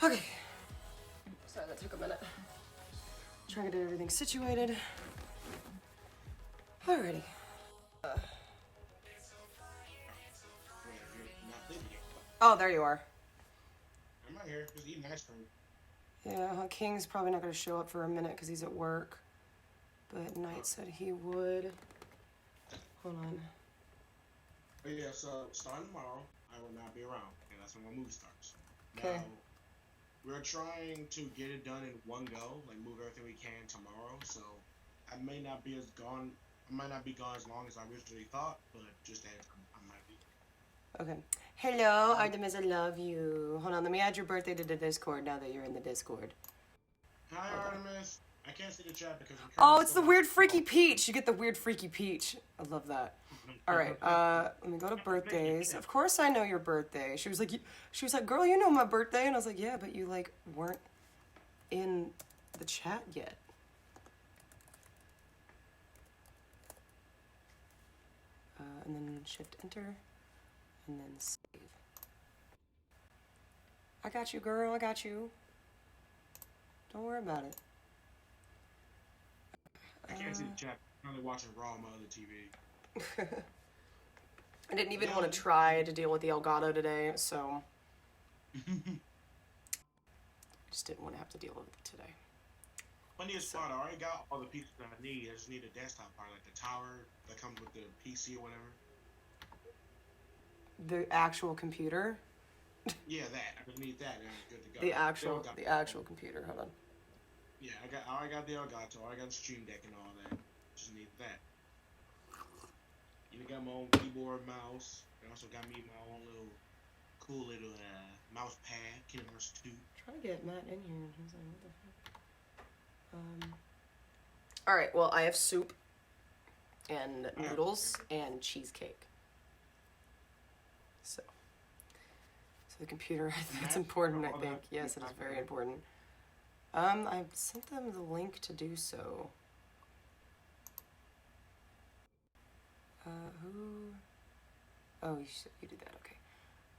Okay. Sorry, that took a minute. Trying to get everything situated. Alrighty. Oh, there you are. I'm right here, just eating ice cream. Yeah, King's probably not going to show up for a minute because he's at work. But Knight said he would. Hold on. But yeah, so starting tomorrow, I will not be around, and that's when my movie starts. Okay. Now, we're trying to get it done in one go, like move everything we can tomorrow. So I may not be as gone. I might not be gone as long as I originally thought, but just that I might be. Okay. Hello, Artemis, I love you. Hold on, let me add your birthday to the Discord now that you're in the Discord. Hi, Artemis. I can't see the chat because I'm Oh, it's the weird freaky peach. You get the weird freaky peach. I love that. All right, let me go to birthdays. Of course I know your birthday. She was like, girl, you know my birthday. And I was like, yeah, but you like weren't in the chat yet. And then shift enter and then save. I got you, girl, I got you. Don't worry about it. I can't see the chat. I'm only watching Raw on my other TV. I didn't even want to try to deal with the Elgato today, so I just didn't want to have to deal with it today. Funniest part, I already got all the pieces that I need. I just need a desktop part, like the tower that comes with the PC or whatever. The actual computer? Yeah, that. I just need that, and it's good to go. The actual computer. Hold on. Yeah, I already got the Elgato, I got the Stream Deck and all that. Just need that. Even got my own keyboard, mouse. I also got me my own little cool little mouse pad, Kingdom Hearts 2. Try to get Matt in here. He's like, what the fuck? All right. Well, I have soup and noodles and cheesecake. So the computer. That's important. I think. Yes, it is very important. I sent them the link to do so. Who? Oh, you did that. Okay.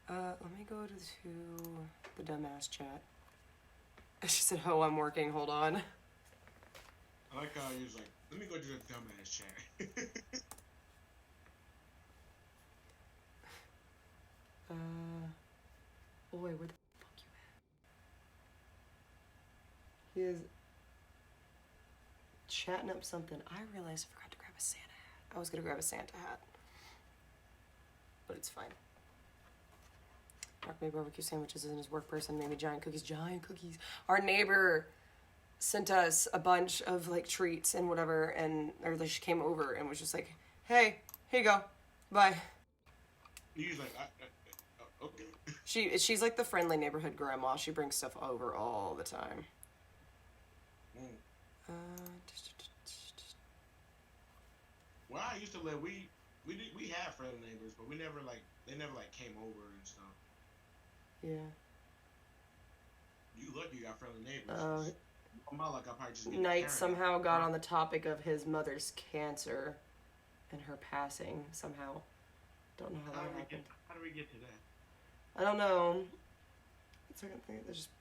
Let me go to the dumbass chat. She said, "Oh, I'm working. Hold on." I like how he was like, "Let me go to the dumbass chat." Boy, where the fuck you at? He is chatting up something. I realized I forgot to grab a Santa hat. I was gonna grab a Santa hat, but it's fine. Mark made barbecue sandwiches in his work person, made me giant cookies. Giant cookies. Our neighbor sent us a bunch of like treats and whatever, or she came over and was just like, "Hey, here you go, bye." He's like, okay. She's like the friendly neighborhood grandma. She brings stuff over all the time. Well, I used to live. We have friendly neighbors, but they never came over and stuff. Yeah. You look, you got friendly neighbors. I'm not like I probably just Knight somehow got on the topic of his mother's cancer and her passing somehow. Don't know how that happened. How do we get to that? I don't know. It's like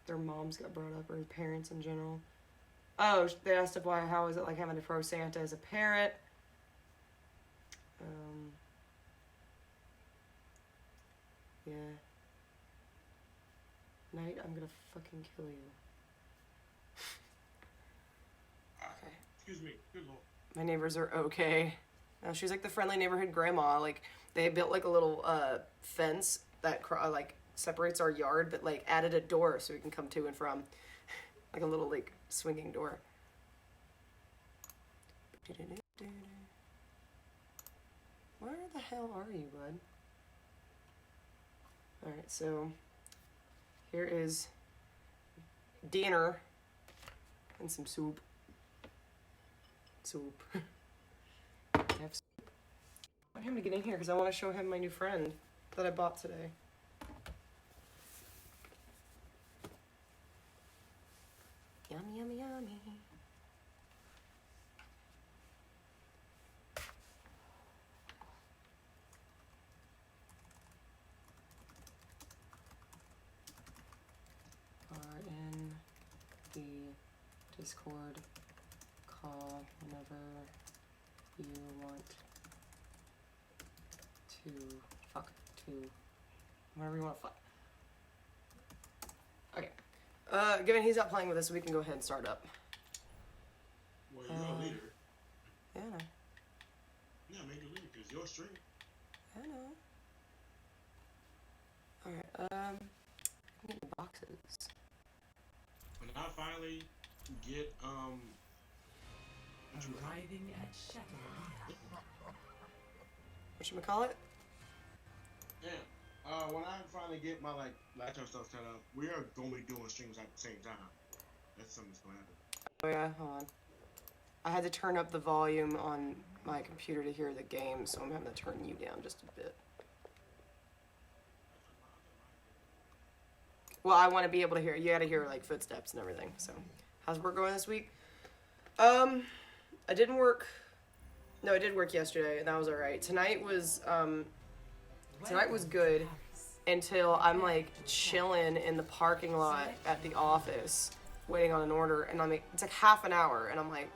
their moms got brought up, or parents in general. Oh, they asked if how is it like having a pro Santa as a parent. Yeah. Knight, I'm gonna fucking kill you. Okay. Excuse me. Good Lord. My neighbors are okay. She's like the friendly neighborhood grandma. Like, they built like a little fence that like separates our yard, but like added a door so we can come to and from. Like a little like swinging door. Where the hell are you, bud? Alright, so here is dinner and some soup. I have soup. I want him to get in here because I want to show him my new friend that I bought today. Yummy, yummy, yummy. Discord. Call whenever you want to whenever you want to fuck. Okay. Given he's not playing with us, we can go ahead and start up. Well, you're a leader. Yeah, I know. Yeah, make a leader because your stream. I know. Alright, get the boxes. When I finally get, Arriving at Chateau. Whatchamacallit? Yeah. When I finally get my, like, laptop stuff set up, we are going to be doing streams at the same time. That's something that's going to happen. Oh yeah, hold on. I had to turn up the volume on my computer to hear the game, so I'm having to turn you down just a bit. Well, I want to be able to hear. You got to hear like footsteps and everything. So, how's work going this week? I didn't work. No, I did work yesterday, and that was all right. Tonight was good until I'm like chilling in the parking lot at the office, waiting on an order, and I'm like, it's like half an hour, and I'm like,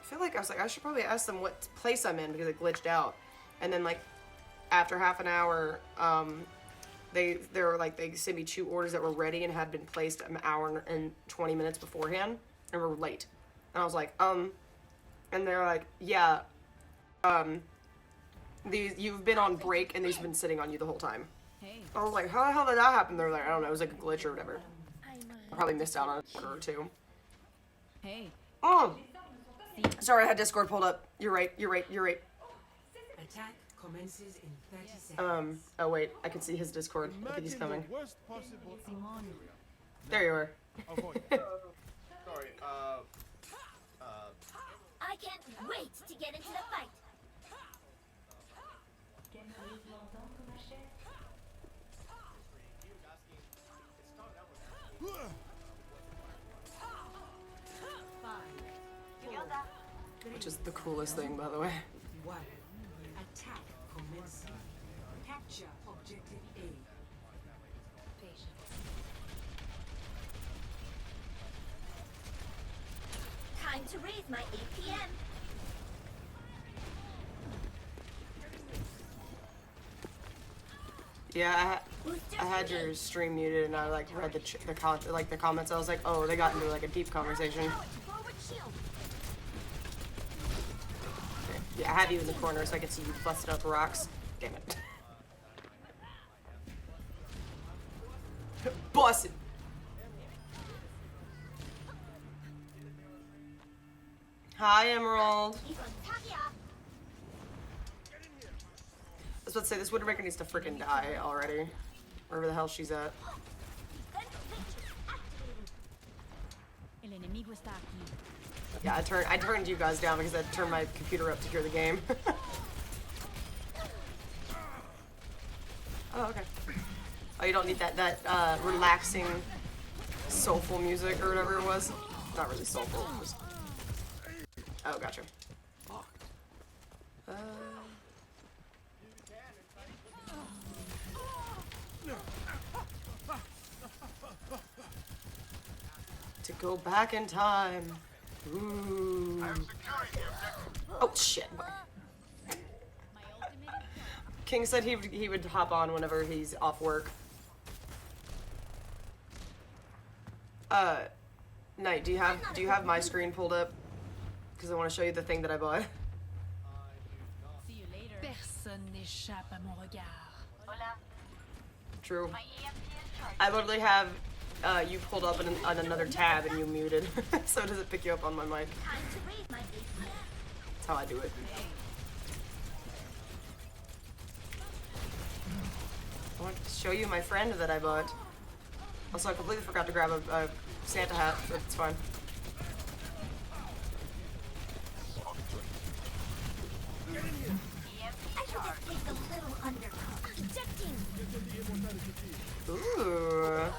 I feel like I should probably ask them what place I'm in because it glitched out, and then like after half an hour, they sent me 2 orders that were ready and had been placed an hour and 20 minutes beforehand and were late. And I was like, and they're like, yeah, you've been on break and these have been sitting on you the whole time. Hey. I was like, how the hell did that happen? They're like, I don't know, it was like a glitch or whatever. I probably missed out on an order or 2. Hey. Oh! Sorry, I had Discord pulled up. You're right. Attack commences in 30 seconds. Oh wait, I can see his Discord. I think he's coming. Simon. There you are. Sorry, I can't wait to get into the fight. Which is the coolest thing, by the way. 1. Attack commencing. Capture objective A. Time to raise my APM. Yeah, I had your stream muted, and I like read the comments. I was like, oh, they got into like a deep conversation. Forward shield. Yeah, I had you in the corner so I could see you busted up rocks. Damn it. Busted. Hi, Emerald. He's on Takia. I was about to say, this Widowmaker needs to freaking die already. Wherever the hell she's at. Defense switch activated. El enemigo está aquí. Yeah, I turned you guys down because I turned my computer up to hear the game. Oh, okay. Oh, you don't need that relaxing, soulful music or whatever it was? Not really soulful. It was... Oh, gotcha. To go back in time. Ooh. Oh shit. King said he would hop on whenever he's off work. Knight, do you have my screen pulled up? Because I want to show you the thing that I bought. See you later. Personne n'échappe à mon regard. True. I literally have you pulled up on another tab and you muted, so it doesn't pick you up on my mic. Time to raise my APM. That's how I do it. I want to show you my friend that I bought. Also, I completely forgot to grab a Santa hat, but it's fine. I should just take a little undercoat. Ejecting. Ooh.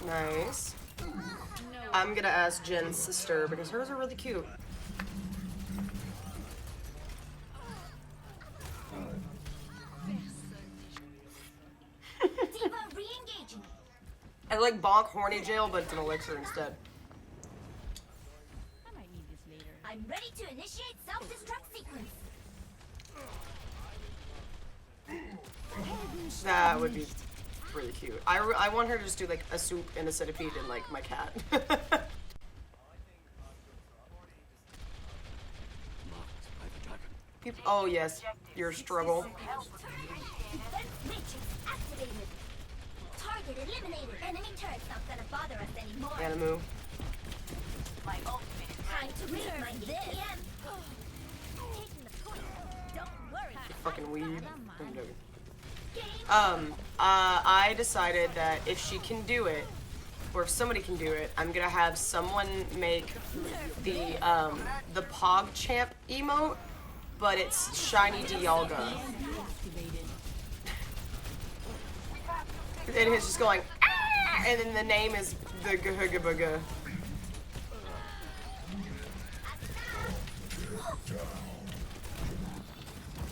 Nice. I'm gonna ask Jen's sister because hers are really cute. Diva re-engaging. I like bonk horny jail, but it's an elixir instead. I'm ready to initiate self-destruct sequence. That would be really cute. I want her to just do like a soup and a centipede and like my cat. People, oh yes, your struggle. Defense matrix activated. Target eliminated. Enemy turret's not gonna bother us anymore. Animu. Time to return my APM. Taking the point. Don't worry. Fucking weed. I'm joking. Game I decided that if she can do it, or if somebody can do it, I'm gonna have someone make the Pog Champ emote, but it's Shiny Dialga. And it's just going, ah! And then the name is the Gahugabugga.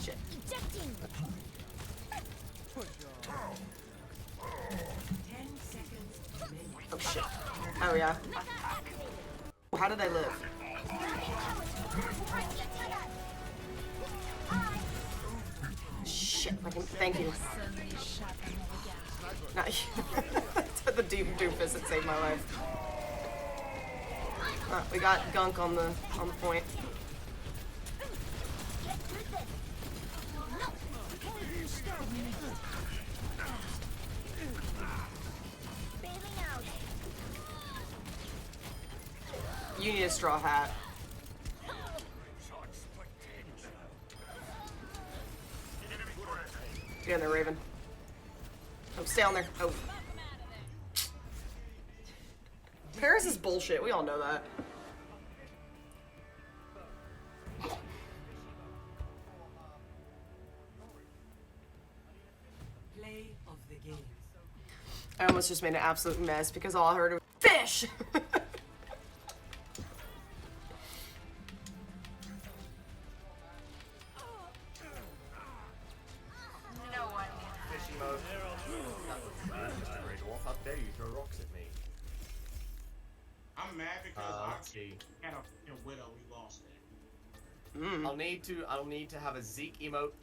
Shit. ejecting. 10 seconds remaining. Oh shit. Oh yeah. How did I live? Shit. Thank you. Personne n'échappe à mon regard. Not you. The deep doofus that saved my life. We got gunk on the point. Bailing out. You need a straw hat. Get in there, Raven. Oh, stay on there. Oh. Paris is bullshit. We all know that. Play of the game. I almost just made an absolute mess because all I heard was fish. Fishy mode. That was bad, Mr. Rador. How dare you throw rocks at me? I'm mad because Let's see. I had a widow. We lost it. I'll need to have a Zeke emote.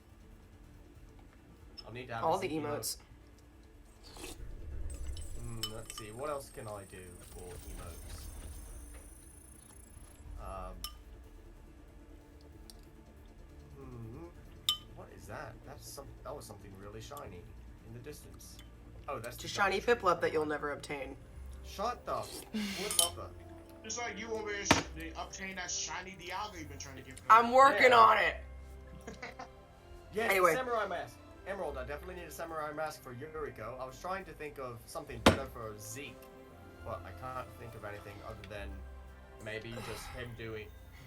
I'll need to have All a the Zeke emotes. Let's see. What else can I do for emotes? What is that? That was something really shiny in the distance. Oh, that's Just shiny Piplup that you'll never obtain. Shut the flip up. Just like you over here to obtain that shiny Dialga you've been trying to get. I'm working Yeah. on it. Yes, Anyway. samurai mask. Emerald, I definitely need a samurai mask for Yuriko. I was trying to think of something better for Zeke, but I can't think of anything other than maybe just him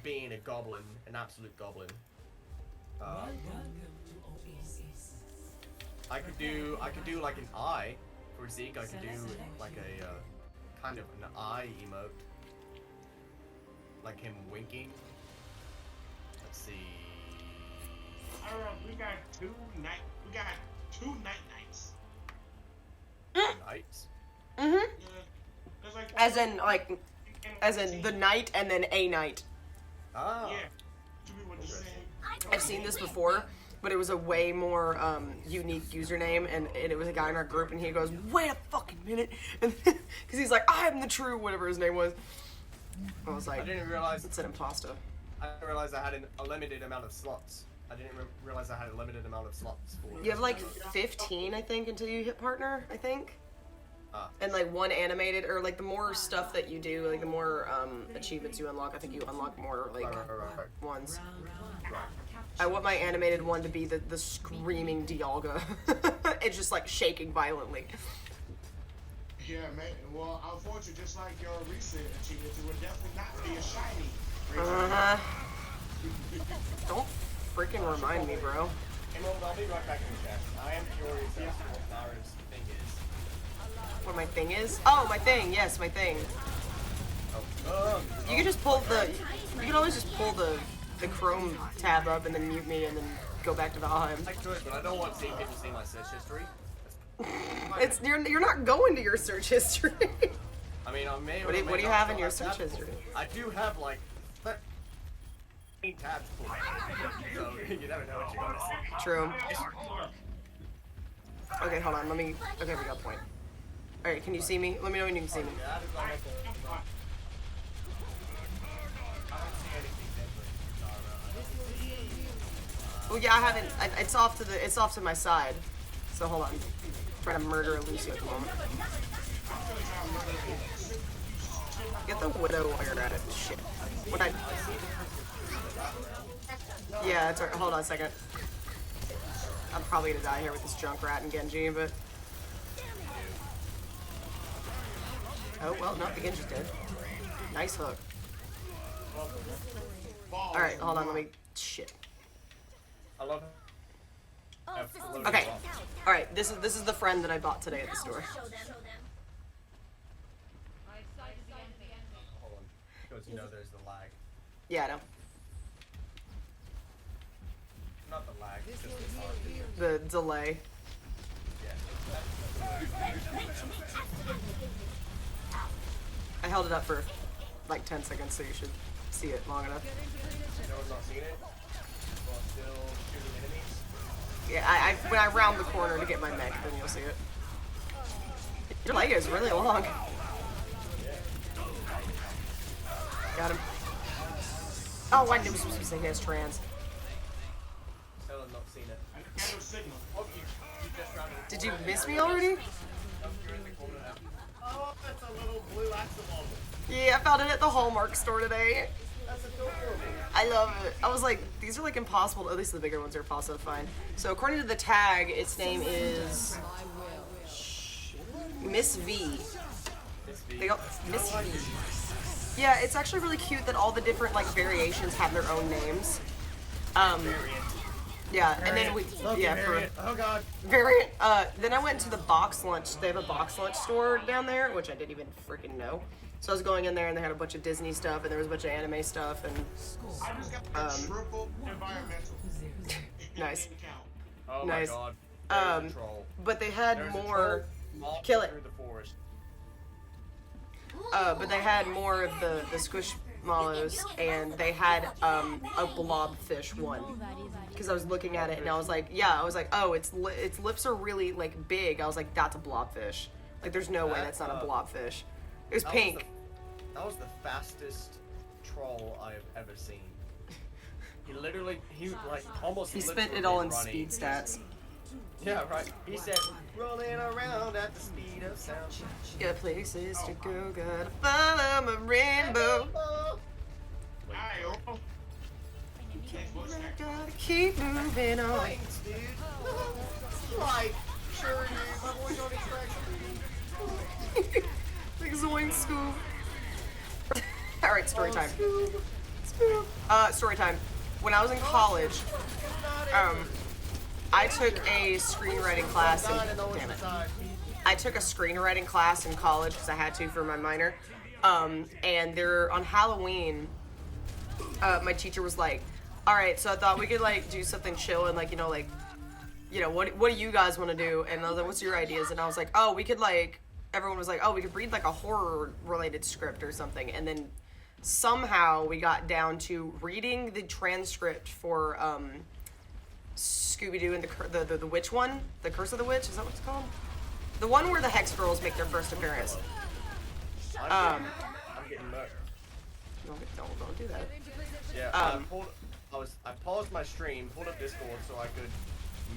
being a goblin, an absolute goblin. Welcome to Oasis. I could do like an eye for Zeke. I could do like a kind of an eye emote, like him winking. Let's see. I don't know. We got two night knights. Knights. Mm-hmm. Yeah. There's As in the night and then a night. Ah. Yeah. Two people just saying. I've seen this before, but it was a way more unique username, and it was a guy in our group, and he goes, "Wait a fucking minute," because he's like, "I'm the true," whatever his name was. I was like, I didn't realize it's an impasta. I didn't realize I had a limited amount of slots. I didn't realize I had a limited amount of slots for. You have like 15, I think, until you hit partner, I think. Ah. And like one animated, or like the more stuff that you do, like the more achievements you unlock, I think you unlock more like Right. ones. Round 1. I want my animated one to be the screaming Dialga. It's just like shaking violently. Yeah, man. Well, unfortunately, just like your recent achievements, it would definitely not be a shiny. Uh-huh. Don't freaking remind me, bro. Emerald, I'll be right back in the chat. I am curious as to what Lara's thing is. What my thing is? Oh, my thing. Yes, my thing. You can just pull the. You can always just pull the Chrome tab up and then mute me and then go back to Valheim. I could, but I don't want seeing people see my search history. It's you're not going to your search history. I mean, I may. What do you have in your search history? I do have like 15 tabs full. So you never know what you're gonna see. True. Okay, hold on. Let me. Okay, we got a point. All right, can you see me? Let me know when you can see me. Yeah, it's not like I don't see anything different. Well, yeah, I haven't. It's off to the. It's off to my side. So hold on. I'm trying to murder Lucy at the moment. Get the widow while you're at it. Shit. What I. Yeah, it's alright. Hold on a second. I'm probably gonna die here with this Junkrat and Genji, but. Oh, well, no, the Genji's dead. Nice hook. Alright, hold on, let me. Shit. I love it. Okay. Alright, this is the friend that I bought today at the store. Show them. Hold on. Because you know there's the lag. Yeah, I know. Not the lag, it's just the hard. The delay. Yeah. I held it up for like 10 seconds, so you should see it long enough. No one's not seen it? While still shooting enemies? Yeah, when I round the corner to get my mech, then you'll see it. Your leg is really long. Got him. Oh, I knew he was saying he has trans. Still have not seen it. No signal. Oh, you just rounded it. Did you miss me already? You're in the corner now. Oh, that's a little blue axolotl. Yeah, I found it at the Hallmark store today. That's adorable. I love it. I was like, these are like impossible. At least the bigger ones are impossible to find. So according to the tag, its name is Miss V. They got Miss V. Yeah, it's actually really cute that all the different like variations have their own names. Yeah, and then we Oh god. variant. Then I went to the box lunch. They have a box lunch store down there, which I didn't even freaking know. So I was going in there, and they had a bunch of Disney stuff, and there was a bunch of anime stuff, and I just got the triple environmental. nice. Oh Nice. my god. There's a Um, troll. But they had There's a more. troll walking Kill it. through the forest. But they had more of the squishmallows, and they had a blobfish one. Because I was looking at it, and I was like, yeah, I was like, oh, its lips are really like big. I was like, that's a blobfish. Like, there's no way that's not a blobfish. It was pink. That was the fastest troll I have ever seen. He literally, almost. He literally spent it all in running. speed stats. Yeah, right. He said, rolling around at the speed of sound. Got places to go, gotta follow my rainbow. Gotta keep moving on. Thanks, dude. Right. Sure it is. My boy's on his track. Like Zoink Scoop. Alright, story time. Story time. When I was in college, I took a screenwriting class in, damn it. I took a screenwriting class in college because I had to for my minor. And they're on Halloween, my teacher was like, alright, so I thought we could like do something chill and like, what do you guys want to do? And I was like, what's your ideas? And I was like, oh, we could like, everyone was like, oh, we could read like a horror related script or something. And then somehow we got down to reading the transcript for Scooby-Doo and the witch one, the Curse of the Witch, is that what it's called? The one where the Hex Girls make their first appearance. I'm getting murdered. Don't do that. Yeah, I paused my stream, pulled up Discord so I could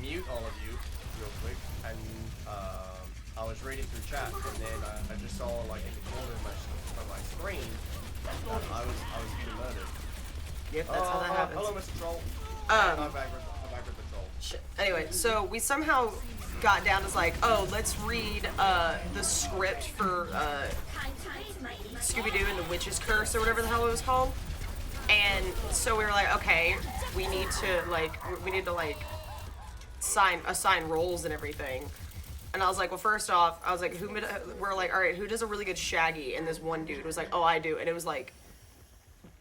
mute all of you real quick, and I was reading through chat, and then I just saw like in the corner of my screen, I was being murdered. Yep, that's how that happens. Hello, Mr. Troll. I'm back with the troll. Shit. Anyway, so we somehow got down as like, oh, let's read the script for Scooby-Doo and the Witch's Curse or whatever the hell it was called. And so we were like, okay, we need to assign roles and everything. And I was like, well, first off, I was like, we're like, all right, who does a really good Shaggy? And this one dude was like, oh, I do. And it was like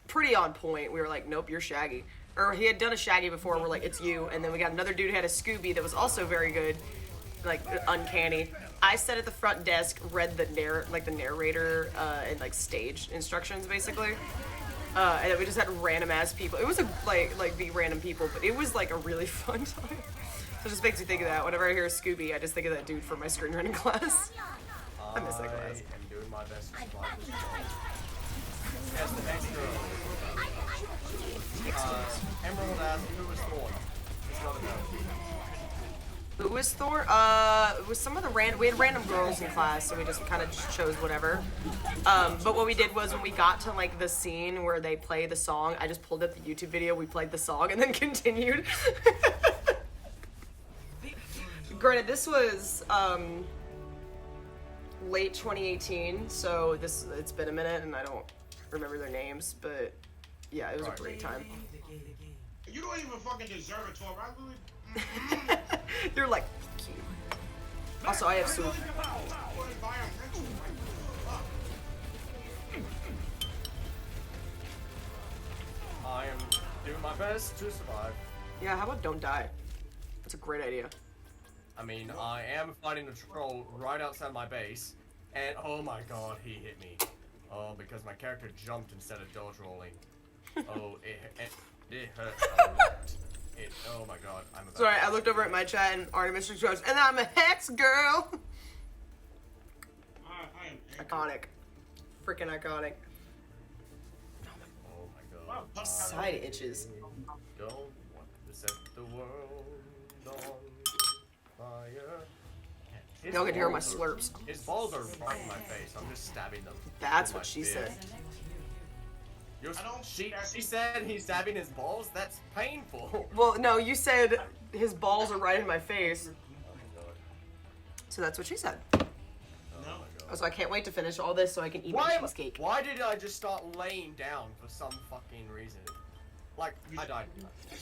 pretty on point. We were like, nope, you're Shaggy. Or he had done a Shaggy before, we're like, it's you. And then we got another dude who had a Scooby that was also very good, like uncanny. I sat at the front desk, read the narrator and like stage instructions basically. And then we just had random ass people. It was like be random people, but it was like a really fun time. So it just makes me think of that. Whenever I hear Scooby, I just think of that dude from my screenwriting class. I miss that class. I am doing my best to survive this girl. Yes, the next girl. Emerald asked who was Thorn. It's not a no. Who was Thor? It was some of the we had random girls in class, so we just kind of chose whatever. But what we did was when we got to like the scene where they play the song, I just pulled up the YouTube video, we played the song, and then continued. Granted, this was late 2018, so it's been a minute, and I don't remember their names, but yeah, it was a great time. You don't even fucking deserve a 12. I really. You're like, fuck you. Also, I have soup. I am doing my best to survive. Yeah, how about don't die? That's a great idea. I mean, I am fighting a troll right outside my base, and oh my god, he hit me. Oh, because my character jumped instead of dodge rolling. Oh, it hurt a lot. Oh my god, I'm about Sorry, I looked over at my chat and Artemis goes, and I'm a hex girl! I am Iconic. Freaking iconic. Oh my god. Side itches. Don't want to set the world on fire. Y'all can hear my balls slurps. His balls are right in my face. I'm just stabbing them. That's with my what she fist. said. She said he's stabbing his balls? That's painful. Well, no, you said his balls are right in my face. Oh my god. So that's what she said. Oh my god. So I can't wait to finish all this so I can eat my Why cheesecake. did I just start laying down for some fucking reason? Like, I died.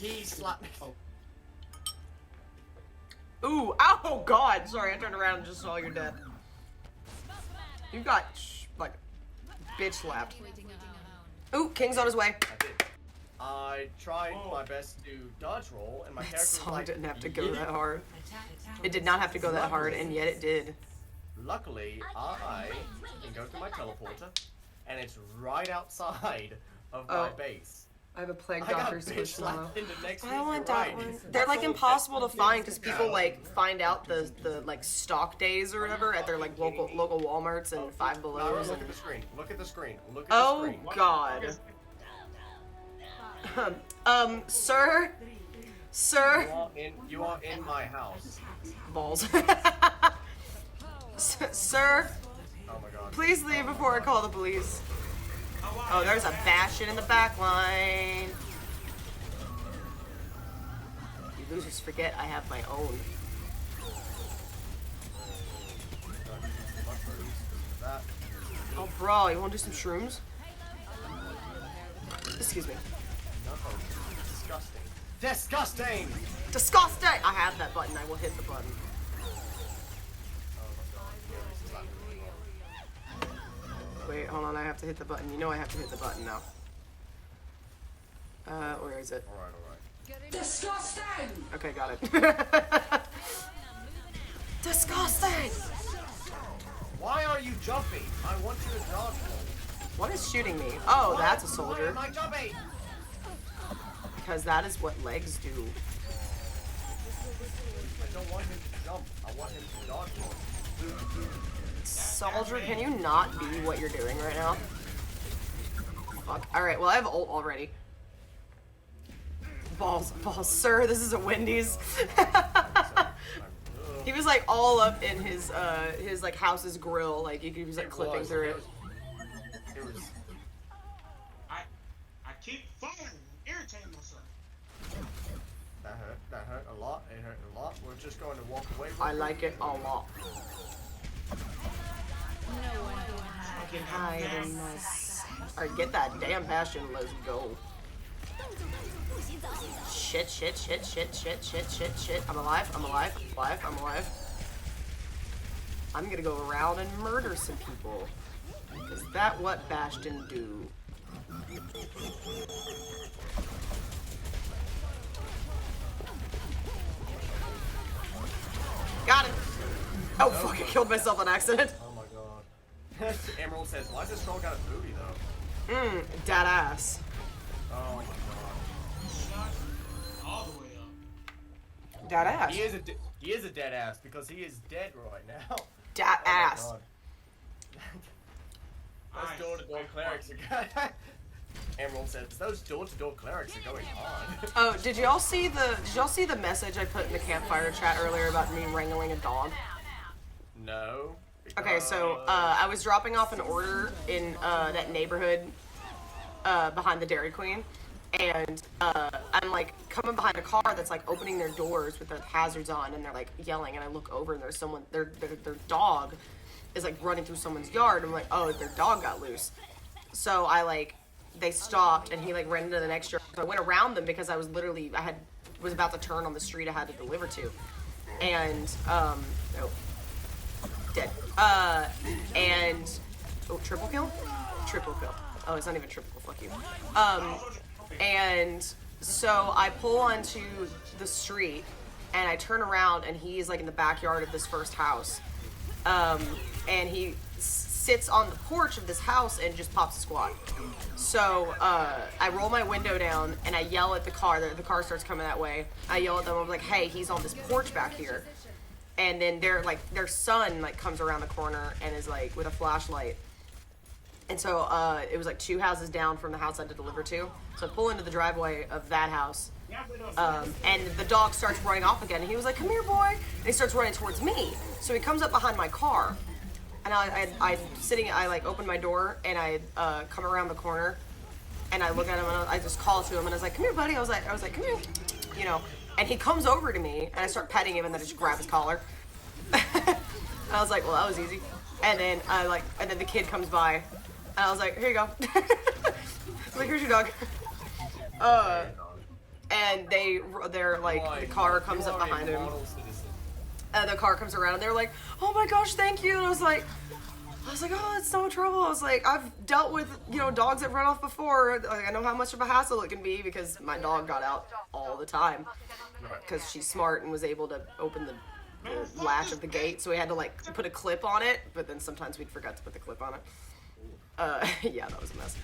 He slapped me. Ooh, oh god! Sorry, I turned around and just saw your death. You got, like, bitch slapped. Ooh, King's on his way. I did. I tried my best to dodge roll, and my That character song was like, didn't have to go that hard. It did not have to go that hard, and yet it did. Luckily, I can go to my teleporter, and it's right outside of my base. I have a plague I got doctor bitch squishmallow. slapped into next I week, want you're that right. one. They're like impossible to find because people like find out the like stock days or whatever at their like local Walmarts and Five Myra, Belows. look And... at the screen. Look at the screen. Look at Oh the screen. god. Sir, You are in my house. balls. Sir, Oh my god. please leave before I call the police. Oh, there's a Bastion in the back line. You losers forget I have my own. That. Oh, bro, you want to do some shrooms? Excuse me. No. Disgusting. Disgusting! Disgusting! I have that button. I will hit the button. Oh my god. Wait, hold on. I have to hit the button. You know I have to hit the button now. Where is it? Alright. Disgusting! Okay, got it. Disgusting! Why are you jumping? I want you to dodge roll. What is shooting me? Oh, that's a Why soldier. am I jumping? Because that is what legs do. I don't want him to jump. I want him to dodge roll. Soldier, can you not be what you're doing right now? Fuck. Alright, well, I have ult already. Balls, sir, this is a Wendy's. He was like all up in his like house's grill, like he was like clipping through it. It was. I keep fighting, irritating myself. That hurt a lot. It hurt a lot. We're just going to walk away. I like it a lot. Hide in my Alright, get that damn Bastion, let's go. Shit. I'm alive. I'm gonna go around and murder some people. Is that what Bastion do? Got him! Oh fuck, I killed myself on accident. Oh my god. Emerald says, why does this troll got a booty though? Dead ass. Oh my god. All the way up. Dead ass. He is a dead ass because he is dead right now. Dead Oh my ass. god. Those door-to-door clerics are Emerald says those door-to-door clerics are going on. Oh, did y'all see the message I put in the campfire chat earlier about me wrangling a dog? No. Okay, so I was dropping off an order in that neighborhood behind the Dairy Queen, and I'm like coming behind a car that's like opening their doors with their hazards on, and they're like yelling, and I look over and there's someone, their dog is like running through someone's yard. I'm like, oh, their dog got loose. So they stopped, and he like ran into the next yard. So I went around them because I was literally was about to turn on the street I had to deliver to, and dead. And triple kill? Triple kill. Oh, it's not even triple, fuck you. And so I pull onto the street and I turn around and he's like in the backyard of this first house. And he sits on the porch of this house and just pops a squat. So I roll my window down and I yell at the car. The car starts coming that way. I yell at them. I'm like, hey, he's on this porch back here. And then their son like comes around the corner and is like with a flashlight. And so it was like 2 houses down from the house I had to deliver to. So I pull into the driveway of that house. And the dog starts running off again. And he was like, come here, boy. And he starts running towards me. So he comes up behind my car. And I'm sitting, I like open my door and I come around the corner. And I look at him and I just call to him. And I was like, come here, buddy. I was like, come here. You know. And he comes over to me and I start petting him and then I just grab his collar. And I was like, well, that was easy. And then and then the kid comes by. And I was like, here you go. Like, here's your dog. And they're like, the car comes up behind him. The car comes around and they're like, oh my gosh, thank you. And I was like, oh, it's no trouble. I was like, I've dealt with, dogs that run off before. I know how much of a hassle it can be because my dog got out all the time. Because she's smart and was able to open the latch of the gate. So we had to like put a clip on it, but then sometimes we'd forget to put the clip on it. Yeah, that was a mess.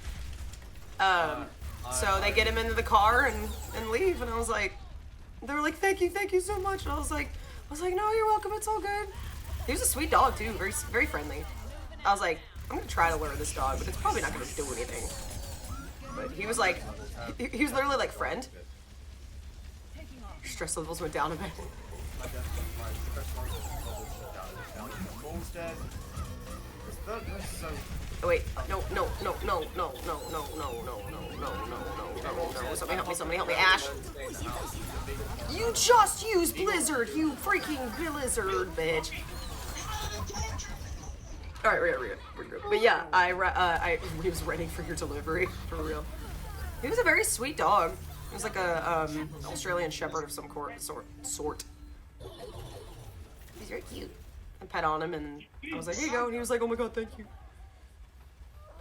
So they get him into the car and leave, and I was like, they were like, thank you so much. And I was like, no, you're welcome. It's all good. He was a sweet dog too, very very friendly. I was like, I'm gonna try to lure this dog, but it's probably not gonna do anything. But he was like, he was literally like, friend. Stress levels went down a bit. Oh, wait, no. Somebody help me, Ash. You just used Blizzard, you freaking Blizzard, bitch. Alright, we're good. But yeah, he was ready for your delivery, for real. He was a very sweet dog. He was like a Australian Shepherd of some sort. He's very cute. I pet on him and I was like, here you go. And he was like, oh my god, thank you.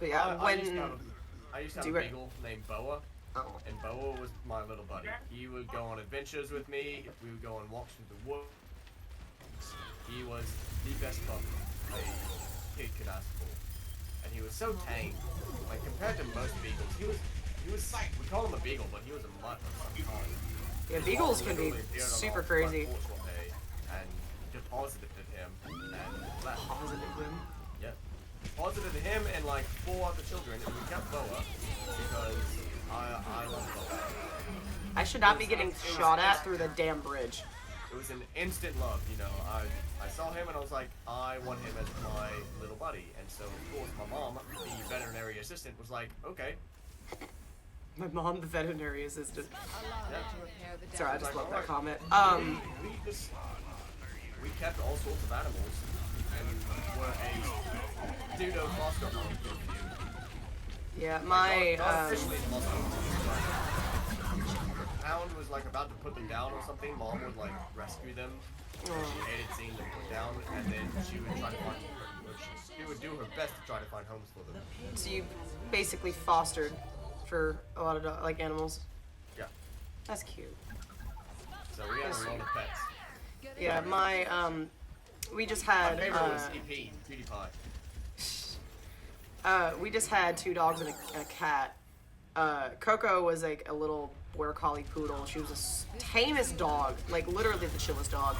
But yeah, I used to have a beagle named Boa. Oh. And Boa was my little buddy. He would go on adventures with me. We would go on walks through the woods. He was the best pup a kid could ask for. And he was so tame. Like, compared to most beagles, he was we call him a beagle, but he was a mutt of some kind. Yeah, beagles can be super crazy. And deposited him and left. Positive him? Yep. Deposited him and like 4 other children, and we kept Boa because I love Boa. I should not be getting shot at through the damn bridge. It was an instant love, I saw him and I was like, I want him as my little buddy. And so, of course, my mom, the veterinary assistant, was like, okay. My mom, the veterinary assistant. Yeah. Sorry, I just love that comment. We kept all sorts of animals and were a pseudo foster home. Yeah, my Not officially a foster home. Hound was like about to put them down or something. Mom would like rescue them. She hated seeing them put down, and then she would try to find. She would do her best to try to find homes for them. So you basically fostered for a lot of animals. Yeah. That's cute. So we had a lot of pets. Yeah, my we just had My favorite was EP, PewDiePie. We just had 2 dogs and a cat. Coco was like a little border collie poodle. She was the tamest dog, like literally the chillest dog.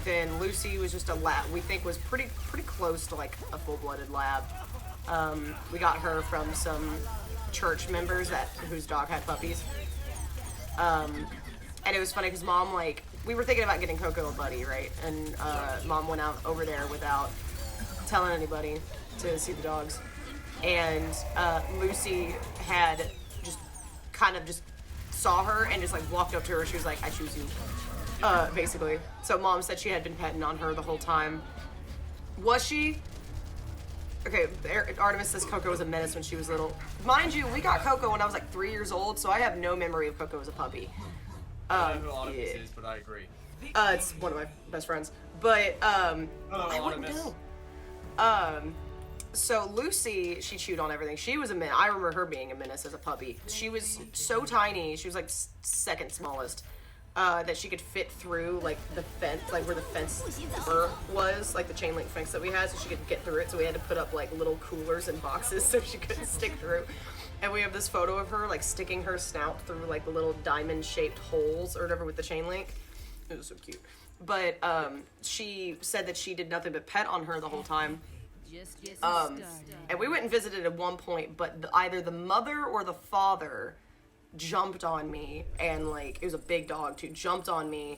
Then Lucy was just a lab. We think was pretty close to like a full-blooded lab. We got her from some church members whose dog had puppies. And it was funny because Mom, like, we were thinking about getting Coco a buddy, right? And Mom went out over there without telling anybody to see the dogs. And Lucy had just kind of just saw her and just like walked up to her. She was like, I choose you, basically. So Mom said she had been petting on her the whole time. Was she? Okay, Artemis says Coco was a menace when she was little. Mind you, we got Coco when I was like 3 years old, so I have no memory of Coco as a puppy. I don't know who Artemis is, but I agree. It's one of my best friends. But, I wouldn't know. So Lucy, she chewed on everything. She was a menace. I remember her being a menace as a puppy. She was so tiny. She was like second smallest. That she could fit through like the fence, like where the fence was, like the chain link fence that we had, so she could get through it. So we had to put up like little coolers and boxes so she couldn't stick through. And we have this photo of her like sticking her snout through like the little diamond-shaped holes or whatever with the chain link. It was so cute. But she said that she did nothing but pet on her the whole time. And we went and visited at one point, but either the mother or the father jumped on me, and like it was a big dog too, jumped on me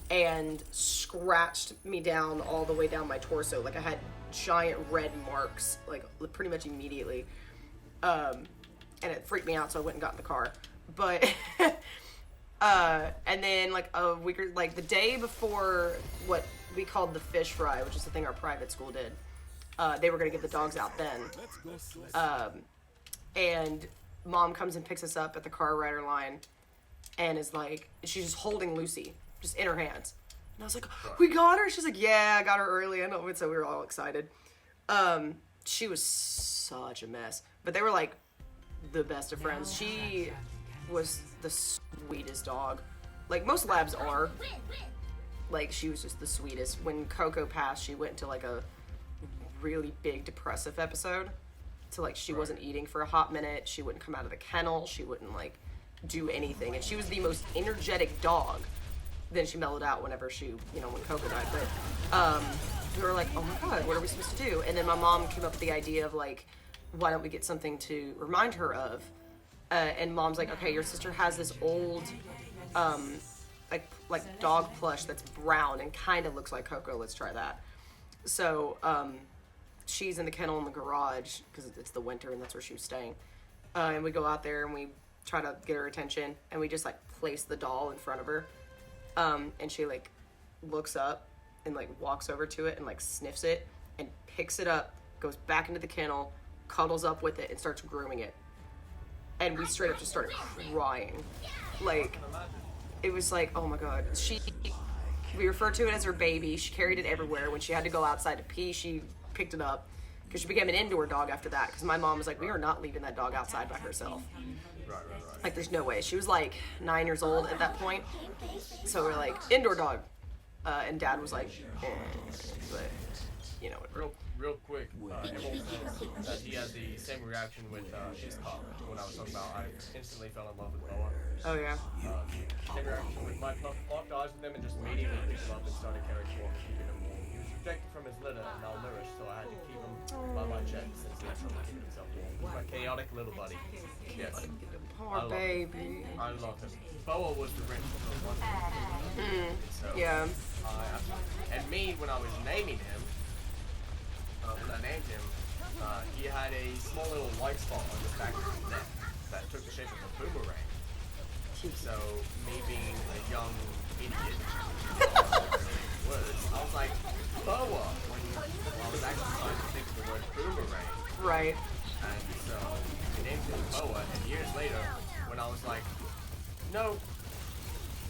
and scratched me down all the way down my torso. Like I had giant red marks like pretty much immediately, and it freaked me out, so I went and got in the car. But and then like a week or like the day before what we called the fish fry, which is the thing our private school did, they were gonna get the dogs out then, and Mom comes and picks us up at the car rider line and is like, she's just holding Lucy just in her hands. And I was like, we got her? She's like, yeah, I got her early. I know. And so we were all excited. She was such a mess, but they were like the best of friends. She was the sweetest dog. Like most labs are. Like she was just the sweetest. When Coco passed, she went into like a really big depressive episode. So like she wasn't eating for a hot minute. She wouldn't come out of the kennel. She wouldn't like do anything. And she was the most energetic dog. Then she mellowed out whenever she, when Coco died. But we were like, oh my God, what are we supposed to do? And then my mom came up with the idea of like, why don't we get something to remind her of? And Mom's like, okay, your sister has this old, like dog plush that's brown and kind of looks like Coco. Let's try that. So, she's in the kennel in the garage because it's the winter and that's where she was staying. And we go out there and we try to get her attention, and we just like place the doll in front of her. And she like looks up and like walks over to it and like sniffs it and picks it up, goes back into the kennel, cuddles up with it and starts grooming it. And we straight up just started crying. Like, it was like, oh my God. We refer to it as her baby. She carried it everywhere. When she had to go outside to pee, she picked it up because she became an indoor dog after that, because my mom was like, we are not leaving that dog outside by herself. Right. Like there's no way. She was like 9 years old at that point, so we're like, indoor dog, and Dad was like, but Real quick, Emil says that he had the same reaction with his pup when I was talking about I instantly fell in love with Boa. oh yeah. Same reaction with my pup. Locked eyes with him and just immediately picked him up and started caring for him and keeping him warm. He was rejected from his litter and malnourished, so I had to keep him by my chest since he had trouble keeping himself warm. He's my chaotic little buddy. Yes. Poor baby. I love him. Boa was the rich one. So, Yeah. and me, when I was naming him, when I named him, he had a small little white spot on the back of his neck that took the shape of a boomerang. So, me being a young idiot, I was like, Boa, when I was actually trying to think of the word boomerang. Right. And so, we named him Boa, and years later, when I was like, no,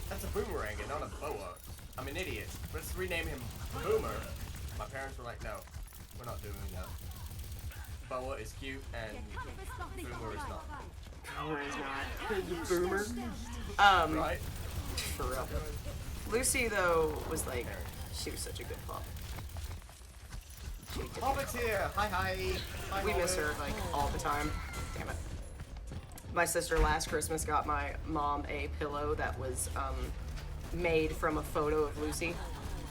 that's a boomerang and not a boa. I'm an idiot. Let's rename him Boomer. My parents were like, no, we're not doing that. Boa is cute and Boomer is not. Boomer is not. Boomer. Right? For real. Lucy though was like, she was such a good pup. Hobbit's here. Hi, hi. Hi, We miss her like all the time. Damn it. My sister last Christmas got my mom a pillow that was made from a photo of Lucy.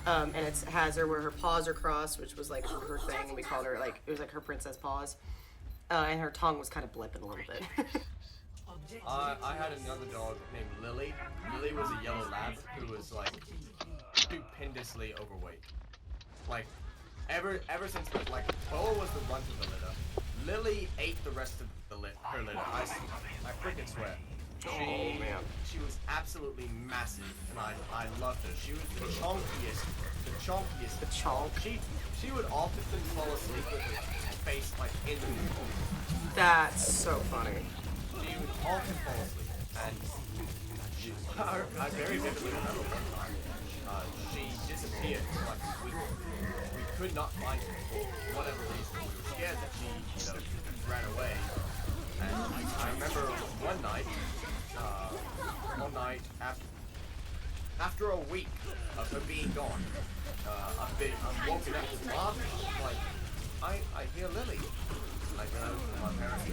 And it has her where her paws are crossed, which was like her thing. And we called her like, it was like her princess paws. And her tongue was kind of blipping a little bit. I had another dog named Lily. Lily was a yellow lab who was like stupendously overweight. Like ever since like Boa was the runt of the litter, Lily ate the rest of her litter. I freaking swear. She was absolutely massive, and I loved her. She was the chonkiest. The chonk. She would often fall asleep with her face like in the moon. That's so funny. She would often fall asleep, and I very vividly remember one time she disappeared for like a week. We could not find her for whatever reason. We were scared that she, ran away. And I remember one night after a week of her being gone, I'm woken up with Mom. Like, I hear Lily. I go to my parents.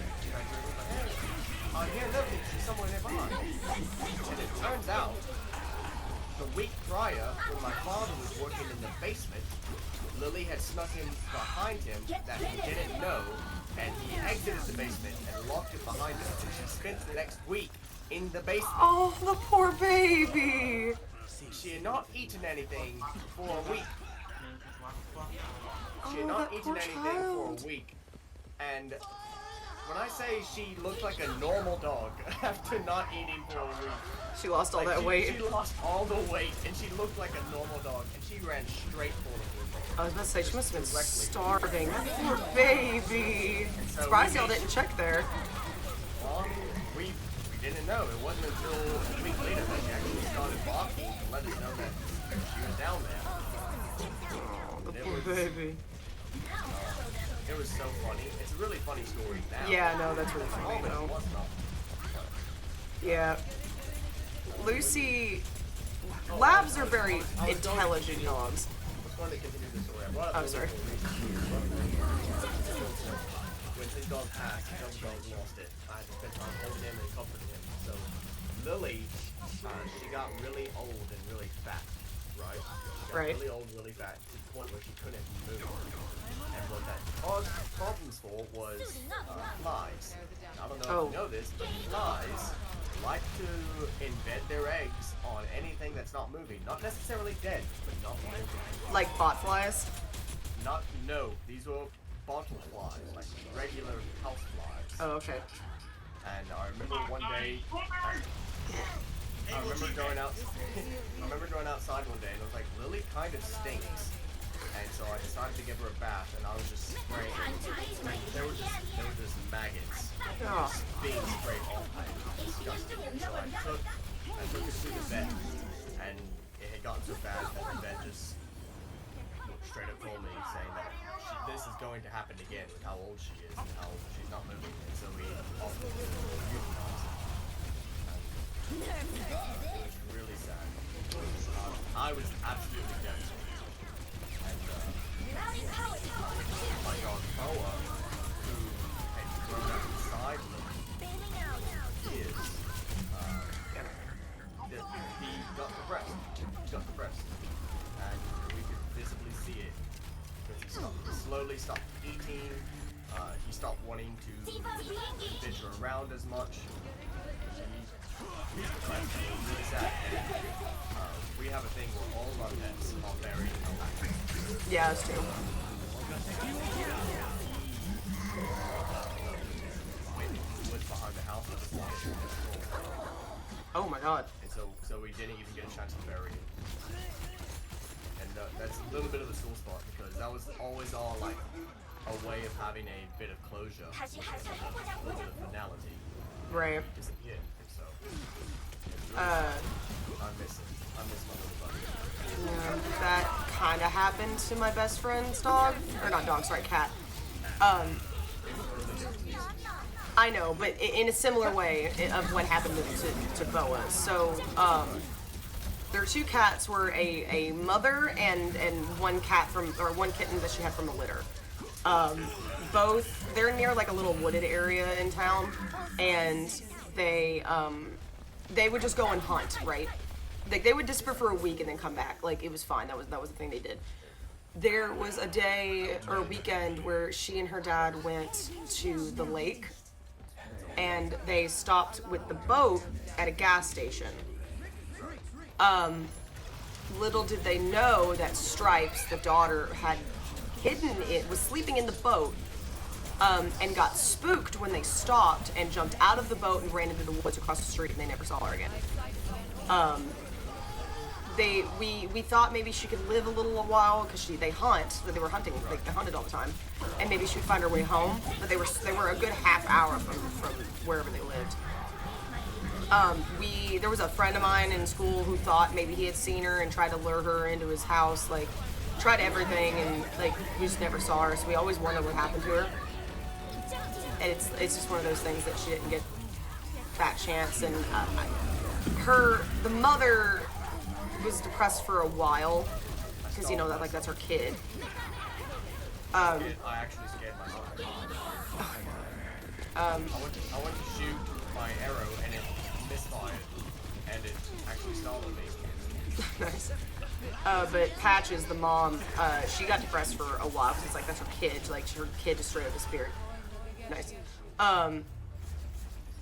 I hear Lily. She's somewhere nearby. And it turns out, the week prior, when my father was working in the basement, Lily had snuck in behind him that he didn't know, and he exited the basement and locked it behind him. And she spent the next week in the basement. Oh, the poor baby. She had not eaten anything for a week. She had Oh, not that eaten poor anything child. for a week. And when I say she looked like a normal dog after not eating for a week, She lost all like, that weight. She lost all the weight, and she looked like a normal dog, and she ran straight for the football. I was about to say, she must have been Directly. starving. That poor baby. So Surprised we y'all made- didn't check there. Well, we didn't know. It wasn't until a week later that she actually started barking to let us know that she was down there. Oh, the It poor was- baby. It was so funny. It's a really funny story now. Yeah, no, that's really At the funny moment, though. it was not. Yeah. Lucy, labs are very intelligent dogs. I was going to continue the story. I brought up Oh, Lily sorry. for a reason. When his dog passed, his other dog lost it. I had to spend time holding him and comforting him. So Lily, she got really old and really fat, right? She got Right. really old, really fat to the point where she couldn't move. And what that caused problems for was flies. I don't know Oh. if you know this, but flies like to embed their eggs on anything that's not moving. Not necessarily dead, but not moving. Like bot flies. No, these were bottle flies, like regular house flies. Oh, okay. And I remember one day, I remember going out. I remember going outside one day, and I was like, Lily kind of stinks. And so I decided to give her a bath, and I was just spraying. Like, there were just maggots Oh. just being sprayed all night. It was disgusting. And so I took her to the vet, and it had gotten so bad that the vet just straight up told me, saying that this is going to happen again with how old she is and how she's not moving. And so we offered to euthanize her. It was really sad. I was absolutely devastated. And my dog Boa, who had grown up inside me for years, he got depressed. He got depressed. And we could visibly see it. Because he slowly stopped eating. He stopped wanting to venture around as much. He's depressed. It was really sad. And, we have a thing where all of our pets are very alike. Yeah, that's true. Woods behind the house. Oh my god. And so we didn't even get a chance to bury it. And that's a little bit of a sore spot because that was always all like a way of having a bit of closure, a little bit of finality. Right. It disappeared. So Uh, I miss it. I miss my little buddy. yeah, that kind of happened to my best friend's dog. Or not dog, sorry, cat. I know, but in a similar way of what happened to Boa. So, their two cats were a mother and one cat one kitten that she had from a litter. They're near like a little wooded area in town, and they would just go and hunt, right? Like they would disappear for a week and then come back. Like it was fine. That was the thing they did. There was a day or a weekend where she and her dad went to the lake, and they stopped with the boat at a gas station. Little did they know that Stripes, the daughter, had was sleeping in the boat, and got spooked when they stopped and jumped out of the boat and ran into the woods across the street, and they never saw her again. We thought maybe she could live a little while because they hunt, that they were hunting, like they hunted all the time, and maybe she would find her way home. But they were a good half hour from wherever they lived. There was a friend of mine in school who thought maybe he had seen her and tried to lure her into his house, like tried everything, and like we just never saw her. So we always wondered what happened to her. And it's just one of those things that she didn't get that chance. And the mother was depressed for a while because that's her kid. I actually scared my mom. I went to shoot my arrow and it misfired, and it actually startled me. Nice. But Patches, the mom, she got depressed for a while because it's like that's her kid. Like her kid just straight up disappeared. Nice.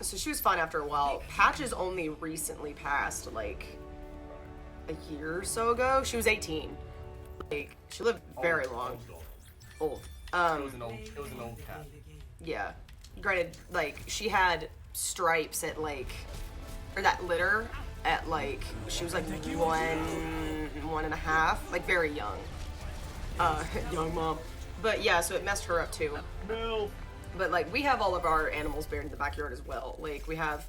So she was fine after a while. Patches only recently passed, like a year or so ago. She was 18. Like she lived very long. Old. It was an old cat. Yeah. Granted, like she had Stripes at like, or that litter at like, she was like 1.5, like very young. Young mom. But yeah, so it messed her up too. No. But like we have all of our animals buried in the backyard as well. Like we have,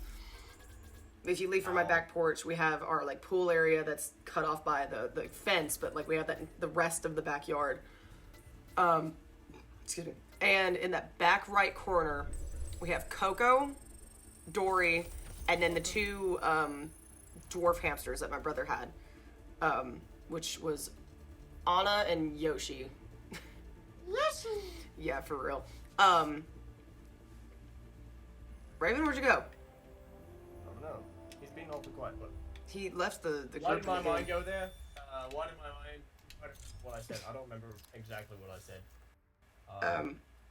if you leave from my back porch, we have our like pool area that's cut off by the fence, but like we have that the rest of the backyard. Excuse me. And in that back right corner, we have Coco, Dory, and then the two dwarf hamsters that my brother had, which was Anna and Yoshi. Yoshi. Yeah, for real. Raven, where'd you go? I don't know. He's being awfully quiet, but... He left the group. Why did my mind go there? Why did my mind... What I said? I don't remember exactly what I said.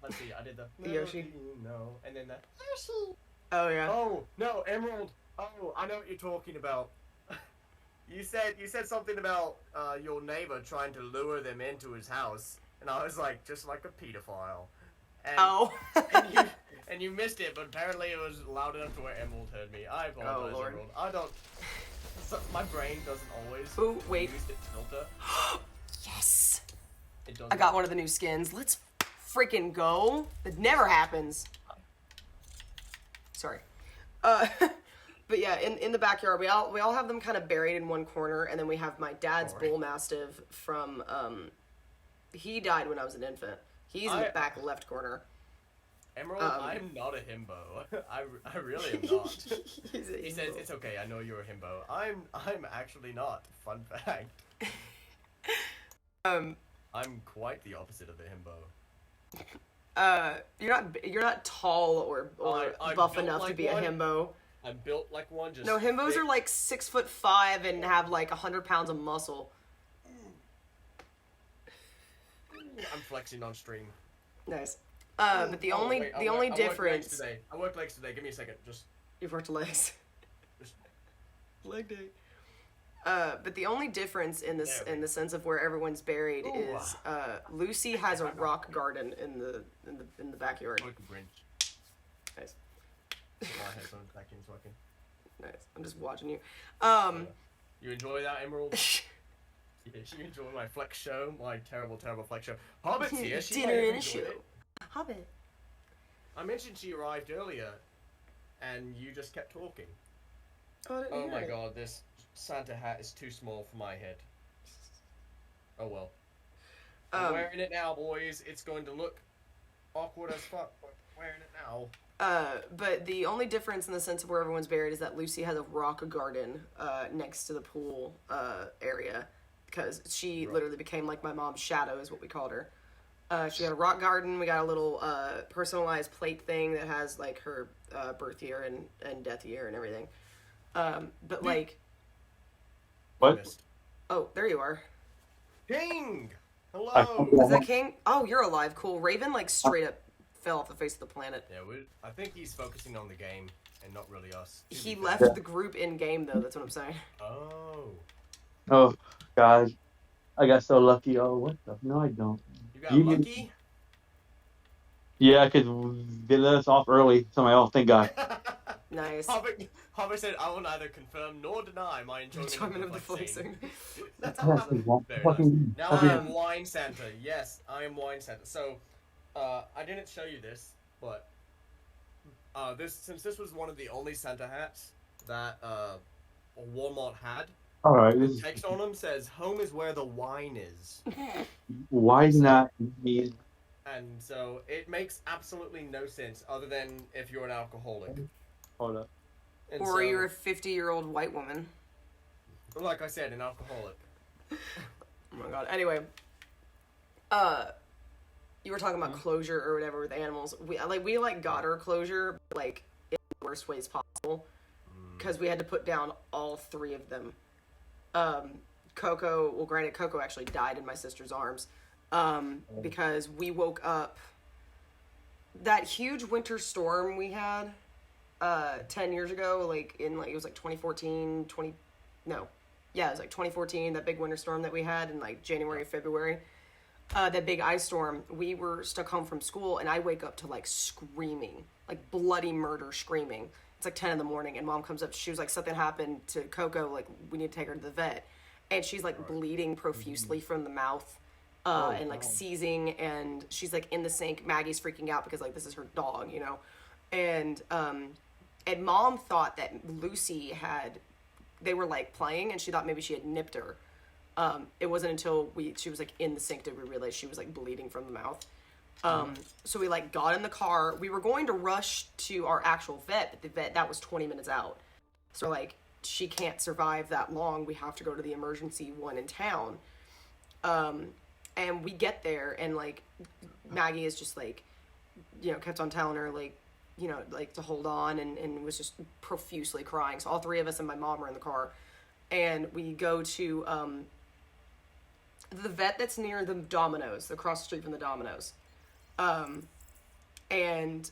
Let's see, I did the... Yoshi. No, and then the... Yoshi. Oh, yeah. Oh, no, Emerald. Oh, I know what you're talking about. You said something about your neighbor trying to lure them into his house, and I was like, just like a pedophile. And, Oh. and you missed it, but apparently it was loud enough to where Emerald heard me. I apologize, Lord. Emerald. I don't... my brain doesn't always Ooh, wait. use its filter. Yes! It doesn't. I got one of the new skins. Let's freaking go. That never happens. Sorry. But yeah, in the backyard, we all have them kind of buried in one corner, and then we have my dad's bull mastiff from, he died when I was an infant. He's in the back left corner. Emerald, I'm not a himbo. I really am not. He says, it's okay, I know you're a himbo. I'm actually not. Fun fact. I'm quite the opposite of a himbo. You're not tall or I'm buff built enough like to be one. a himbo. I'm built like one, just... No, himbos thick. are like 6'5" and have like 100 pounds of muscle. I'm flexing on stream. Nice. But the only difference. I worked legs today. Give me a second. Just... You've worked legs. just... Leg day. But the only difference in the sense of where everyone's buried is Lucy has a rock garden in the backyard. Like a Grinch. Nice. My headphones back in so I can... Nice. I'm just watching you. You enjoy that, Emerald? Yes, you enjoy my flex show, my terrible flex show. Hobbit's here. She Dinner might have and a enjoyed show. it. Hobbit. I mentioned she arrived earlier, and you just kept talking. Oh my god, this Santa hat is too small for my head. Oh well. I'm wearing it now, boys. It's going to look awkward as fuck, but I'm wearing it now. But the only difference in the sense of where everyone's buried is that Lucy has a rock garden next to the pool area, because she literally became like my mom's shadow, is what we called her. She got a rock garden. We got a little personalized plate thing that has like her birth year and death year and everything. But like, I What? missed. oh, there you are. King! I Hello! Is that King? Oh, you're alive. Cool. Raven like straight up fell off the face of the planet. Yeah, I think he's focusing on the game and not really us. to He be left fair. the group in game though. That's what I'm saying. Oh. Oh, God. I got so lucky. Oh, what the? No, I don't. You got You- lucky? Yeah, because they let us off early. Somebody else, thank God. Nice. Hobbit said, I will neither confirm nor deny my Enjoyment of the flexing." flexing. That's Yes, awesome. Very nice. fucking- Now I am Wine Santa. Yes, I am Wine Santa. So, I didn't show you this, but since this was one of the only Santa hats that Walmart had, All right, the this is, text on them says, "Home is where the wine is," why is not me? and so it makes absolutely no sense other than if you're an alcoholic. Hold up. And Or so, you're a 50-year-old white woman. like I said, an alcoholic. Oh my god. Anyway, you were talking about closure or whatever with animals. We got her closure, but, like, in the worst ways possible, because we had to put down all 3 of them. Coco, well, granted, Coco actually died in my sister's arms, because we woke up. That huge winter storm we had 10 years ago, like in like it was like 2014, it was like 2014, that big winter storm that we had in like January, February. That big ice storm, we were stuck home from school, and I wake up to like screaming, like bloody murder screaming. It's like 10 in the morning, and Mom comes up. She was like, something happened to Coco, like we need to take her to the vet. And she's like bleeding profusely from the mouth, and like seizing, and she's like in the sink. Maggie's freaking out because like this is her dog, you know. And Mom thought that Lucy they were like playing, and she thought maybe she had nipped her. It wasn't until she was like in the sink did we realize she was like bleeding from the mouth. So we like got in the car. We were going to rush to our actual vet, but the vet that was 20 minutes out. So like she can't survive that long. We have to go to the emergency one in town. And we get there, and like Maggie is just like, you know, kept on telling her like, you know, like to hold on, and was just profusely crying. So all 3 of us and my mom were in the car, and we go to the vet that's near the Domino's, across the street from the Domino's. And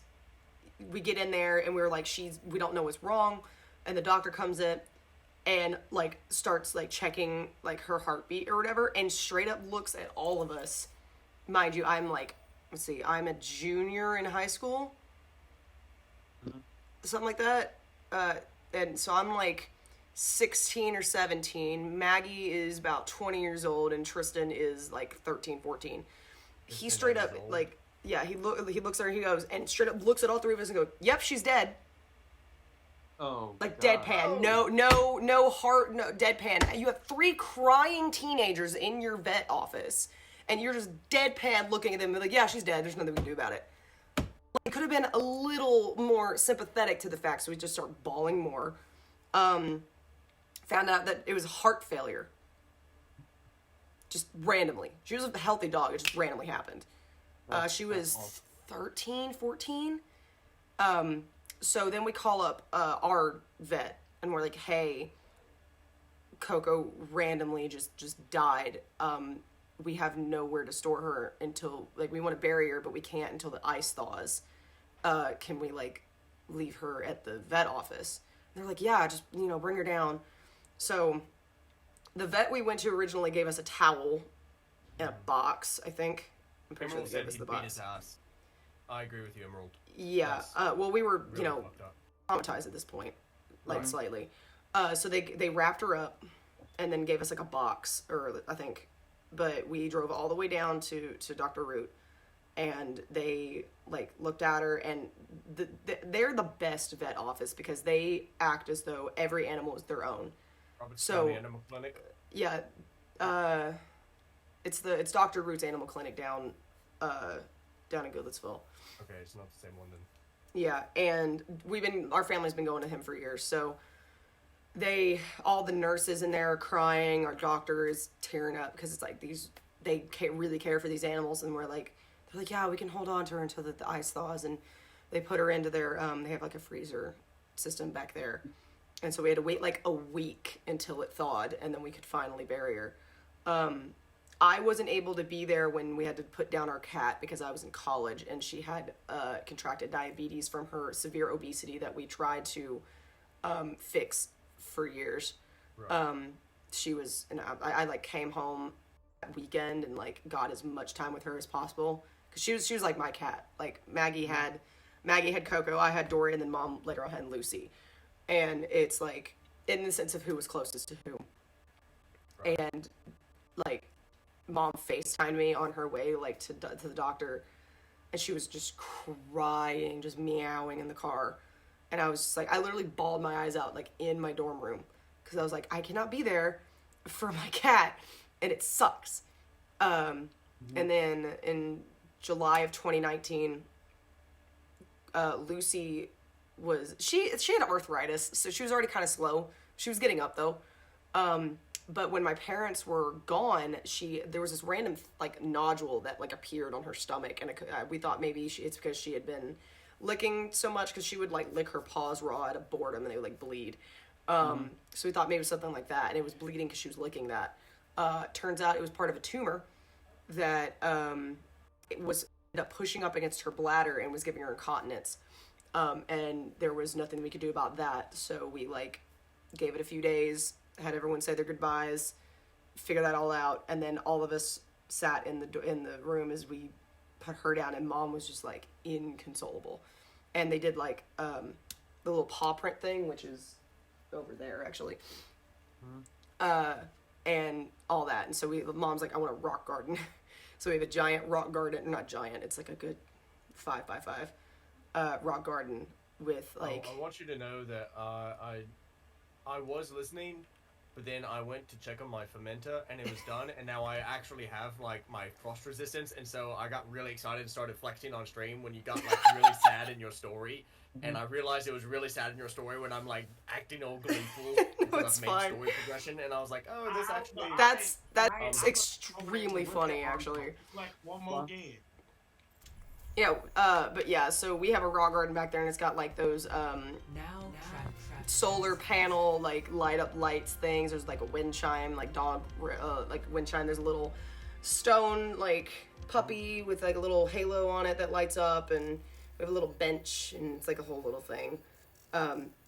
we get in there, and we're like, we don't know what's wrong. And the doctor comes in and like starts like checking like her heartbeat or whatever, and straight up looks at all of us. Mind you, I'm like, let's see, I'm a junior in high school. Something like that. And so I'm like 16 or 17. Maggie is about 20 years old, and Tristan is like 13, 14. He straight up like, yeah, he looks at her, he goes, and straight up looks at all 3 of us and goes, "Yep, she's dead." Oh, Like God. deadpan, no heart, no deadpan. You have 3 crying teenagers in your vet office, and you're just deadpan looking at them, like, yeah, she's dead. There's nothing we can do about it. Like, could have been a little more sympathetic to the fact, so we just start bawling more. Found out that it was heart failure. Just randomly. She was a healthy dog. It just randomly happened. She was 13, 14. So then we call up our vet, and we're like, hey, Coco randomly just died. We have nowhere to store her until, like, we want to bury her, but we can't until the ice thaws. Can we, like, leave her at the vet office? And they're like, yeah, just, you know, bring her down. So the vet we went to originally gave us a towel and a box, I think. I'm pretty Emerald sure they said gave us he the beat box. his ass. I agree with you, Emerald. Yeah. That's Well, we were, Really you know, fucked up. traumatized at this point, like slightly. So they wrapped her up and then gave us like a box, or I think, but we drove all the way down to Dr. Root, and they like looked at her, and they're the best vet office because they act as though every animal is their own. Roberts So- County Animal Clinic. Yeah, it's Dr. Root's animal clinic down in Goodlettsville. Okay, it's not the same one then. Yeah, and our family's been going to him for years, so all the nurses in there are crying, our doctor is tearing up, because it's like they really care for these animals, and we're like, they're like, yeah, we can hold on to her until the ice thaws, and they put her into their they have like a freezer system back there, and so we had to wait like a week until it thawed, and then we could finally bury her. I wasn't able to be there when we had to put down our cat because I was in college, and she had contracted diabetes from her severe obesity that we tried to fix for years. Right. She was, and I like came home that weekend and like got as much time with her as possible because she was like my cat. Like Maggie had Coco, I had Dory, and then Mom later on had Lucy, and it's like in the sense of who was closest to who. Right. And like Mom FaceTimed me on her way like to the doctor, and she was just crying, just meowing in the car, and I was just like, I literally bawled my eyes out like in my dorm room because I was like, I cannot be there for my cat, and it sucks. And then in July of 2019, Lucy was she had arthritis, so she was already kind of slow. She was getting up though. But when my parents were gone, there was this random like nodule that like appeared on her stomach, and we thought maybe it's because she had been licking so much, because she would like lick her paws raw out of boredom and they would like bleed. So we thought maybe it was something like that, and it was bleeding because she was licking that. Turns out it was part of a tumor that it was ended up pushing up against her bladder and was giving her incontinence. And there was nothing we could do about that, so we like gave it a few days, had everyone say their goodbyes, figure that all out, and then all of us sat in the room as we put her down, and Mom was just like inconsolable. And they did like the little paw print thing, which is over there actually, and all that. And so Mom's like, I want a rock garden. So we have a giant rock garden, not giant, it's like a good 5x5 rock garden with like. I want you to know that I was listening, but then I went to check on my fermenter and it was done, and now I actually have like my frost resistance, and so I got really excited and started flexing on stream when you got like really sad in your story, and I realized it was really sad in your story when I'm like acting all gleeful because I've made story progression, and I was like, oh, this actually That's extremely funny actually. Like one more game. Yeah, but yeah, so we have a rock garden back there, and it's got like those solar panel like light up lights things. There's like a wind chime, like like wind chime. There's a little stone like puppy with like a little halo on it that lights up, and we have a little bench, and it's like a whole little thing.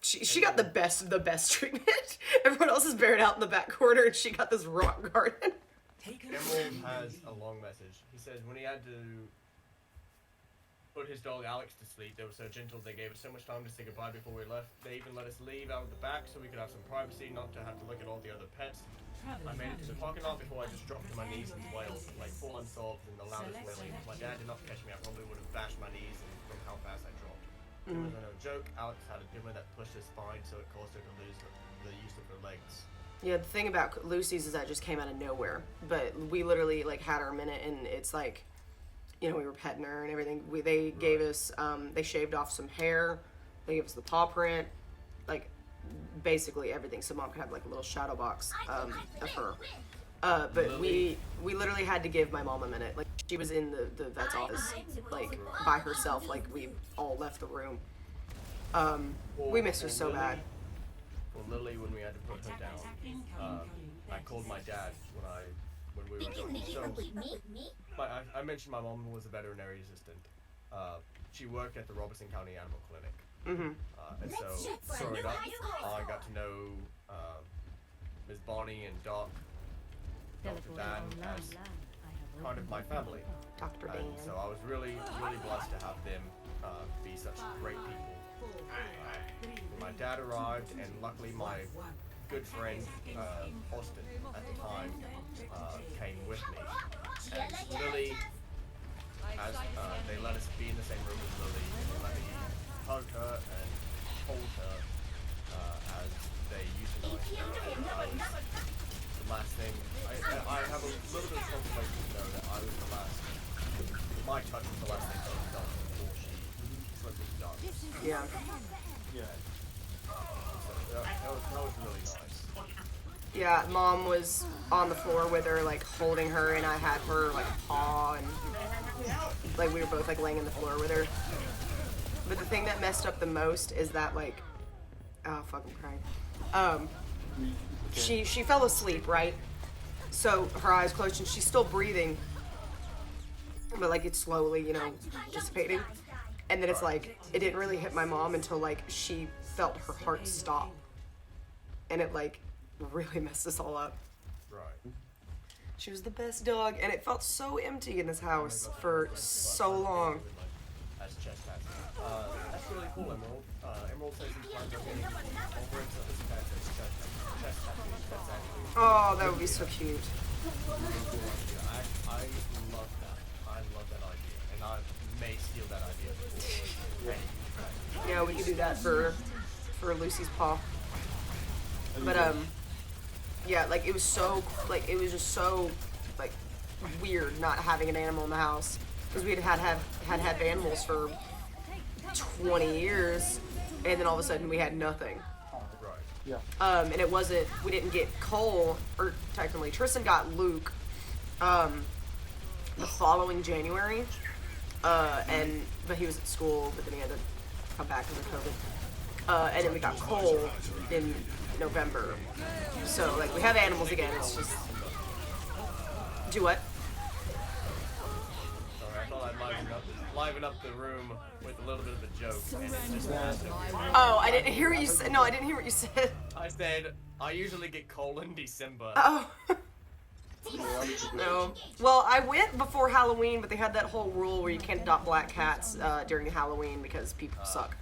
She got the best treatment. Everyone else is buried out in the back corner, and she got this rock garden. Emerald has a long message. He says when he had to put his dog Alex to sleep, they were so gentle, they gave us so much time to say goodbye before we left. They even let us leave out of the back so we could have some privacy, not to have to look at all the other pets. I made it to the parking lot before I just dropped to my knees and wailed, like full unsolved and the loudest wailing. If my dad did not catch me, I probably would have bashed my knees from how fast I dropped. It was no joke. Alex had a tumor that pushed her spine, so it caused her to lose the use of her legs. Yeah, the thing about Lucy's is that it just came out of nowhere. But we literally like had her a minute, and it's like, you know, we were petting her and everything. They gave us, they shaved off some hair. They gave us the paw print, like basically everything, so Mom could have like a little shadow box of her. But we literally had to give my mom a minute. Like she was in the vet's office, like by herself. Like we all left the room. We missed her so bad. Well, Lily, when we had to put her down, I called my dad when we were talking. So, I mentioned my mom was a veterinary assistant. She worked at the Robertson County Animal Clinic. And so, growing up, I got to know Ms. Bonnie and Doc, Dr. Dan, as kind of my family. Dr. Dan. And so I was really, really blessed to have them be such great people. My dad arrived, and luckily my good friend Austin at the time came with me. And Lily, as they let us be in the same room as Lily, and they let me hug her and hold her as they euthanized her. The last thing, I have a little bit of confirmation to know that I was the last, my touch was the last thing that was done before she slipped into darkness. Yeah. Yeah. So that was really nice. Yeah, Mom was on the floor with her, like, holding her, and I had her, like, paw, and, like, we were both, like, laying on the floor with her. But the thing that messed up the most is that, like, oh, fuck, I'm crying. She fell asleep, right? So her eyes closed, and she's still breathing, but, like, it's slowly, you know, dissipating. And then it's like, it didn't really hit my mom until, like, she felt her heart stop. And it, like, really messed us all up. Right. She was the best dog, and it felt so empty in this house for so long. As chest passes. That's really cool, Emerald. Emerald says he's plans on getting over it, so this guy says chest tattoos. That's actually Oh, that would be so cute. I love that. I love that idea, and I may steal that idea for Yeah, we could do that for Lucy's paw. But yeah, like it was so just so like weird not having an animal in the house because we had animals for 20 years, and then all of a sudden we had nothing. Right. Yeah. And it wasn't, we didn't get Cole, or technically Tristan got Luke the following January, but he was at school, but then he had to come back because of COVID. And then we got Cole in November. So, like, we have animals again, it's just... Do what? Sorry, I thought I'd liven up the room with a little bit of a joke, and it just Oh, I didn't hear what you said. No, I didn't hear what you said. I said, I usually get coal in December. Oh. No. Well, I went before Halloween, but they had that whole rule where you can't adopt black cats during Halloween because people suck.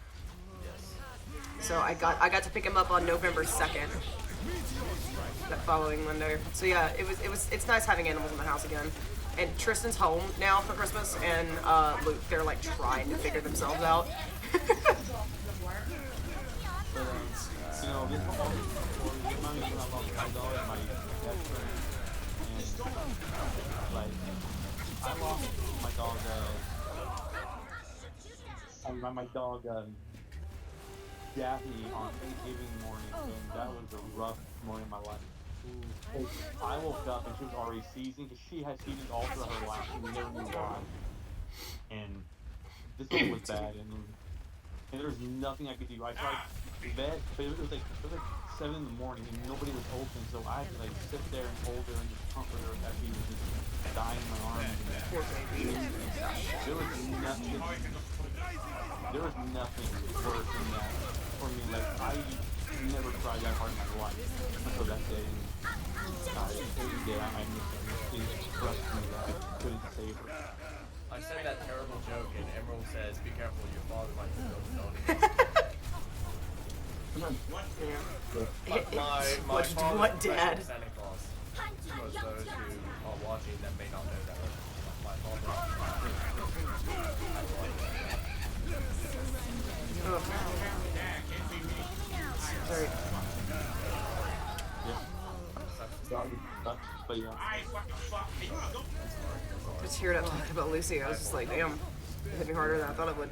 So I got to pick him up on November 2nd, that following Monday. So yeah, it's nice having animals in the house again. And Tristan's home now for Christmas, and Luke, they're like trying to figure themselves out. You know, this whole story reminds me when I lost my dog and my best friend. And, like, I lost my dog, my dog, Daphne on Thanksgiving morning, and that was a rough morning in my life. I woke up and she was already seizing, because she had seizures all throughout her life, and we never knew why. And this one was bad, and there was nothing I could do. I tried bed, but it was like 7 in the morning, and nobody was open, so I had to like sit there and hold her and just comfort her as she was just dying in my arms. There was nothing worse than that for me. Like, I never cried that hard in my life until that day. And every day I miss her. It crushed me that I couldn't save her. I said that terrible joke, and Emerald says, "Be careful, your father might kill the dog." My father What, Dad? is Santa Claus. For those who are watching that may not know that, my father. Sorry. But yeah. Just hearing up talking about Lucy, I was just like, damn, it hit me harder than I thought it would.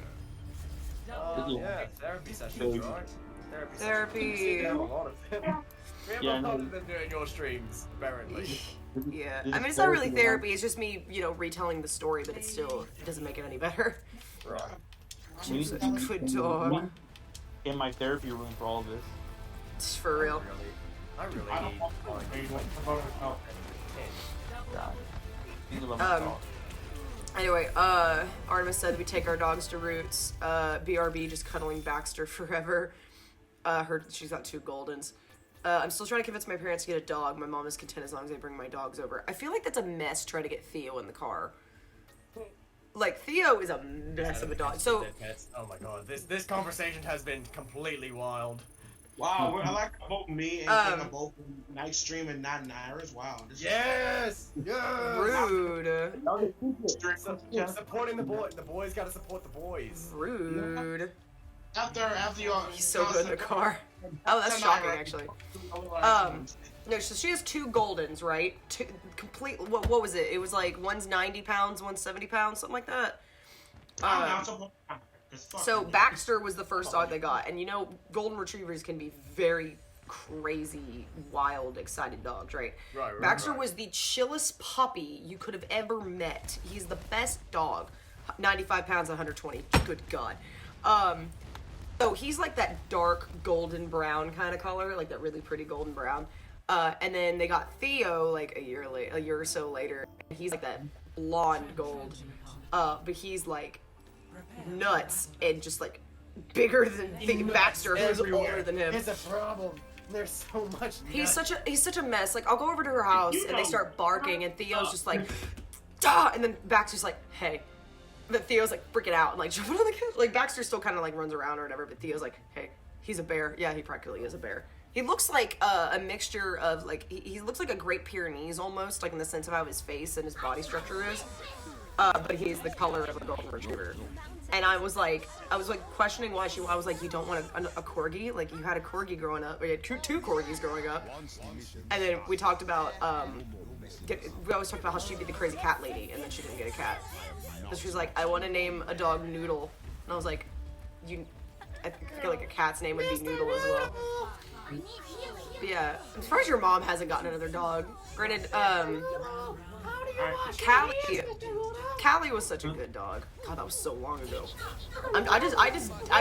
Yeah, therapy sessions, right? Therapy. We have a lot of them. We have a lot no. of them during your streams, apparently. Yeah, I mean, it's not really therapy, it's just me, you know, retelling the story, but it still doesn't make it any better. Right. She's such a good dog. In my therapy room for all of this. For real. I really need God. Think about my dog. Anyway, Artemis said we take our dogs to Roots. BRB just cuddling Baxter forever. She's got 2 Goldens. I'm still trying to convince my parents to get a dog. My mom is content as long as they bring my dogs over. I feel like that's a mess trying to get Theo in the car. Like, Theo is a mess of a dog. So, oh my god, this conversation has been completely wild. Wow, I like both me and both Night Stream and not Naira's. Wow. This Yes! rude. Supporting the boy. The boys gotta support the boys. Rude. After you all. He's so good in the car. Oh, that's shocking, actually. No, so she has 2 Goldens, right? Complete. What was it? It was like one's 90 pounds, one's 70 pounds, something like that. So Baxter was the first dog they got, and you know, golden retrievers can be very crazy, wild, excited dogs, right? Right. Baxter was the chillest puppy you could have ever met. He's the best dog. 95 pounds, 120. Good God. So he's like that dark golden brown kind of color, like that really pretty golden brown. And then they got Theo like a year or so later. He's like that blonde gold. But he's like nuts and just like bigger than Baxter, who's older than him. It's a problem. There's so much. He's such a mess. Like I'll go over to her house and they start barking and Theo's just like, "Duh!" And then Baxter's like, "Hey." But Theo's like freaking out and like jumping on the couch. Like Baxter still kind of like runs around or whatever, but Theo's like, "Hey, he's a bear." Yeah, he practically is a bear. He looks like a mixture of like he looks like a Great Pyrenees almost, like in the sense of how his face and his body structure is. But he's the color of a golden retriever. And I was like questioning why I was like, you don't want a corgi? Like you had a corgi growing up, or you had two corgis growing up. And then we talked about we always talked about how she'd be the crazy cat lady, and then she didn't get a cat. So she was like, I want to name a dog Noodle, and I was like, I feel like a cat's name would be Noodle as well. But yeah, I'm surprised your mom hasn't gotten another dog. Granted, Callie was such a good dog. God, that was so long ago. I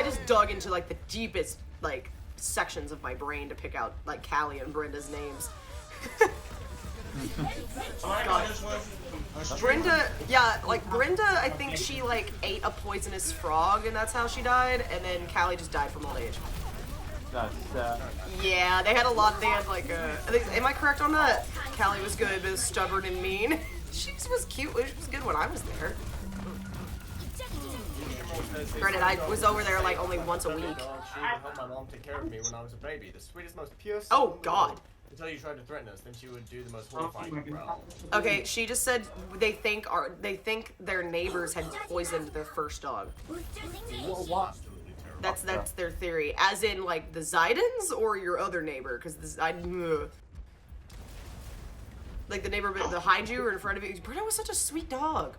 just dug into like the deepest like sections of my brain to pick out like Callie and Brenda's names. God. Brenda, yeah, like Brenda, I think she like ate a poisonous frog and that's how she died, and then Callie just died from old age. That's sad. Yeah, they had like am I correct on that? Callie was good, but stubborn and mean. She was cute. She was good when I was there. Granted, I was over there like only once a week. She helped my mom take care of me when I was a baby. The sweetest, most pure. Oh God. Until you tried to threaten us, then she would do the most horrifying growl. Okay, she just said they think their neighbors had poisoned their first dog. What? That's their theory. As in like the Zidans or your other neighbor, because like the neighbor behind you or in front of you. Bruno was such a sweet dog.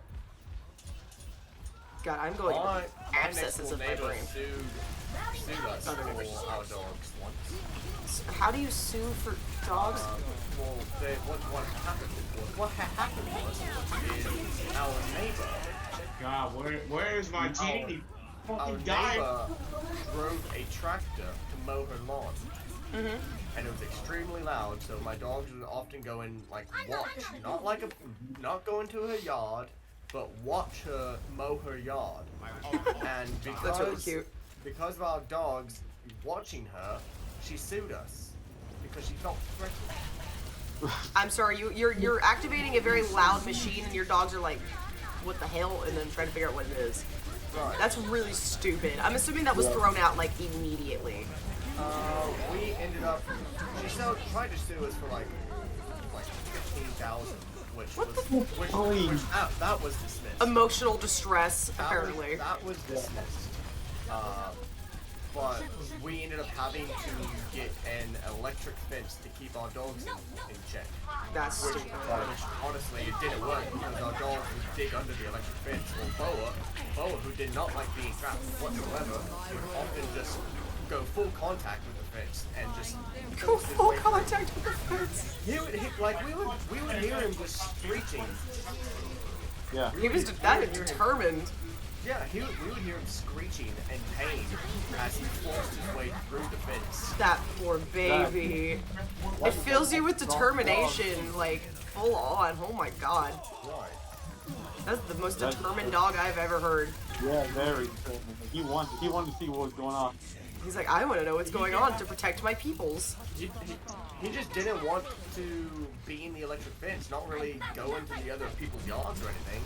God, I'm going to abscesses of my brain. Sued us for our dogs once. How do you sue for dogs? Well, what happened was our neighbor. God, where is my team? He Our fucking died. neighbor drove a tractor to mow her lawn. And it was extremely loud, so my dogs would often go and like watch, not go into her yard, but watch her mow her yard. And That's really cute. because of our dogs watching her, she sued us because she felt threatened. I'm sorry, you're activating a very loud machine and your dogs are like, what the hell? And then trying to figure out what it is. Right. That's really stupid. I'm assuming that was thrown out like immediately. We ended up. She still tried to sue us for like 15,000, which that was dismissed. Emotional distress, apparently. That was dismissed. But we ended up having to get an electric fence to keep our dogs in check. That's stupid. Which honestly, it didn't work because our dogs would dig under the electric fence. Well, Boa, who did not like being trapped whatsoever, would often just go full contact with the fence and just Go full contact with the fence. we would hear him just screeching. Yeah. He was determined. Yeah, we would hear him screeching in pain as he forced his way through the fence. That poor baby. It fills you with determination, like full on. Oh my God. Right. That's the most determined dog I've ever heard. Yeah, very determined. He wanted to see what was going on. He's like, I want to know what's going on to protect my peoples. He just didn't want to be in the electric fence, not really go into the other people's yards or anything.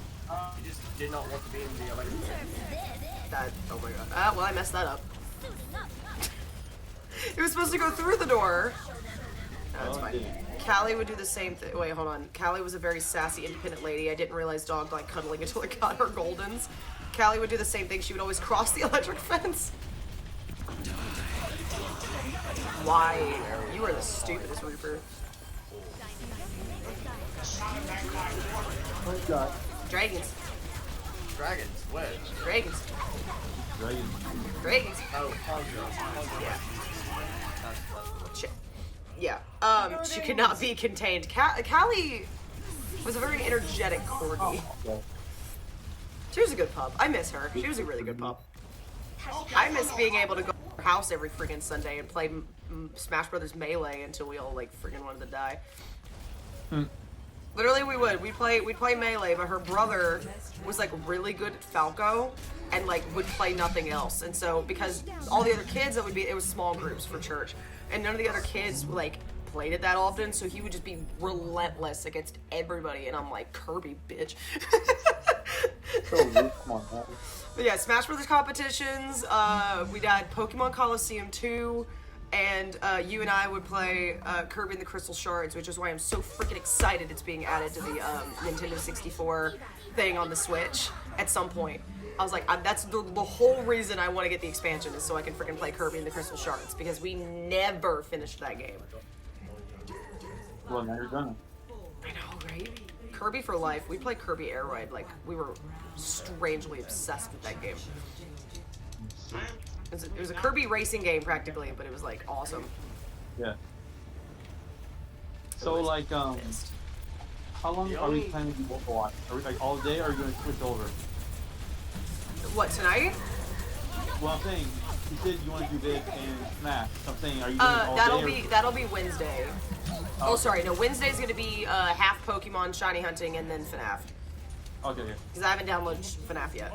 He just did not want to be in the electric fence. Oh my God. Well, I messed that up. It was supposed to go through the door. No, it's fine. Callie would do the same thing. Wait, hold on. Callie was a very sassy, independent lady. I didn't realize dog like cuddling until I got her Goldens. Callie would do the same thing. She would always cross the electric fence. Why? You are the stupidest Reaper. Oh God. Dragons. Dragons? Where? Dragons. Dragon. Dragons. Oh, Poncho. Yeah. That's Shit. Yeah. She could not be contained. Callie was a very energetic corgi. Okay. She was a good pup. I miss her. She was a really good pup. I miss being able to go to her house every freaking Sunday and play Smash Brothers Melee until we all like freaking wanted to die. Literally, we would. We'd play Melee, but her brother was like really good at Falco and like would play nothing else. And so because all the other kids, it was small groups for church, and none of the other kids like played it that often. So he would just be relentless against everybody, and I'm like, Kirby, bitch. So come on, man. But yeah, Smash Brothers competitions. We had Pokemon Coliseum 2, and you and I would play Kirby and the Crystal Shards, which is why I'm so freaking excited it's being added to the Nintendo 64 thing on the Switch at some point. I was like, that's the whole reason I want to get the expansion is so I can freaking play Kirby and the Crystal Shards, because we never finished that game. Well, now you're gonna. I know, right? Kirby for life. We played Kirby Air Ride. Like, we were strangely obsessed with that game. It was a Kirby racing game, practically, but it was, like, awesome. Yeah. So, like, how long are we planning to do Overwatch? Are we, like, all day, or are you going to switch over? What, tonight? Well, I'm saying, you said you want to do this and Smash. I'm saying, are you doing it all day? That'll be Wednesday. Oh, sorry, no, Wednesday's gonna be half Pokemon Shiny Hunting and then FNAF. Okay. Because I haven't downloaded FNAF yet.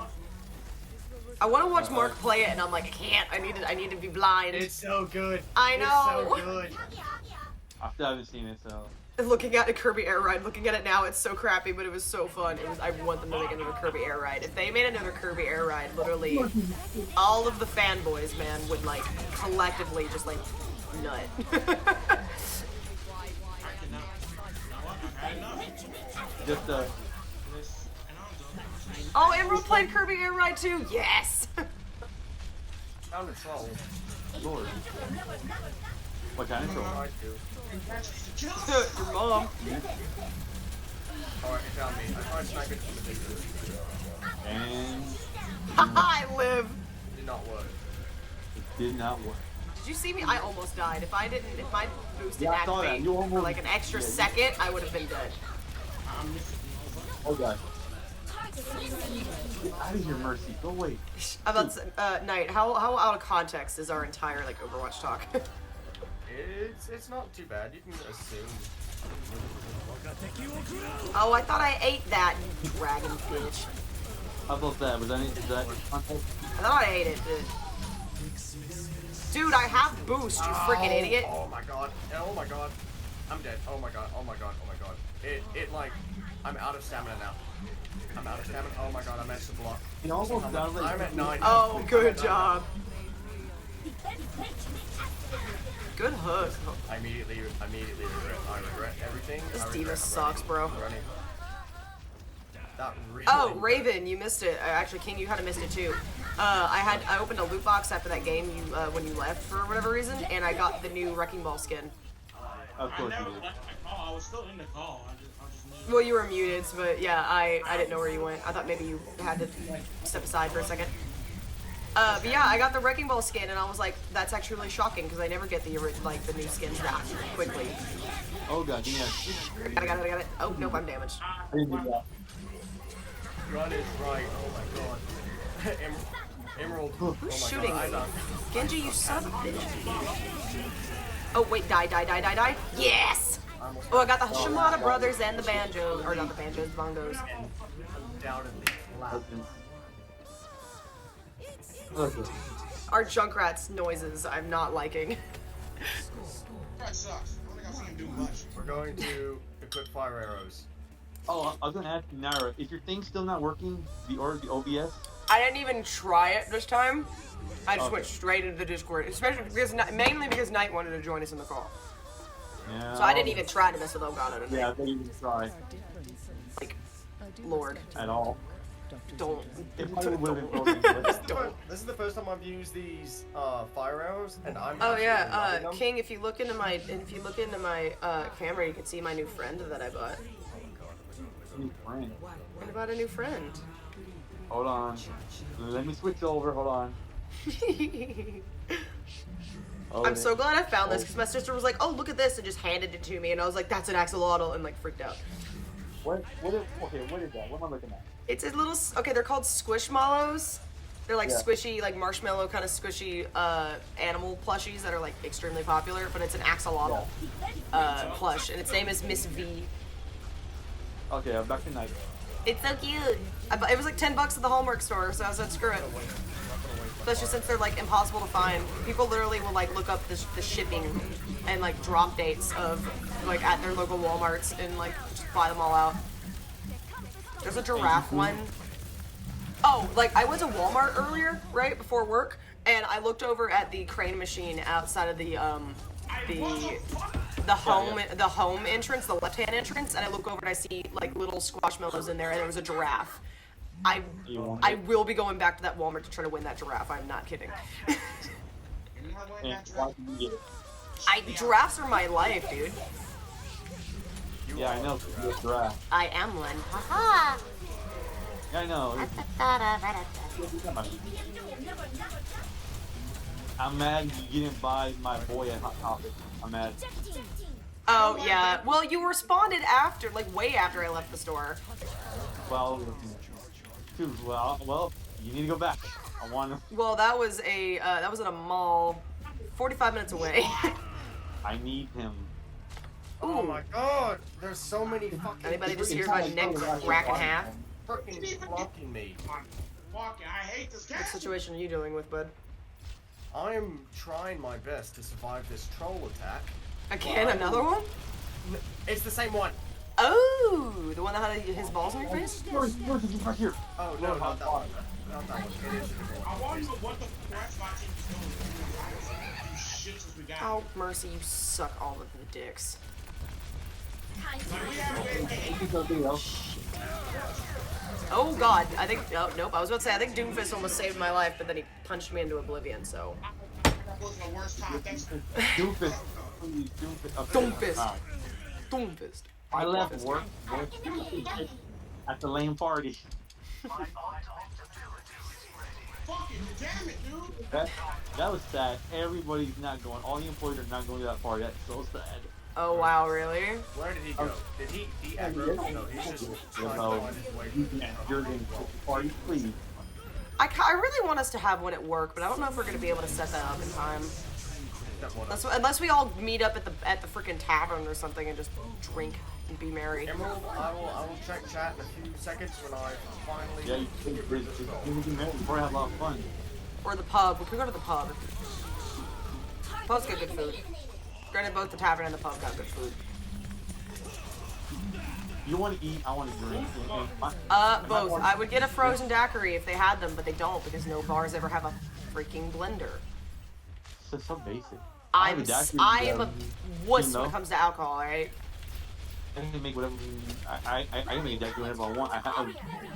I want to watch Mark play it, and I'm like, I can't. I need to be blind. It's so good. I know. It's so good. I still haven't seen it, so. Looking at a Kirby Air Ride, looking at it now, it's so crappy, but it was so fun. I want them to make another Kirby Air Ride. If they made another Kirby Air Ride, literally, all of the fanboys, man, would like collectively just like nut. Just, Oh, Emerald played Kirby Air Ride too. Yes. Found a troll. Lord. What kind of troll? I do. Your mom. Alright, it found me. I tried sniping from the distance. And I live. It did not work. it did not work. Did you see me? I almost died. If my boost didn't Yeah, I saw that. activate You for almost- like an extra second, I would have been dead. Oh god. Get out of here, Mercy. Go away. About Knight, how out of context is our entire like Overwatch talk? It's not too bad. You can assume. Oh, I thought I ate that, you dragon bitch. How about that? Was that any context? I thought I ate it, dude. I have boost, you freaking idiot. Oh my god. Oh my god. I'm dead. Oh my god. Oh my god. Oh my god. It like, I'm out of stamina now. I'm out of stamina. Oh my god, I managed to block. It almost sounds like I'm at 9. Oh, good I'm at 9. job. Good hook. I immediately regret everything. This I regret- diva I'm sucks, bro. I'm running. That really Oh, Raven, you missed it. Actually, King, you kind of missed it too. I opened a loot box after that game when you left for whatever reason, and I got the new Wrecking Ball skin. Of course you did. I was still in the call. I just knew. Well, you were muted, but yeah, I didn't know where you went. I thought maybe you had to step aside for a second. But yeah, I got the Wrecking Ball skin, and I was like, that's actually really shocking because I never get the new skins that quickly. Oh god, give me that. I got it. Oh nope, I'm damaged. I didn't do that. Run is right. Oh my god. Emerald. Who's oh my shooting god, me? I died. Genji, you son of a bitch. Oh wait, die. Yes! Oh, I got the Shimada brothers and the banjos, or not the banjos, bongos. Down in the lap. Okay. Our Junkrats noises I'm not liking. That sucks. I don't think I've seen him do much. We're going to equip fire arrows. Oh, I was gonna ask you, Naira, is your thing still not working? The OBS? I didn't even try it this time. I just Okay. went straight into the Discord, especially because mainly because Knight wanted to join us in the call. Yeah. So I didn't even try to mess with Ogata today. Yeah, I didn't even try Like, Lord, at all. don't. It probably would have been broken. This is the first time I've used these fire arrows, and I'm. Oh actually yeah, loving them. King. If you look into my camera, you can see my new friend that I bought. New friend. I bought a new friend. Hold on. Let me switch over. Hold on. Oh, I'm so glad I found this because my sister was like, "Oh, look at this," and just handed it to me, and I was like, "That's an axolotl," and like freaked out. What is that? What am I looking at? It's a little. Okay, they're called squishmallows. They're like Yeah. squishy, like marshmallow kind of squishy animal plushies that are like extremely popular. But it's an axolotl plush, and its name is Miss V. Okay, I'm back to night. It's so cute. It was like $10 at the Hallmark store, so I was like, screw it. Especially since they're like impossible to find. People literally will like look up the shipping and like drop dates of like at their local Walmarts and like just buy them all out. There's a giraffe one. Oh, like I went to Walmart earlier, right before work, and I looked over at the crane machine outside of the home entrance, the left-hand entrance, and I look over and I see like little squashmallows in there, and there was a giraffe. I will be going back to that Walmart to try to win that giraffe. I'm not kidding. Giraffes are my life, dude. Yeah, I know. You're a giraffe. I am one. Haha. Yeah, I know. I'm mad you didn't buy my boy a Hot Topic. I'm mad. Oh yeah. Well, you responded after, like way after I left the store. Well, you need to go back. I want to. Well, that was at a mall, 45 minutes away. I need him. Oh my god, there's so many fucking. Anybody just hear my neck crack in half? Freaking blocking me. Walking, I hate this What guy. situation are you dealing with, bud? I'm trying my best to survive this troll attack. Again, another one? It's the same one. Oh, the one that had his balls in your face? Right here. Oh no, not that one. Not that one. It is. I want to know what the fuck my team is doing. These shits we got. Oh, Mercy, you suck all of the dicks. Time to We haven't been Oh god, I think, oh, nope, I was about to say, I think Doomfist almost saved my life, but then he punched me into oblivion, so. That was the worst time. Thanks. Doomfist. Please, Doomfist. Okay. Doomfist. Alright. Doomfist. I left work at the lame party. Fucking damn it, dude. That was sad. Everybody's not going. All the employees are not going to that party. That's so sad. Oh wow, really? Where did he go? Did he aggro? No, he's just trying to find his way. Yeah, you're going to the party, please. I really want us to have one at work, but I don't know if we're gonna be able to set that up in time. Unless we all meet up at the freaking tavern or something and just drink and be merry. Emerald, I will check chat in a few seconds when I finally. Yeah, you can marry before I have a lot of fun. Or the pub. We could go to the pub. Pub's got good food. Granted, both the tavern and the pub got good food. You want to eat, I want to drink. Both. I would get a frozen daiquiri if they had them, but they don't because no bars ever have a freaking blender. It's so basic. I am a wuss you know? when it comes to alcohol, alright? I can make whatever. I can make a deck whatever I want. I have a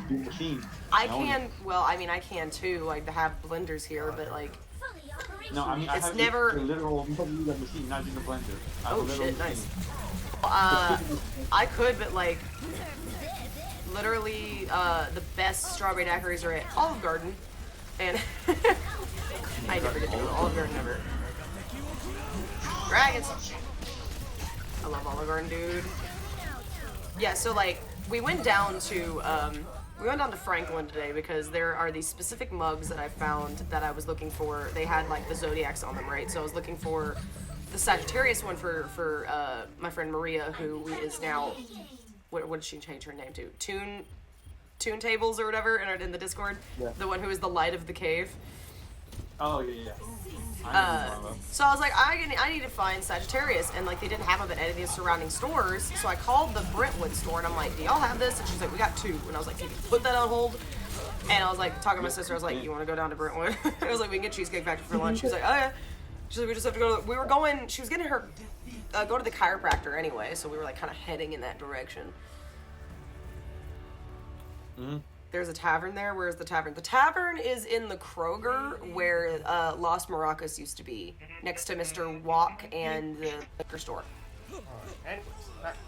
big machine. I can, well, I mean, I can too, like, to have blenders here, but like, fully operational. No, I mean I It's have never- a literal machine, not just a blender. I have a oh literal shit, machine. nice. I could, but like, literally, the best strawberry daiquiris are at Olive Garden, and I never did do Olive Garden ever. Dragons. I love Olive Garden, dude. Yeah, so like, we went down to Franklin today because there are these specific mugs that I found that I was looking for. They had like the zodiacs on them, right? So I was looking for the Sagittarius one for my friend Maria, who is now, what did she change her name to? Tune Tables or whatever in the Discord. Yeah. The one who is the light of the cave. Oh yeah. I know So I was like, I need to find Sagittarius, and like they didn't have them at any of the surrounding stores. So I called the Brentwood store, and I'm like, do y'all have this? And she's like, we got 2. And I was like, can you put that on hold? And I was like, talking to my sister, I was like, you want to go down to Brentwood? I was like, we can get Cheesecake Factory for lunch. She was like, oh yeah. She's like, we just have to go. We were going. She was getting her go to the chiropractor anyway, so we were like kind of heading in that direction. Mm-hmm. There's a tavern there. Where's the tavern? The tavern is in the Kroger where Los Maracas used to be, next to Mr. Walk and the liquor store. Anyways,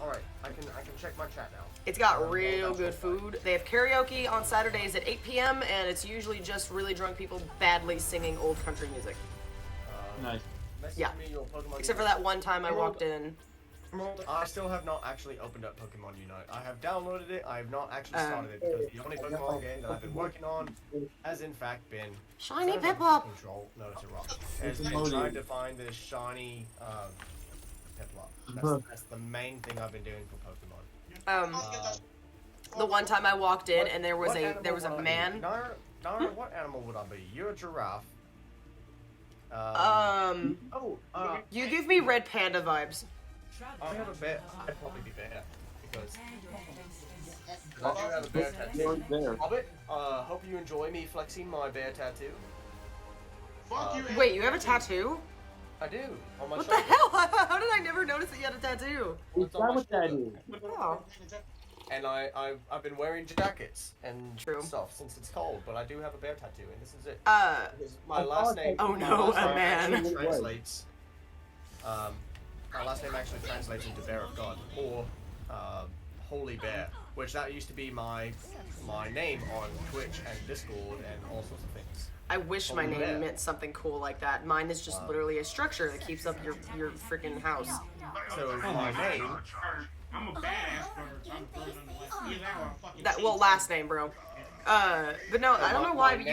alright, I can check my chat now. It's got real good food. They have karaoke on Saturdays at 8 p.m. and it's usually just really drunk people badly singing old country music. Nice. message Yeah. me your Pokemon Except for Unite. that one time I walked in. I still have not actually opened up Pokemon Unite. I have downloaded it. I have not actually started it because the only Pokemon game that I've been working on has in fact been Shiny Is that a Piplup! fucking troll? No, it's a rock. Has been trying to find this shiny Piplup. That's the main thing I've been doing for Pokemon. The one time I walked in and there was What a animal would I be? man. Nara, what animal would I be? You're a giraffe. You give me red panda vibes. I have a bear. I'd probably be bear because I do have a bear tattoo. There. Hobbit, hope you enjoy me flexing my bear tattoo. Fuck you. Wait, you have a tattoo? I do on my What shoulder. the hell? How did I never notice that you had a tattoo? Is It's on that my what that shoulder. is? Oh. And I've been wearing jackets and True. stuff since it's cold, but I do have a bear tattoo, and this is it. Uh, My last name. Oh no, my last a name man. actually translates. My last name actually translates into Bear of God or Holy Bear, which that used to be my name on Twitch and Discord and all sorts of things. I wish my Holy name bear. meant something cool like that. Mine is just literally a structure that keeps up your freaking house. So my name. I'm a badass bird. I'm a bird nonetheless. Either that or a fucking That well, last name, bro. But no, I don't know why. My But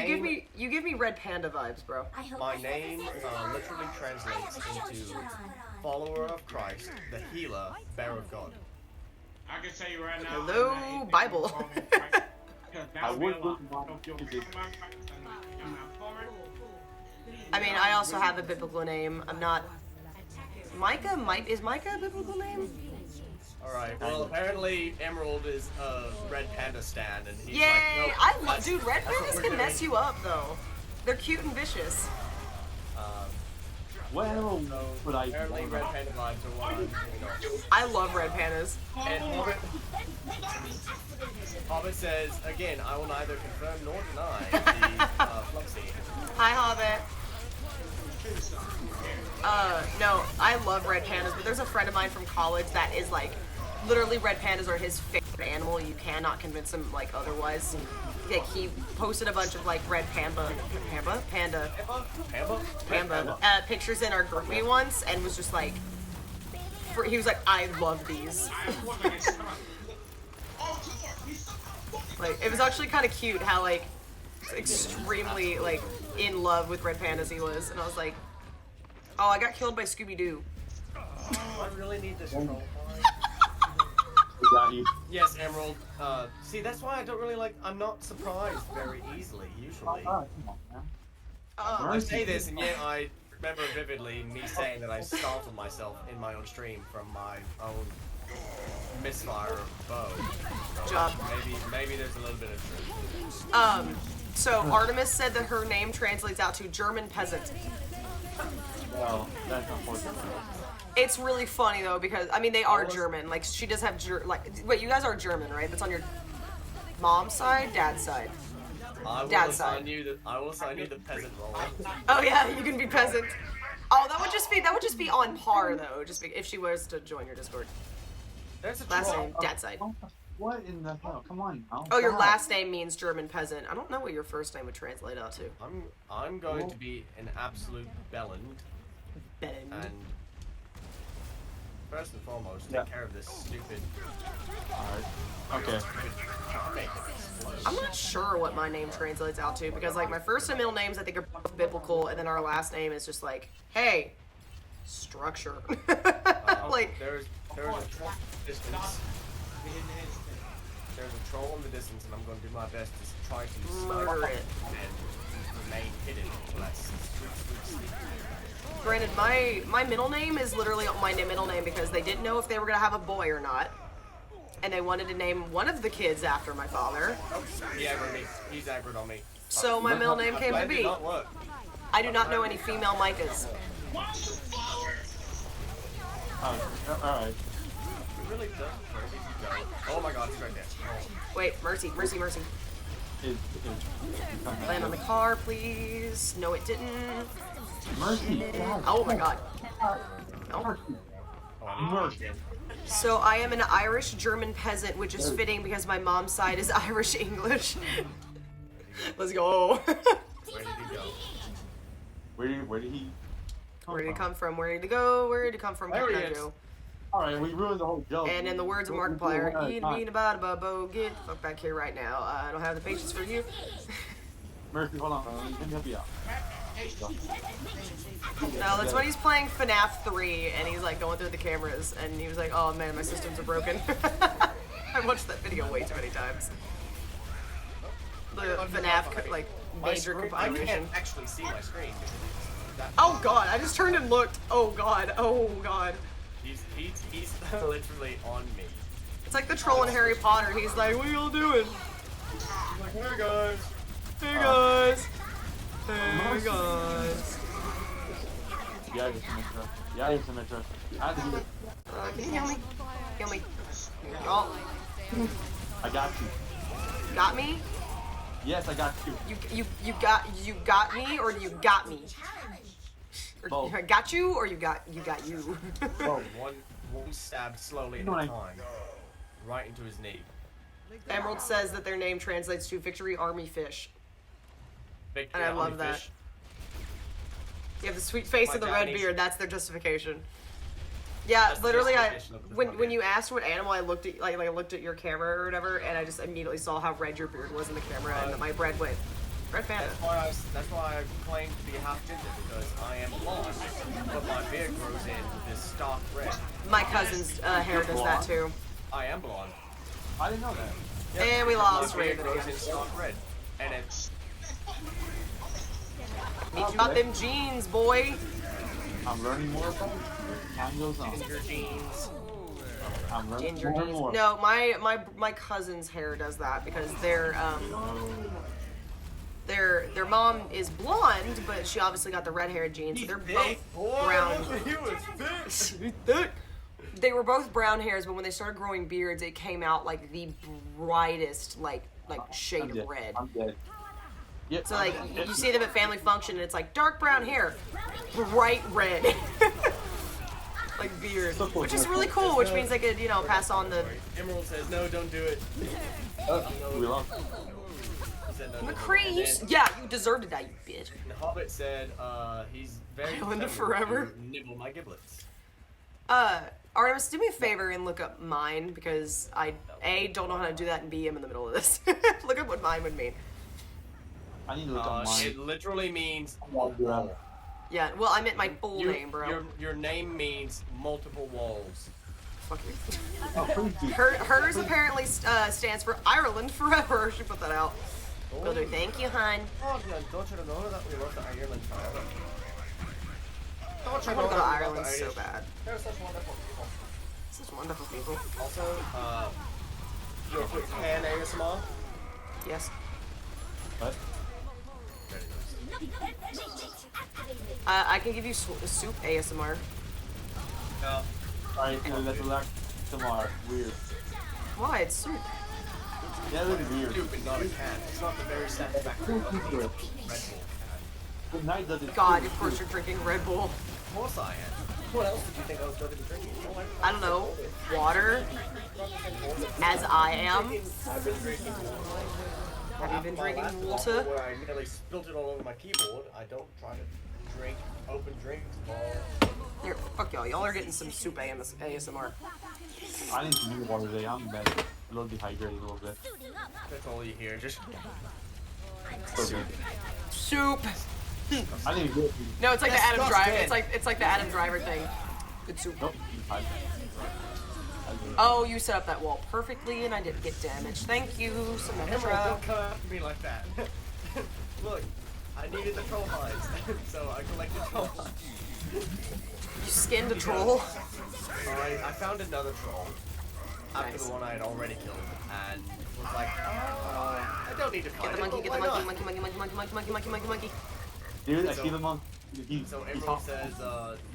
you give me red panda vibes, bro. I hope My this name doesn't literally I have translates a short into shot on. follower of Christ, the healer, Bear of God. I can tell you right now. Hello, I'm not- Bible. That I would be would a lot. look my Don't feel music. I'm not for it. I mean, I also have a biblical name. I'm not. Micah? Is Micah a biblical name? Alright, well apparently Emerald is a Red Panda stan and he's Yay! like, nope, I love, that's- dude. Red that's what pandas we're can doing. mess you up, though. They're cute and vicious. What animal would I Apparently want? Red Panda vibes are what I'm thinking of. I love red pandas. And Hobbit says, again, I will neither confirm nor deny the Fluxy. Hi, Hobbit. No, I love red pandas, but there's a friend of mine from college that is like, literally red pandas are his favorite animal. You cannot convince him like otherwise. Like he posted a bunch of like red panda pictures in our groupie once, and was just like, he was like, I love these. Like it was actually kind of cute how like extremely like in love with red pandas he was, and I was like, oh, I got killed by Scooby Doo. I really need this troll. We got you. Yes, Emerald. See, that's why I don't really like. I'm not surprised very easily, usually. Come on, man. I say this, and yet I remember vividly me saying that I startled myself in my own stream from my own misfire of bow. So Job. maybe there's a little bit of truth. So Artemis said that her name translates out to German peasant. Well, that's unfortunate. It's really funny though because I mean they are German. Like she does have wait, you guys are German, right? That's on your mom's side, dad's side. I will Dad's assign side. you the peasant role. Oh yeah, you can be peasant. Oh, that would just be on par though. Just if she was to join your Discord. There's a Last troll. name, dad's side. What in the hell? Come on now. Oh, your God. last name means German peasant. I don't know what your first name would translate out to. I'm going to be an absolute bellend, Ben. and first and foremost, Yeah. take care of this stupid. Alright. Okay. I'm not sure what my name translates out to because like my first and middle names I think are both biblical, and then our last name is just like, hey, structure. Like There's a troll in the distance. There's a troll in the distance, and I'm going to do my best to try to murder snipe it. and remain hidden until that's sweet sleep. Granted, my middle name is literally my middle name because they didn't know if they were gonna have a boy or not, and they wanted to name one of the kids after my father. Oh, he aggroed me. He's aggroed on me. So my middle name came to That did be. not work. I do not know any female Micahs. Alright. He really does. Where did he go? Oh my god, he's right there. Oh. Wait, mercy. Land on the car, please. No, it didn't. Mercy. God. Oh my god. No. Mercy. So I am an Irish German peasant, which is fitting because my mom's side is Irish English. Let's go. Where did he go? Where did he? Where did he come from? Where did he go? Where did he come from? There he Captain is. Joe? Alright, we ruined the whole joke. And in the words of Markiplier, eat me about a bubbo, get the fuck back here right now. I don't have the patience for you. Murphy, hold on, let me help you out. No, that's when he's playing FNAF 3 and he's like going through the cameras and he was like, oh man, my systems are broken. I watched that video way too many times. The FNAF like major I compilation. can't actually see my screen. Oh god, I just turned and looked. Oh god, oh god. He's literally on me. It's like the troll in Harry Potter. He's like, what are y'all doing? He's like, hey guys. Hey guys. Hey guys. Yeah, you're Symmetra. Yeah, you're Symmetra. I had to do it. Can you heal me? Heal me. Oh, I got you. got me? Yes, I got you. You got me or you got me? Or, Both. I got you or you got you. Bro, One stab slowly at You know a what time. Right into his knee. Emerald says that their name translates to Victory Army Fish. Victory And I love Army that. Fish. You have the sweet face My and the red daddy's- beard. That's their justification. Yeah, That's the literally. justification of the When fucking- you asked what animal, I looked at I looked at your camera or whatever, and I just immediately saw how red your beard was in the camera, and that my bread went red panda. That's why I claim to be half ginger, because I am blonde, but my beard grows in this stark red. My cousin's hair does that too. I am blonde. I didn't know that. Yep. And we lost My beard Raven grows again. in stark red, and it's Got them jeans, boy. I'm learning more about it. Time goes on. ginger jeans. I'm learning Ginger more and jeans. more. No, my cousin's hair does that because their mom is blonde, but she obviously got the red haired genes. So they're both brown. He was thick. They were both brown hairs, but when they started growing beards, it came out like the brightest like shade I'm of dead. red. I'm dead. Yep. So like you see them at family function, and it's like dark brown hair, bright red, like beard, which is really cool. Which means they could pass on the. Emerald says, no, don't do it. We lost. He said, no, McCree, don't do it. you deserved to die, you bitch. And Hobbit said, he's very Island of determined Forever. to nibble my giblets. Artemis, do me a favor and look up mine because I don't know how to do that and B am in the middle of this. Look up what mine would mean. I need to look up It mine. literally means Yeah, well, I meant my full You- name, bro. Your name means multiple walls. Fuck you. Oh, please do. Hers apparently stands for Ireland forever. I should put that out. Will do. Thank you, hun. Oh, yeah, don't you know that we love the Ireland forever? Don't I you want to know go to that we love Ireland the so Irish? bad. They're such wonderful people. Such wonderful people. Also, you're with hand ASMR? Yes. What? I can give you soup ASMR. No. Alright, so that's relax tomorrow. Weird. Why? It's soup. Yeah, that's weird. Stupid, not a can. It's not the very satisfactory of the Red Bull can. Good night does it. God, too. of course you're drinking Red Bull. Of course I am. What else did you think I was going to be drinking? I don't know. Water. As I am. I've been drinking water. Have you been My last drinking bottle water? Where I nearly spilled it all over my keyboard. I don't try to drink open drinks. Here, fuck y'all. Y'all are getting some soup ASMR. I didn't drink water today. I'm bad. A little dehydrated a little bit. That's all you hear. Just Okay. Soup. I didn't do it. No, it's like the Adam Disgusting. Driver. It's like the Adam Driver thing. Good soup. Nope. I Oh, you set up that wall perfectly, and I didn't get damaged. Thank you, Emerald, Symmetra. don't come after me like that. Look, I needed the troll hides, so I collected troll hides. You skinned a troll. I found another troll after Nice. the one I had already killed, and was like, I don't need to fight Get the it, monkey, but get why the monkey, not? monkey. Dude, I see the monk. So Emerald says,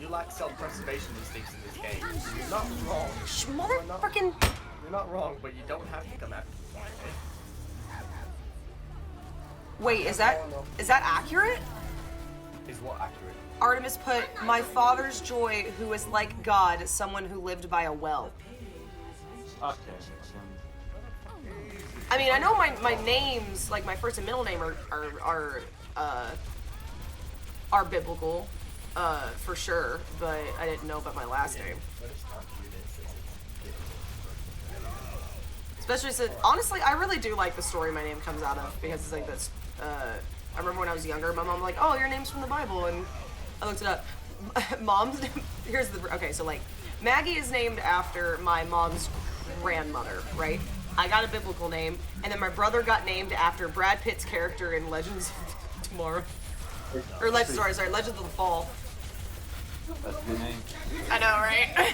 you lack self-preservation instincts in this game. You're not wrong. Motherfucking. You're not wrong, but you don't have to come after me. Wait, is that accurate? Is what accurate? Artemis put, my father's joy, who is like God, someone who lived by a well. Okay. I mean, I know my names, like my first and middle name are biblical. for sure, but I didn't know about my last name. But it's not cute, Especially since, honestly, I really do like the story my name comes out of, because it's like this, I remember when I was younger, my mom was like, oh, your name's from the Bible, and I looked it up. Mom's, here's the, okay, so like, Maggie is named after my mom's grandmother, right? I got a biblical name, and then my brother got named after Brad Pitt's character in Legends of Tomorrow. Or Legends of the Fall. That's a good name. I know, right?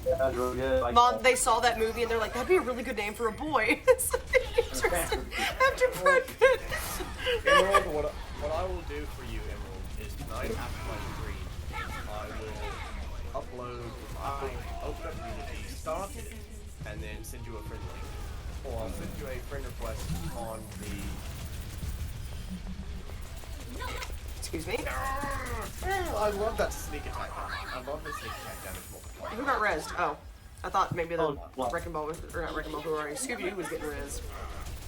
Yeah, that's really good. Like, Mom, they saw that movie and they're like, that'd be a really good name for a boy. So they interested after Brad Pitt. Emerald, what I will do for you, Emerald, is tonight after my stream, I will upload my open up Unity, start it, and then send you a friend link. Or I'll send you a friend request on the... Excuse me? I love that sneak attack. I love the sneak attack damage multiplier. Who got rezzed? Oh. I thought maybe the what? Wrecking Ball was, or not Wrecking Ball, who already Scooby-Doo was getting rezzed.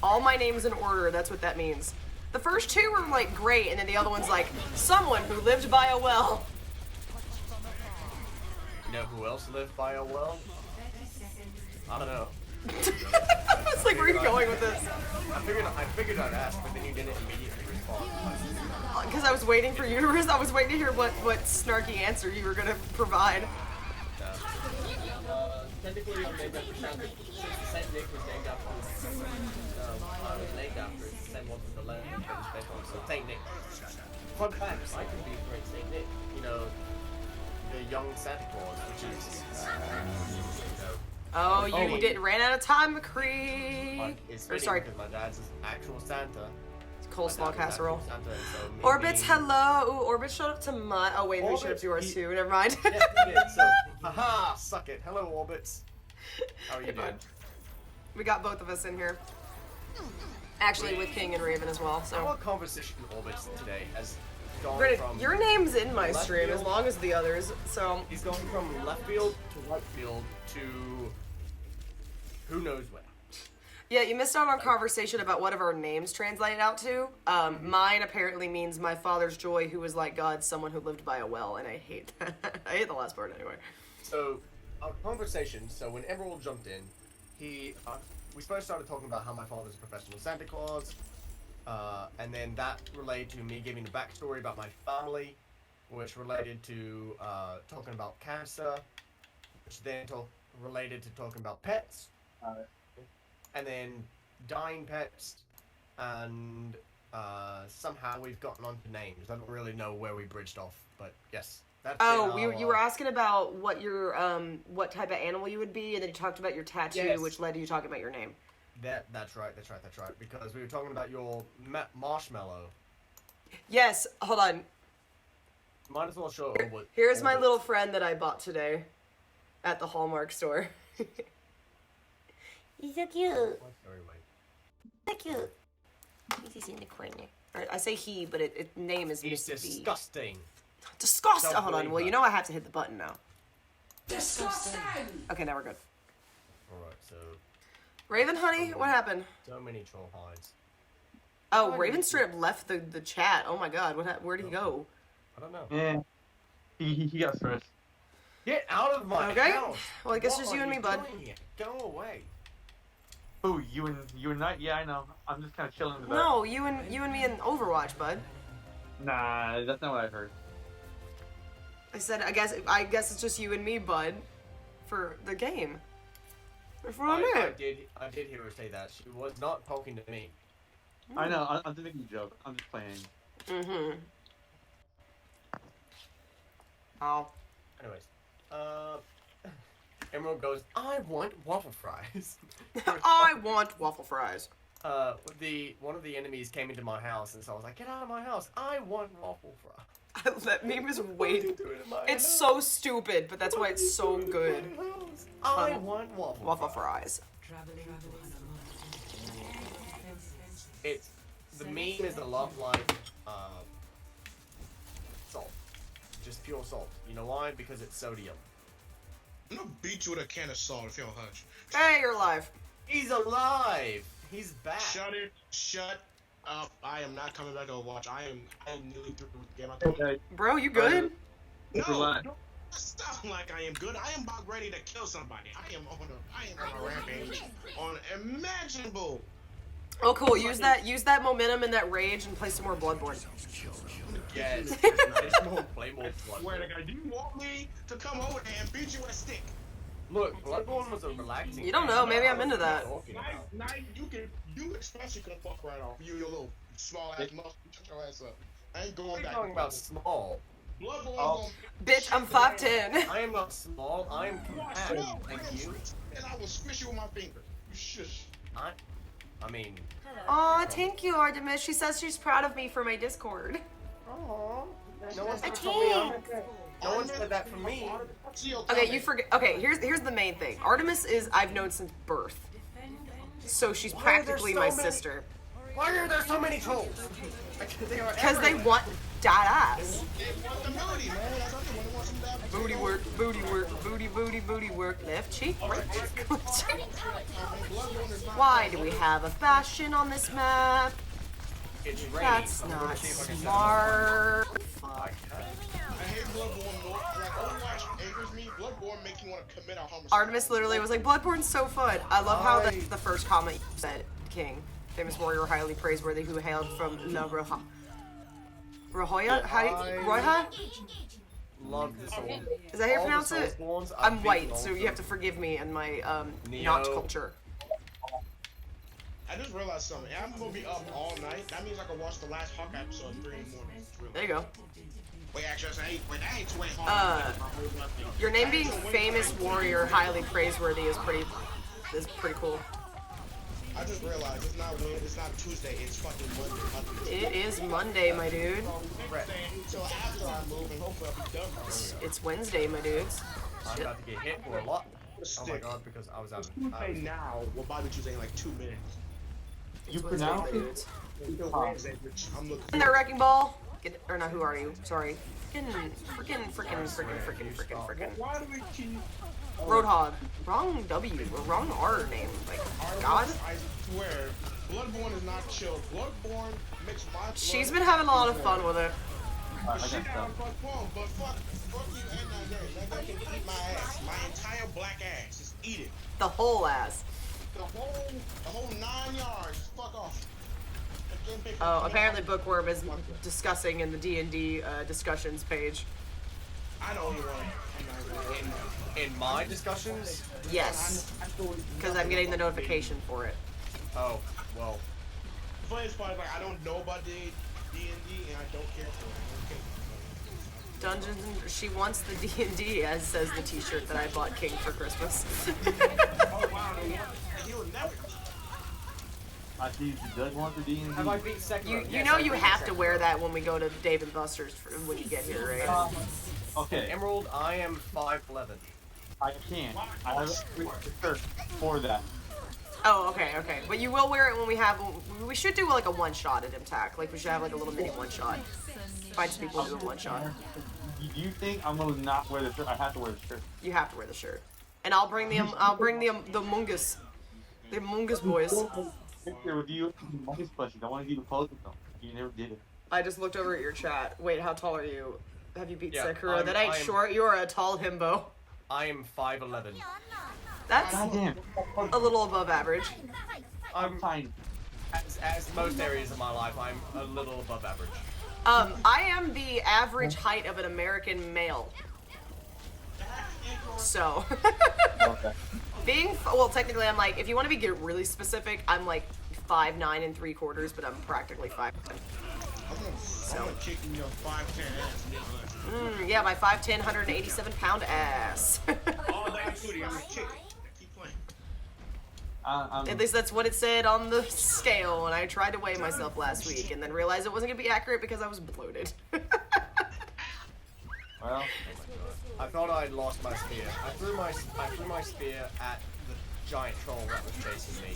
All my names in order, that's what that means. The first two were like great, and then the other one's like, someone who lived by a well. You know who else lived by a well? I don't know. It's like, where are you going with this? I figured I'd ask, but then you didn't immediately respond. Because I was waiting for you to I was waiting to hear what snarky answer you were going to provide. Technically, I'm named after Sandra. Since Saint Nick was named after I was named after the same one from the land of the special. So Saint Nick. Fun fact, I can be a great Saint Nick. You know, the young Santa Claus, which is Oh, you didn't ran out of time, McCree. it's Or sorry, because my dad's actual Santa. coleslaw casserole. Santa, and so me Orbits, being- hello. Ooh, Orbit showed up to my. Oh wait, we showed up to yours too. Never mind. Yeah, he did, so, haha, suck it. Hello, Orbits. How are you doing? We got both of us in here. Actually, with King and Raven as well. Our So, conversation Orbits today has gone Granted, from... your name's in my left stream as field. long as the others. So, He's gone from left field to right field to who knows where. yeah, you missed out on conversation about what of our names translated out to. Mine apparently means my father's joy, who was like God, someone who lived by a well, and I hate that. I hate the last part anyway. So, our conversation, so when Emerald jumped in, we first started talking about how my father's a professional Santa Claus, and then that related to me giving a backstory about my family, which related to talking about cancer, which then related to talking about pets, and then dying pets, and somehow we've gotten onto names. I don't really know where we bridged off, but yes. That's Oh, you were asking about what your what type of animal you would be, and then you talked about your tattoo, Yes. which led to you talking about your name. That's right. Because we were talking about your marshmallow. Yes, hold on. Might as well show what. Here's my little friend that I bought today at the Hallmark store. He's so cute. Sorry, wait. So cute. He's just in the corner. Alright, I say he, but its name is He's Mr. B. disgusting. Disgusting. Don't Hold on. believe Well, that. you know I have to hit the button now. Disgusting! Okay, now we're good. Alright, so Raven, honey, what happened? so many troll hides. Oh, Raven straight up left the chat. Oh my god, where did he go? I don't know. Yeah. He got stressed. Get out of my Okay. house! Well, I guess What just are you and me, bud. doing here? Go away. Ooh, you and Knight? Yeah, I know. I'm just kind of chilling in the back. No, you and me in Overwatch, bud. Nah, that's not what I heard. I said I guess it's just you and me, bud, for the game. That's what I meant. I did hear her say that. She was not talking to me. I know. I'm just making a joke. I'm just playing. Mm-hmm. Oh. Anyways, Emerald goes, I want waffle fries. I want waffle fries. One of the enemies came into my house, and so I was like, get out of my house! I want waffle fries. That meme is What are way. you doing in my It's house? so stupid, but that's What why are it's you so doing in good. my house? I want waffle Waffle fries. It's the meme is a lot like salt, just pure salt. You know why? Because it's sodium. I'm gonna beat you with a can of salt if you don't hush. Hey, you're alive. He's alive. He's back. Shut up. I am not coming back to Overwatch. I am nearly through with the game. I told you. Okay. Bro, you good? No, don't sound like I am good. I am about ready to kill somebody. I am on a rampage on imaginable. Oh, cool. Use that momentum and that rage and play some more Bloodborne. Yes. Play more Where the Bloodborne. guy? Do you want me to come over there and beat you with a stick? Look, Bloodborne was a relaxing. You don't game. know, maybe I'm into that. You especially could fuck right off. You your little small ass muscle. Shut your ass up. I ain't What going are you back. talking about small? Bloodborne Oh. Bitch, I'm 5'10". I am not small. I am compact. Thank you. And I will squish you with my finger. You shush. I mean, Aw, thank you, Artemis. She says she's proud of me for my Discord. no one said for me. No one said that for me. Okay, you forget. Okay, here's the main thing. Artemis is I've known since birth, so she's Why are there practically so my many- sister. Why are there so many trolls? Because they want that ass. They want the melody, man. That's what they want some of that Booty work, booty work. Left cheek, right cheek. Why do we have a fashion on this map? It's raining. That's I'm gonna not see if I can smart. Fuck. I hate Bloodborne more. Like Overwatch angers me. Bloodborne makes you want to commit a homicide. Artemis literally was like, Bloodborne's so fun. I love how the first comment you said, King, famous warrior, highly praiseworthy, who hailed from La Roja. Rojoya? Roja? Love this one. Is that how you All the pronounce it? Soulsborns, I've I'm beaten white, all so of you have them. to forgive me and my Neo. not culture. I just realized something. I'm gonna be up all night. That means I can watch the last Hawkeye episode at 3 in the morning. It's really- There you go. Wait, actually, that ain't too late. Hold on. Your name being famous warrior, highly praiseworthy is pretty cool. I just realized it's not Tuesday. It's fucking Monday. It is Monday, my dude. Until after I move, and hopefully I'll be done by then. It's Wednesday, my dudes. I'm about to get hit for a lot. Oh my Stick. god, because I was out of. Tuesday now. Well, Bobby Tuesday in like 2 minutes. You It's Wednesday, pronounce my it? dudes. Until Wednesday, which I'm looking And that wrecking ball. Or not, who are you? Sorry. Freaking. Why do we keep Roadhog. Wrong W. Or wrong R name. Like, God? I swear, Bloodborne is not chill. Bloodborne makes my blood. She's been having a lot of fun with it. I She got down stuff. fuck Paul, but fuck you and that girl. That girl can eat my ass. My entire black ass. Just eat it. The whole ass. The whole 9 yards. Fuck off. I can't pick Oh, up- apparently Bookworm is discussing in the D&D discussions page. I don't even want to. In my discussions. Yes. Because I'm getting the notification for it. Oh well. The funniest part is like I don't know about the D&D and I don't care for it. Dungeons and she wants the D&D, as says the T-shirt that I bought King for Christmas. Oh wow, he'll never. I see you does want the D&D. Have I beat second? you know you have to wear that when we go to Dave and Buster's when you get here, right? Okay, Emerald, I am 5'11". I can't. I have a shirt for that. Oh, okay. But you will wear it when we should do like a one-shot at Imtac. Like we should have like a little mini one-shot. Find some people to do a one-shot. You think I'm gonna not wear the shirt? I have to wear the shirt. You have to wear the shirt. And I'll bring the Mungus. The Mungus boys. Picture with you, Marcus questions. I want to do the post with them. You never did it. I just looked over at your chat. Wait, how tall are you? Have you beat Yeah, Sekiro? I'm- That ain't I'm- short. You're a tall himbo. I am 5'11". That's Goddamn. a little above average. I'm fine. As most areas of my life, I'm a little above average. I am the average height of an American male. So, Okay. well, technically, I'm like, if you want to get really specific, I'm like 5'9 3/4, but I'm practically 5'10. I'm gonna kick you your 5'10" ass. Yeah, my 5'10", 187-pound ass. All that booty, I'm gonna kick it. Keep playing. I'm, At least that's what it said on the scale, and I tried to weigh myself last week, and then realized it wasn't gonna be accurate because I was bloated. well, I thought I'd lost my spear. I threw my spear at the giant troll that was chasing me.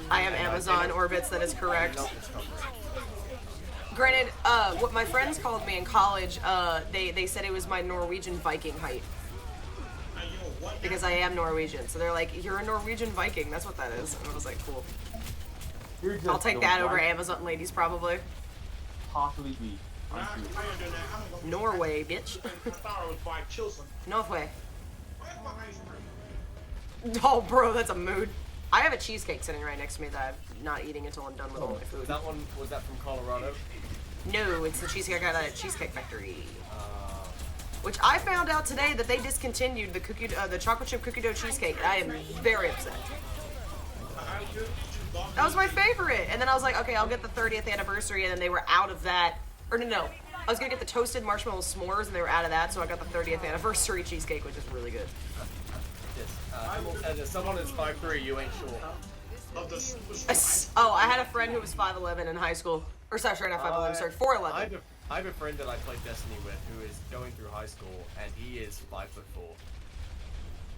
I am Amazon Orbits, that is correct. Not discover it. Granted, what my friends called me in college, they said it was my Norwegian Viking height. Hey, yo, what? Because I am Norwegian. So they're like, you're a Norwegian Viking, that's what that is. And I was like, cool. you're just I'll take the that over one Amazon ladies, probably. Possibly be. Nah, I ain't doing that. I'm gonna go. Norway, bitch. I thought I was buying chill some. Norway. Where's my ice cream? Oh, bro, that's a mood. I have a cheesecake sitting right next to me that I'm not eating until I'm done with all my food. Was that from Colorado? No, it's the cheesecake I got at Cheesecake Factory. Which I found out today that they discontinued the chocolate chip cookie dough cheesecake. And I am very upset. That was my favorite. And then I was like, okay, I'll get the 30th anniversary. And then they were out of that. Or no. I was going to get the toasted marshmallow s'mores and they were out of that. So I got the 30th anniversary cheesecake, which is really good. Yes. As someone that's 5'3", you ain't sure. Oh, I had a friend who was 5'11" in high school. Or sorry, not 5'11", sorry, 4'11". I have a friend that I play Destiny with who is going through high school, and he is 5'4".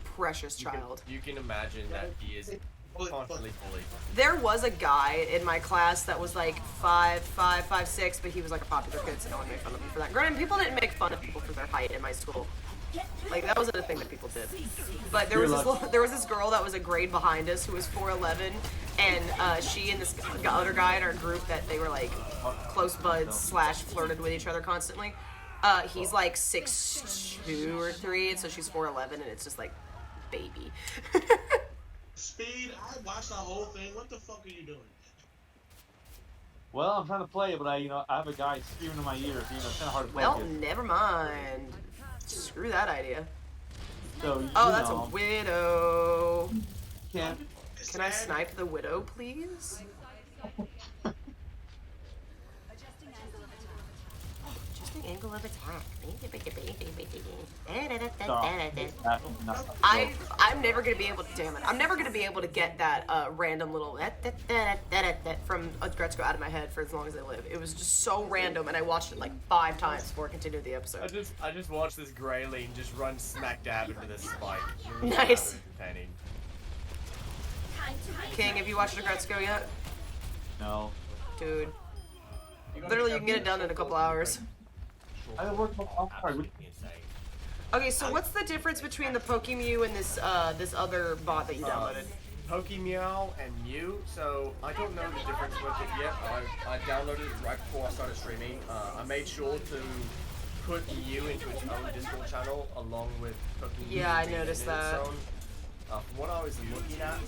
Precious child. You can imagine that he is constantly bullied. There was a guy in my class that was like 5'6", but he was like a popular kid, so no one made fun of him for that. Granted, people didn't make fun of people for their height in my school. Like, that wasn't a thing that people did. But there was this girl that was a grade behind us who was 4'11", and she and this other guy in our group that they were like close buds / flirted with each other constantly. He's like 6'2" or 3", and so she's 4'11", and it's just like, baby. Speed, I watched the whole thing. What the fuck are you doing? Well, I'm trying to play it, but I have a guy screaming in my ear. It's kind of hard to play. Well, with. never mind. Screw that idea. So, oh, that's a widow. Can I snipe the widow, please? Adjusting angle of attack. I'm never gonna be able to. Damn it! I'm never gonna be able to get that random little from Gretzko out of my head for as long as I live. It was just so random, and I watched it like 5 times before I continued the episode. I just watched this Grayling just run smack dab into this spike. Nice. Entertaining. King, have you watched Gretzko yet? No. Dude, literally, you can get it done in a couple hours. I work. I'm sorry. Okay, so what's the difference between the Pokemew and this this other bot that you downloaded? Pokemeow and Mew. So I don't know the difference with it yet. I downloaded it right before I started streaming. I made sure to put Mew into its own Discord channel along with Pokemew. Yeah, I noticed that. From what I was looking at,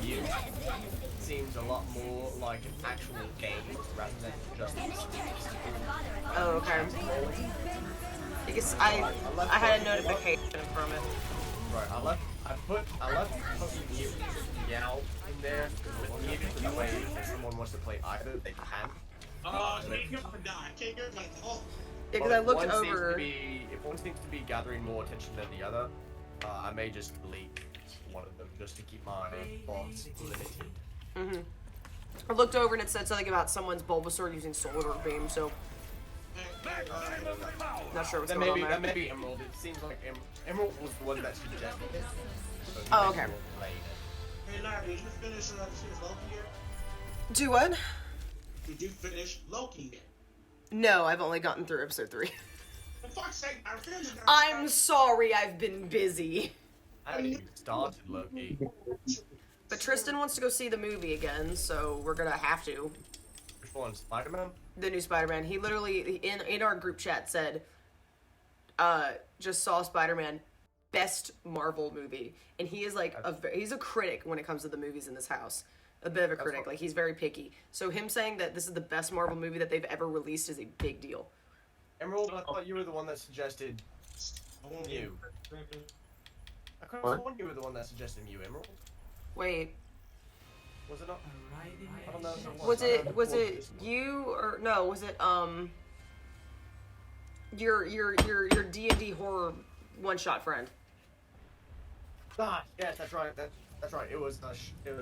Mew seems a lot more like an actual game rather than just. Oh, okay. Because I had a notification from it. Right, I left Mew Meow in there with Mew so that way if someone wants to play either, they can. I can't get my fault. Yeah, because I looked over. If one seems to be gathering more attention than the other, I may just delete one of them just to keep my bots limited. I looked over and it said something about someone's Bulbasaur using Solar Beam, so not sure what's going on there. That may be Emerald. It seems like Emerald was the one that suggested it. So oh, okay. Hey, Larry, did you finish Loki yet? Do what? Did you finish Loki yet? No, I've only gotten through episode 3. For fuck's sake, I finished it. I'm sorry, I've been busy. I haven't even started Loki. But Tristan wants to go see the movie again, so we're gonna have to. Which one? Spider-Man? The new Spider-Man. He literally, in our group chat, said, just saw Spider-Man, best Marvel movie. And he is like, he's a critic when it comes to the movies in this house. A bit of a critic. Like, he's very picky. So him saying that this is the best Marvel movie that they've ever released is a big deal. Emerald, I thought you were the one that suggested Mew. I could have sworn you were the one that suggested Mew, Emerald. Wait. Was it not? I don't know. Was it you or no? Was it your D&D horror one-shot friend? Ah, yes, that's right. That's right. It was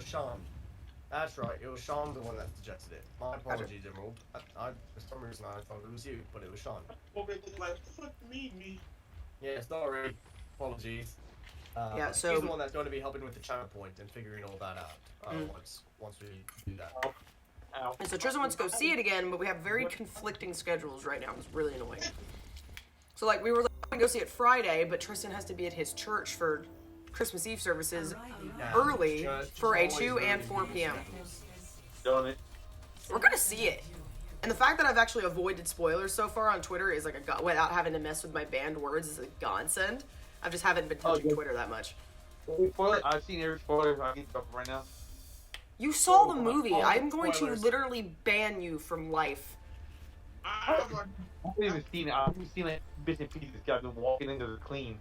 Sean. That's right. It was Sean the one that suggested it. My apologies, Emerald. I for some reason I thought it was you, but it was Sean. What the fuck me? Yeah, sorry. Apologies. Yeah, so he's the one that's going to be helping with the channel point and figuring all that out. Once we do that. And so Tristan wants to go see it again, but we have very conflicting schedules right now. It's really annoying. So like we were going to go see it Friday, but Tristan has to be at his church for Christmas Eve services early for a 2 and 4 p.m. Done it. We're gonna see it. And the fact that I've actually avoided spoilers so far on Twitter is like without having to mess with my banned words is a godsend. I just haven't been touching Twitter that much. I've seen every spoiler I can drop right now. You saw the movie. all I'm going to spoilers. literally ban you from life. I was like, I haven't even seen it. I've seen like bits and pieces. I've been walking into the clean.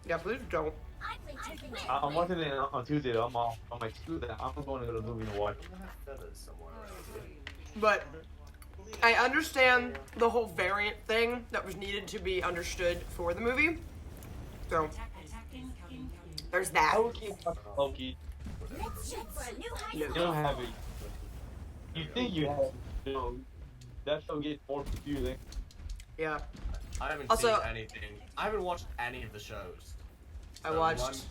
Yeah, please don't. I play chicken wing. I'm watching it on Tuesday. I'm off. I'm like, screw that. I'm going to go to the movie and watch. I'm gonna have feathers somewhere around here. But I understand the whole variant thing that was needed to be understood for the movie. So there's that. I will keep watching Loki. Let's check for a new high You score. don't have it. You think you have it. You know, that show gets more confusing. Yeah, I haven't Also- seen anything. I haven't watched any of the shows. I So watched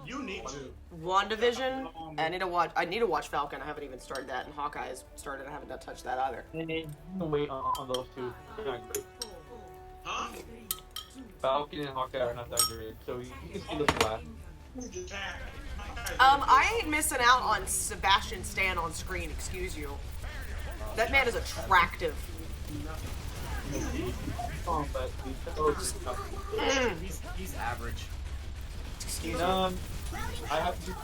you need to. WandaVision. I need to watch Falcon. I haven't even started that, and Hawkeye's started. I haven't touched that either. And then you can wait on those two. They're not great. Huh? Falcon and Hawkeye are not that great. So you can see the flat. I ain't missing out on Sebastian Stan on screen. Excuse you. That man is attractive. But He's average. Excuse me. I have to.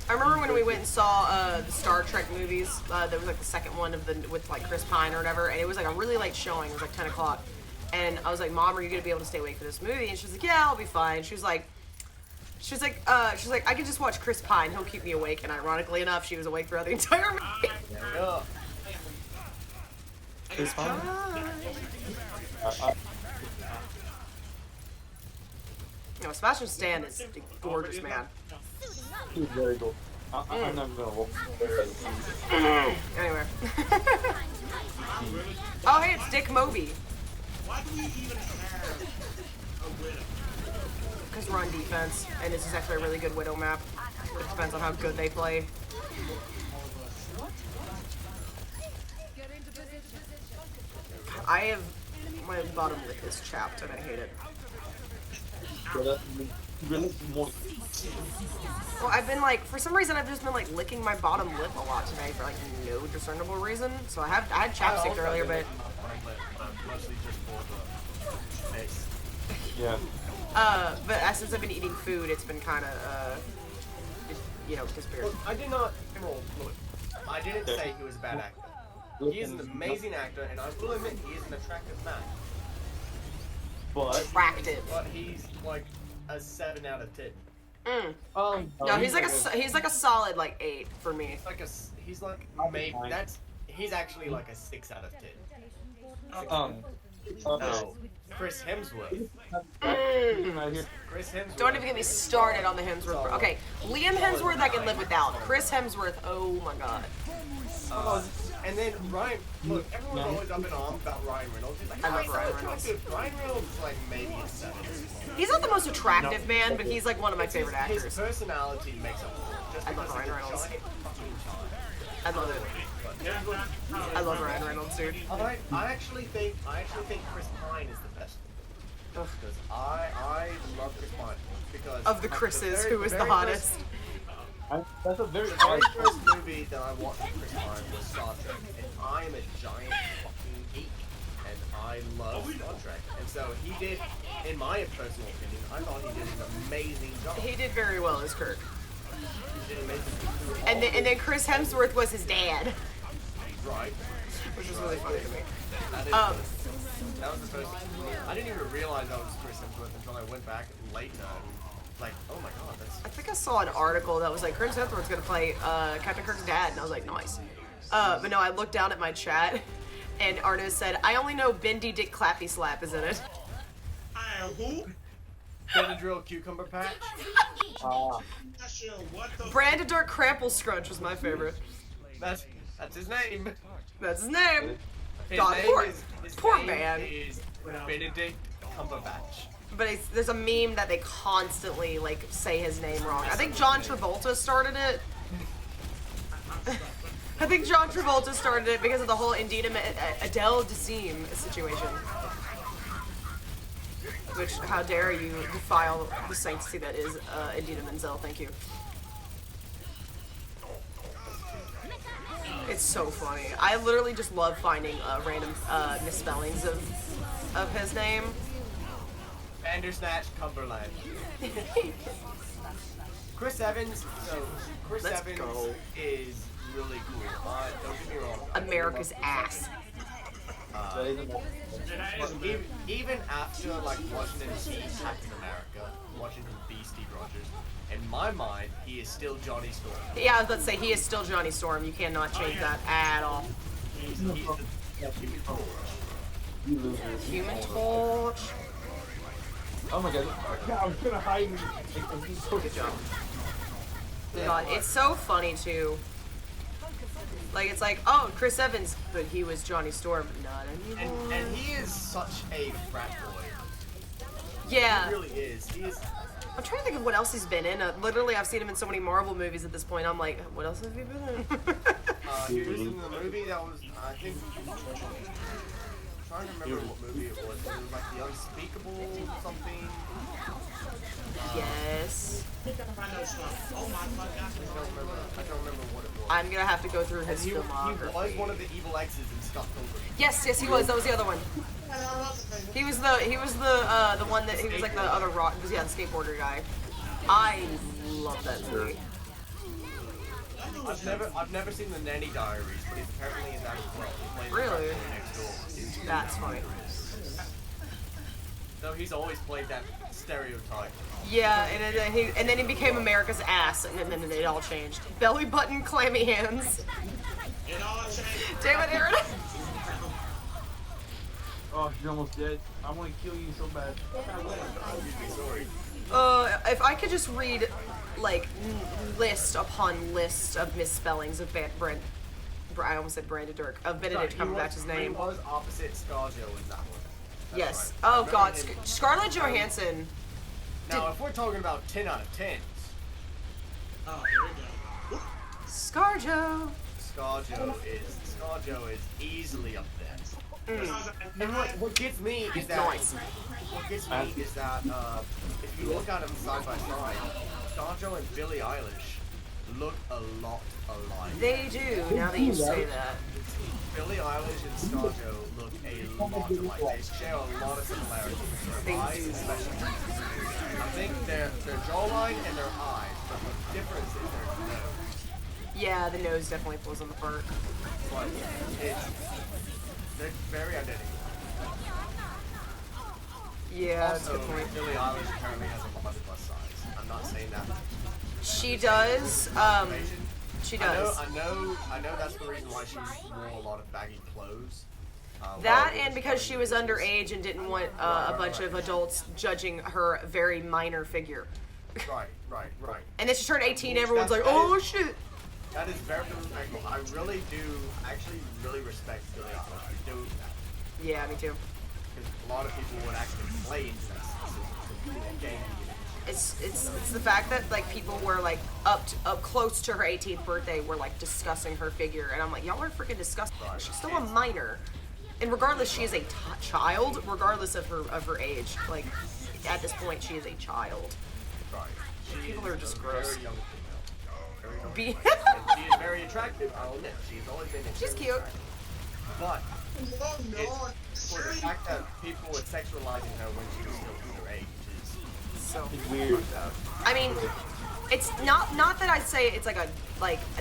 I remember when we went and saw the Star Trek movies. There was like the second one with like Chris Pine or whatever, and it was like a really late showing. It was like 10 o'clock, and I was like, "Mom, are you gonna be able to stay awake for this movie?" And she's like, "Yeah, I'll be fine." She was like, "I can just watch Chris Pine. He'll keep me awake." And ironically enough, she was awake throughout the entire movie. Yeah. Chris Pine? You know, Sebastian Stan is a gorgeous man. He's very cool. I'm not gonna look. Anyway. Oh, hey, it's Dick Moby. Why do we even have a widow? Because we're on defense, and this is actually a really good Widow map. It depends on how good they play. I have my bottom lip is chapped, and I hate it. Well, I've been like, for some reason, I've just been like licking my bottom lip a lot today for like no discernible reason. So I had chapstick earlier, but Mostly just for the face. Yeah. but since I've been eating food, it's been kind of disappeared. Look, I did not. Look, I didn't say he was a bad actor. He is an amazing actor, and I will admit he is an attractive man. But Attractive. But he's like a 7 out of 10. No, he's like a solid like 8 for me. He's like maybe he's actually like a 6 out of 10. No, Chris Hemsworth. right here. Chris Hemsworth. Don't even get me started on the Hemsworth. Okay, Liam Hemsworth I can live without. Chris Hemsworth, oh my god. And then Ryan, look, everyone's always up in arms about Ryan Reynolds. He's like, I love he's Ryan so attractive. Ryan Reynolds is like maybe a 7. He's not the most attractive man, but he's like one of my favorite His actors. personality makes up for it. Just I love because Ryan he's a Reynolds. giant fucking child. I love it. I love Ryan Reynolds, dude. I actually think Chris Pine is the best. Ugh. Because I love Chris Pine. Because Of the Chris's, who is the hottest? That's a very The hard very first movie that I watched with Chris Pine was Star Trek, and I am a giant fucking geek, and I love Star Trek. And so he did, in my personal opinion, I thought he did an amazing job. He did very well as Kirk. He did an amazing job. And then Chris Hemsworth was his dad, Right. which was really funny to me. That was the first. I didn't even realize that was Chris Hemsworth until I went back later. And like, oh my god, that's. I think I saw an article that was like, Chris Hemsworth's gonna play Captain Kirk's dad, and I was like, nice. But no, I looked down at my chat, and Arno said, I only know Bendy Dick Clappy Slap is in it. Who? Benadryl cucumber patch. What the? Brandon Dark Crample Scrunch was my favorite. That's his name. That's his name. His God, name poor- is, his poor name man. is Benedict Cumberbatch. But there's a meme that they constantly like say his name wrong. I think John Travolta started it. I think John Travolta started it because of the whole Adele Dazeem situation. Which, how dare you defile the sanctity that is Idina Menzel, thank you. It's so funny. I literally just love finding random misspellings of his name. Bandersnatch Cumberland. Chris Evans. So Chris Let's Evans go. is really cool. Don't get me wrong. America's ass. That is a- But even after like watching him see Captain America, watching him be Steve Rogers, in my mind, he is still Johnny Storm. Yeah, I was about to say, he is still Johnny Storm. You cannot change that at all. He's the Human Torch. You losers. Human Torch. Oh my god. I was gonna hide. Good job. God, it's so funny too. Like, it's like, oh, Chris Evans, but he was Johnny Storm, but not anymore. And he is such a frat boy. Yeah. He really is. He is. I'm trying to think of what else he's been in. Literally, I've seen him in so many Marvel movies at this point. I'm like, what else have you been in? He was in the movie that was, I think. I'm trying to remember what movie it was. It was like The Unspeakable something. Yes. I know stuff. Oh my god. I don't remember what it was. I'm gonna have to go through his He was filmography. one of the evil exes in Scott Pilgrim. Yes, he was. That was the other one. He was the one that he was like the other rock. The skateboarder guy. I love that movie. I've never seen the Nanny Diaries, but he's apparently in that as well. He plays the Really? rat boy next door. That's funny. So he's always played that stereotype. Yeah, and then he became America's ass, and then it all changed. Belly button, clammy hands. It all changed. Damn it, Aaron. Oh, you're almost dead. I want to kill you so bad. Sorry. If I could just read, like, list upon list of misspellings of I almost said Brandon Dirk, of Benedict Cumberbatch's He name. was opposite ScarJo in that one. That's Yes. right. Oh God, Remember him- Scarlett Johansson. Now, if we're talking about 10 out of 10s, Oh, here we go. ScarJo. ScarJo is easily up there. Mm. And what gets me is that Nice. If you look at them side by side, ScarJo and Billie Eilish look a lot alike. They do. Now that you say that. Billie Eilish and ScarJo look a lot alike. They share a lot of similarities. They Their eyes, do. especially. I think their jawline and their eyes, but the difference is their nose. Yeah, the nose definitely pulls on the perk. But they're very identical. Yeah, that's a Also, good point. Billie Eilish apparently has a much plus size. I'm not saying that. She does. She does. I know that's the reason why she wore a lot of baggy clothes. That and because she was underage and didn't want a bunch of adults judging her very minor figure. Right. And then she turned 18, everyone's like, oh shit. That is very respectful. I really do actually really respect Billie Eilish for doing that. Yeah, me too. Because a lot of people would actually play into that game. It's the fact that like people were like up close to her 18th birthday were like discussing her figure, and I'm like, y'all are freaking disgusting. She's still a minor, and regardless, she is a child, regardless of her age. Like at this point, she is a child. Right. She People is are just a gross. Very young female. Very young Be- and she is very attractive. I'll admit, she's always been. She's very cute. attractive. But Oh no. for the fact that people were sexualizing her when she was still underage is so It's weird. I mean, it's not that I'd say it's like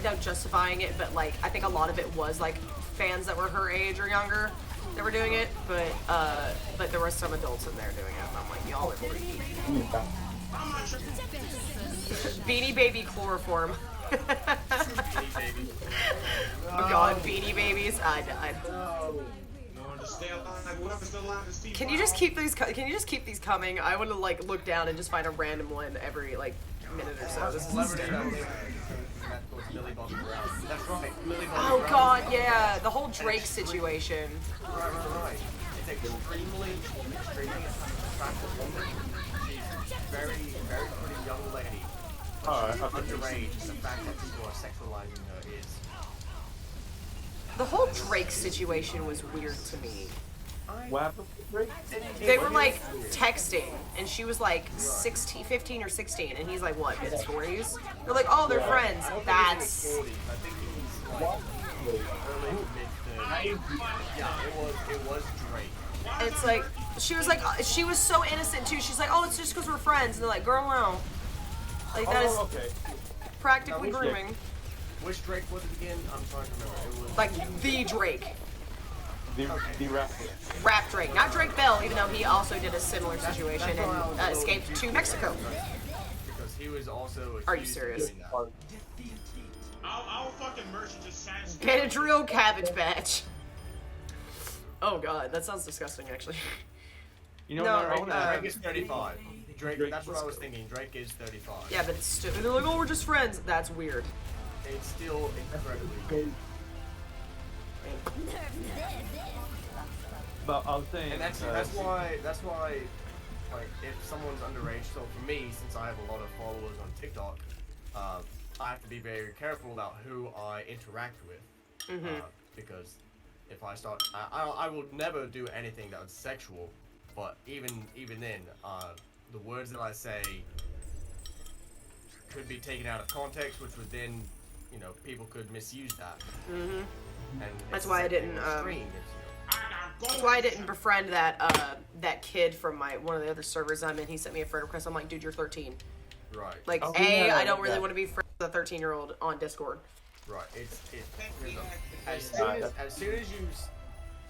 not justifying it, but like I think a lot of it was like fans that were her age or younger that were doing it, but there were some adults in there doing it, and I'm like, y'all are freaky. Beanie Baby chloroform. Beanie Baby. Oh God, Beanie Babies, I died. No. To stay alive, whoever's still alive is Steve. Can you just keep these? Can you just keep these coming? I want to like look down and just find a random one every like minute or so. This is Celebrity hysterical. that goes Millie Bobby Brown. That's right. Millie Bobby Oh Brown. God, yeah, the whole Drake situation. Right. It's extremely attractive woman. She's very pretty young lady. Alright, She's I think underage. The fact that people are sexualizing her is. The whole Drake situation was weird to me. What happened? They were like texting, and she was like 15 or 16, and he's like, what, mid-40s? They're like, oh, they're friends. That's. I think he's like early to mid 30s. Yeah, it was Drake. It's like, she was so innocent too. She's like, oh, it's just because we're friends. And they're like, girl, no. Like, that is okay. practically Now, grooming. Which Drake was it again? I'm trying to remember. It was Like, the Drake. The rap. Rap Drake. Not Drake Bell, even though he also did a similar situation and escaped to Mexico. because he was also Are you accused of serious? doing that. Our fucking merchant just says. Benadryl Cabbage Patch. Oh god, that sounds disgusting actually. You know No, what? I want to Drake is 35. Drake, that's what I was thinking. Drake is 35. Yeah, but it's stupid. They're like, oh, we're just friends. That's weird. It's still incredibly good. But I was saying, And that's why like if someone's underage, so for me, since I have a lot of followers on TikTok, I have to be very careful about who I interact with, because if I start, I will never do anything that was sexual, but even then, the words that I say could be taken out of context, which would then, you know, people could misuse that. And That's it's why I the same didn't, thing with streams, That's why I didn't befriend that kid from one of the other servers I'm in. He sent me a friend request. I'm like, dude, you're 13. Right. Like, Oh, A, yeah, I don't really yeah. want to be friends with a 13-year-old on Discord. Right. As soon as you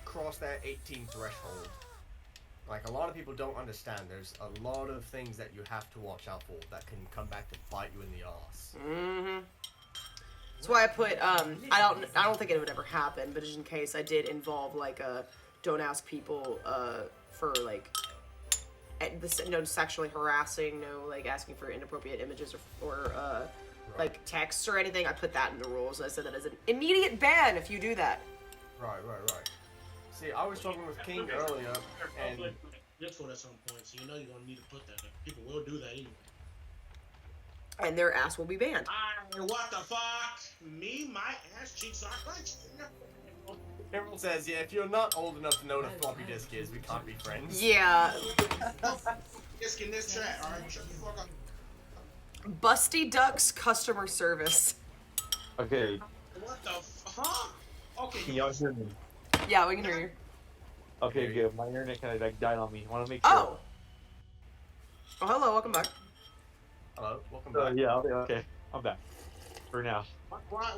cross that 18 threshold, like a lot of people don't understand, there's a lot of things that you have to watch out for that can come back to bite you in the ass. That's why I put I don't think it would ever happen, but just in case I did involve like don't ask people for like no sexually harassing, no like asking for inappropriate images or like texts or anything. I put that in the rules. I said that as an immediate ban if you do that. Right. See, I was talking with King earlier, and Discord at some point, so you know you're gonna need to put that. People will do that anyway. And their ass will be banned. What the fuck? Me, my ass cheeks are clenched. everyone says, yeah, if you're not old enough to know what a floppy disk is, we can't be friends. Yeah. Just in this chat, alright? Shut the fuck up. Busty Ducks customer service. okay. What the huh? Okay. Can y'all hear me? Yeah, we can hear you. Okay, good. My internet kind of like died on me. I want to make sure. Oh. Oh, hello. Welcome back. Hello, welcome back. Yeah. Okay. I'm back. For now. Why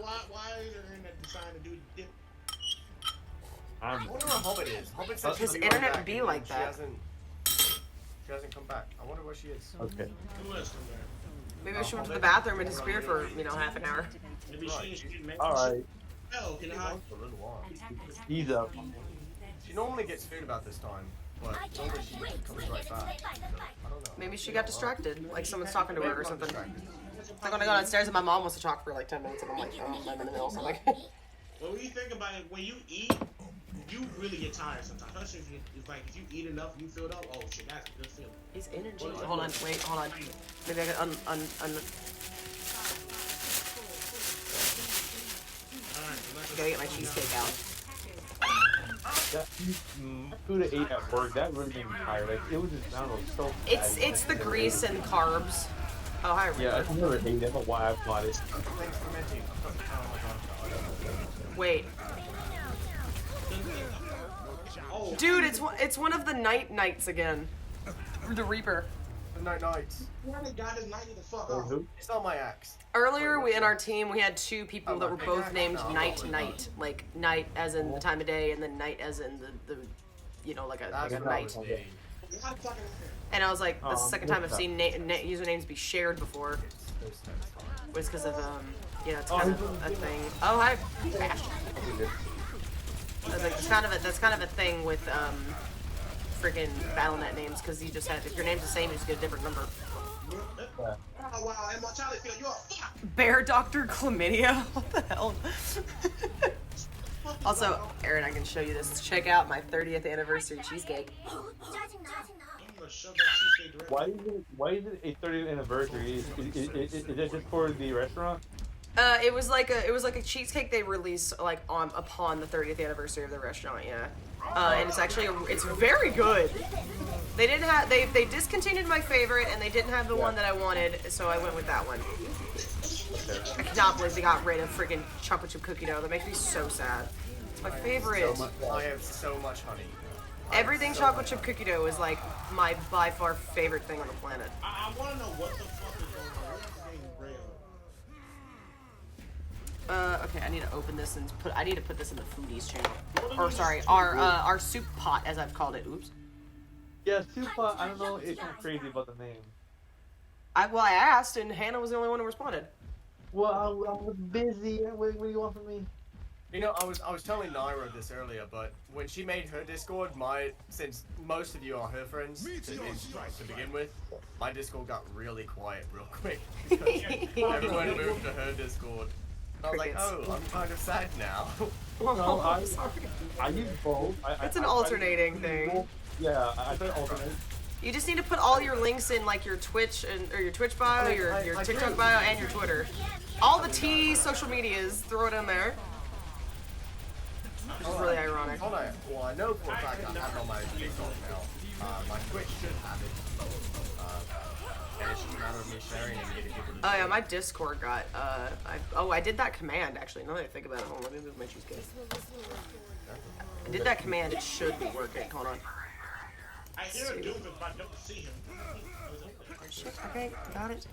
is there internet deciding to do dip? I wonder where Hobbit is. Hobbit says His she'll be right internet back, be and like she that. She hasn't come back. I wonder where she is. Okay. Who is from there? Maybe she went to the bathroom and disappeared for, half an hour. Maybe she Alright. hell, can I? For a little while. He's up. She normally gets food about this time, but I normally cannot she wait comes to right witness back. the final So, fight. I don't know. Maybe she got distracted. Like someone's talking to her or something. Distracted. I'm gonna go downstairs and my mom wants to talk for like 10 minutes and I'm like, oh, I'm in the middle of something. Well, when you think about it, when you eat, you really get tired sometimes. Especially if you eat enough, you feel up. Oh shit, that's a good feeling. He's energy. Hold on, wait, hold on. Maybe I can Alright, I gotta get my cheesecake out. That food I ate at work, that really made me tired. Like, it was just, I don't know, so It's the grease and carbs. Oh, hi. Yeah, I never ate it. I don't know why I bought it. Thanks for mentioning. Oh my god. Wait. Oh, Dude, it's one of the nights again. The Reaper. The Nights. why the guy does not get the fuck Oh, off? who? It's not my axe. Earlier, in our team, we had two people that were both named Night. Like, night as in the time of day, and then night as in the like a That's what I night. was needing. Why the fuck? And I was like, that's the second time I've what's seen usernames be shared before. Those types. Was because of it's kind of a thing. Oh, hi. Ash. I was like, that's kind of a thing with freaking BattleNet names, because you just have, if your name's the same, you just get a different number. Oh wow, and my Charlie feel you're a fuck. Bear Doctor Chlamydia? What the hell? Also, Aaron, I can show you this. Check out my 30th anniversary cheesecake. Starting now. I'm gonna shove that cheesecake directly. Why is it a 30th anniversary? Is it just for the restaurant? It was like a cheesecake they released like upon the 30th anniversary of the restaurant, yeah. And it's actually it's very good. They didn't have they discontinued my favorite and they didn't have the one that I wanted, so I went with that one. Okay. I cannot believe they got rid of freaking chocolate chip cookie dough. That makes me so sad. It's my favorite. I have so much honey. Everything chocolate chip cookie dough is like my by far favorite thing on the planet. I want to know what the fuck is going on. Where's getting real? Okay, I need to open this and I need to put this in the foodies channel. Or sorry, our soup pot, as I've called it. Oops. Yeah, Super, I don't know if I'm crazy about the name. I asked, and Hannah was the only one who responded. Well, I was busy. What do you want from me? You know, I was telling Naira this earlier, but when she made her Discord, since most of you are her friends to begin with, my Discord got really quiet real quick. Everyone moved to her Discord. I was like, oh, I'm kind of sad now. No, I'm sorry. I use both. It's an alternating thing. Yeah, I try to alternate. You just need to put all your links in, like your Twitch or your Twitch bio, your TikTok bio, and your Twitter. All the T social medias, throw it in there. Which is really ironic. Well, I know for a fact I have it on my TikTok now. My Twitch should have it. And it's just a matter of me sharing and getting people to Oh yeah, my Discord got, I did that command actually. Now that I think about it, hold on, let me move my cheesecake. I did that command, it should be working. Hold on. I hear a Doom, but I don't see him. Shit, okay, got it.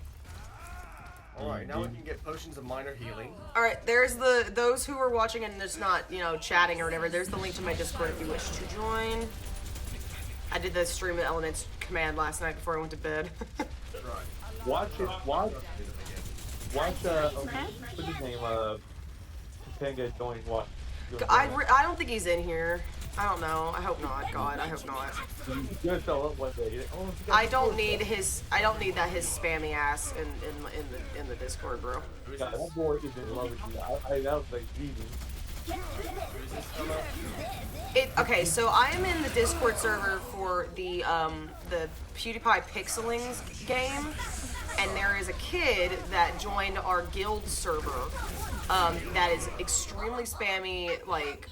Alright, now we can get potions of minor healing. Alright, there's those who are watching and just not, chatting or whatever, there's the link to my Discord if you wish to join. I did the stream of elements command last night before I went to bed. Watch, what's his name, Topanga join, watch. I don't think he's in here. I don't know. I hope not. God, I hope not. He's gonna show up one day. I don't need his spammy ass in the Discord, bro. God, that boy is in love with you. That was like Jesus. Okay, so I am in the Discord server for the PewDiePie Pixelings game, and there is a kid that joined our guild server that is extremely spammy, like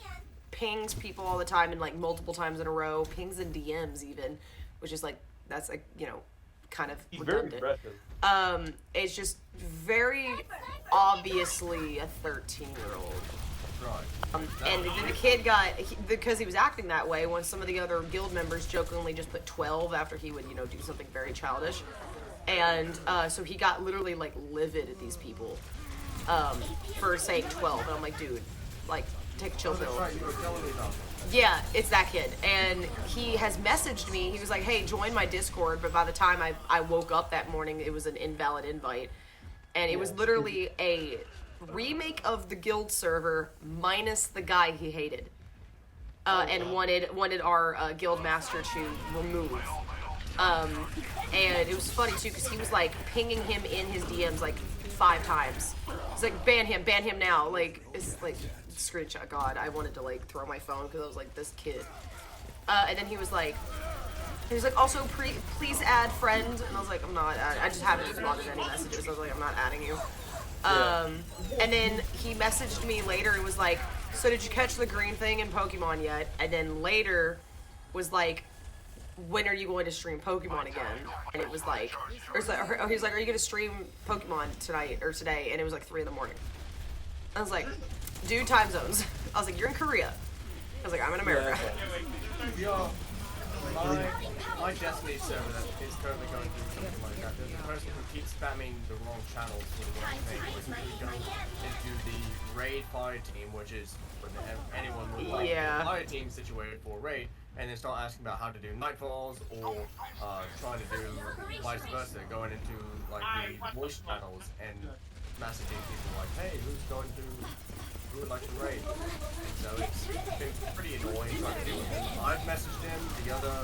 pings people all the time and like multiple times in a row, pings and DMs even, which is like that's like kind of He's redundant. very aggressive. It's just very obviously a 13-year-old. And then the kid because he was acting that way, when some of the other guild members jokingly just put 12 after he would, do something very childish. And so he got literally like livid at these people for saying 12. And I'm like, dude, like, take a chill pill. Yeah, it's that kid. And he has messaged me. He was like, hey, join my Discord. But by the time I woke up that morning, it was an invalid invite. And it was literally a remake of the guild server minus the guy he hated. And wanted our guild master to remove. And it was funny too, because he was like pinging him in his DMs like 5 times. He's like, ban him now. Like, it's like, screenshot. God, I wanted to like throw my phone because I was like, this kid. And then he was like, also please add friend. And I was like, I'm not. I just haven't responded to any messages. I was like, I'm not adding you. And then he messaged me later and was like, so did you catch the green thing in Pokemon yet? And then later was like, when are you going to stream Pokemon again? And it was like, he's like, are you going to stream Pokemon tonight or today? And it was like 3 in the morning. I was like, dude, time zones. I was like, you're in Korea. I was like, I'm in America. Yeah. My Destiny server is currently going through something like that. There's a person who keeps spamming the wrong channels for the wrong thing. We go into the raid fire team, which is when anyone would like a fire team situated for raid, and then start asking about how to do nightfalls or trying to do vice versa, going into like the voice channels and messaging people like, hey, who would like to raid? And so it's been pretty annoying trying to deal with him. I've messaged him, the other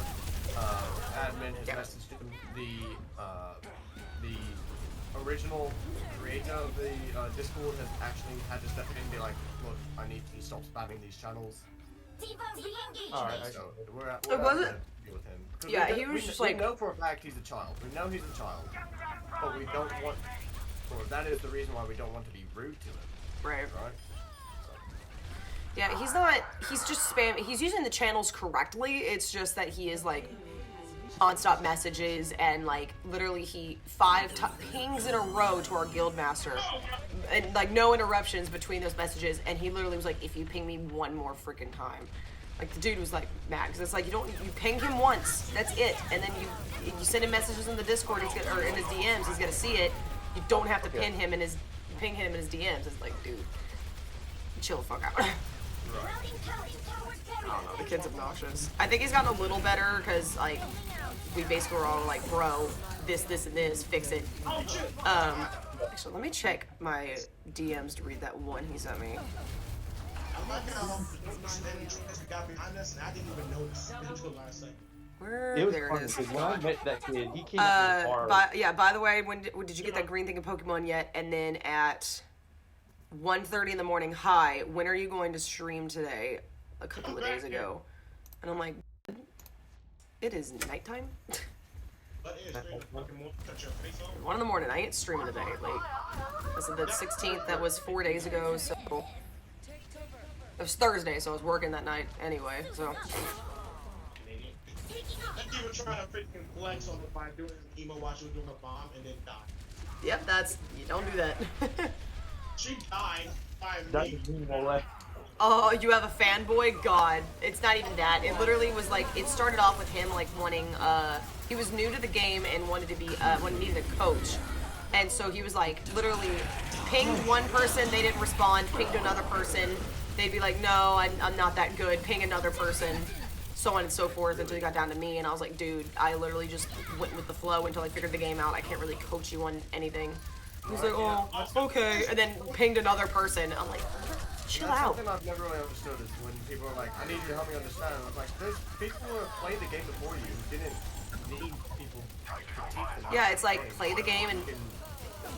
admin has messaged him, the original creator of the Discord has actually had to step in and be like, look, I need to stop spamming these channels. Alright, So we're at Was to it? deal with him. Yeah, he was just like... We know for a fact he's a child. We know he's a child. But we don't want... Or that is the reason why we don't want to be rude to him. Right. Right? Yeah, he's just he's using the channels correctly. It's just that he is like nonstop messages, and like literally he pings in a row to our guild master, and like no interruptions between those messages. And he literally was like, "If you ping me one more freaking time," like the dude was like mad because it's like you ping him once, that's it, and then you send him messages in the Discord, or in his DMs, he's gonna see it. You don't have to ping him in his DMs. It's like, dude, chill the fuck out. I don't know, the kid's obnoxious. I think he's gotten a little better because, like, we basically were all like, bro, this, and this, fix it. Actually, let me check my DMs to read that one he sent me. Where? It was There fun it is. because when I met that kid, he came at me hard. By the way, when did you get that green thing in Pokemon yet? And then at 1:30 in the morning, hi, when are you going to stream today? A couple of days ago. And I'm like, it is nighttime? 1 in the morning, I ain't streaming today. Like, this is the 16th, that was 4 days ago, so... It was Thursday, so I was working that night anyway, so... That dude was trying to freaking flex on the by doing emo while she was doing a bomb and then died. Yep, you don't do that. She died by That me. was me, Molette. Oh, you have a fanboy? God, it's not even that. It literally was like, it started off with him like wanting, he was new to the game and wanted to be, needed a coach. And so he was like, literally pinged one person, they didn't respond, pinged another person, they'd be like, no, I'm not that good, ping another person, so on and so forth, until he got down to me, and I was like, dude, I literally just went with the flow until I figured the game out. I can't really coach you on anything. He was like, oh, okay, and then pinged another person. I'm like, chill That's out. something I've never really understood is when people are like, I need you to help me understand. I was like, there's people who have played the game before you who didn't need people to critique them. Yeah, it's like, play the game, and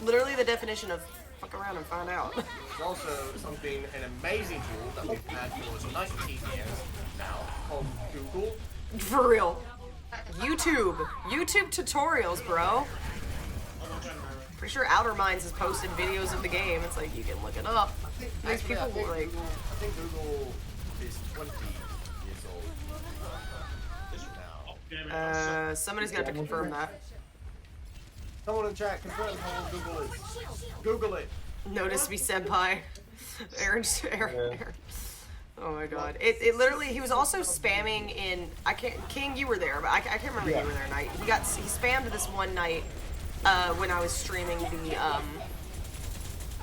literally the definition of fuck around and find out. There's also an amazing tool that we've had for 90 years now called Google. For real. YouTube tutorials, bro. Pretty sure Outer Minds has posted videos of the game. It's like, you can look it up. These people I think like... Google is 20 years old now. Somebody's gonna have to confirm that. Someone in chat confirm how old Google is. Google it. Notice me, senpai. Aaron. Oh my god. It literally, he was also spamming in, King, you were there, but I can't remember if you were there night. He spammed this one night, when I was streaming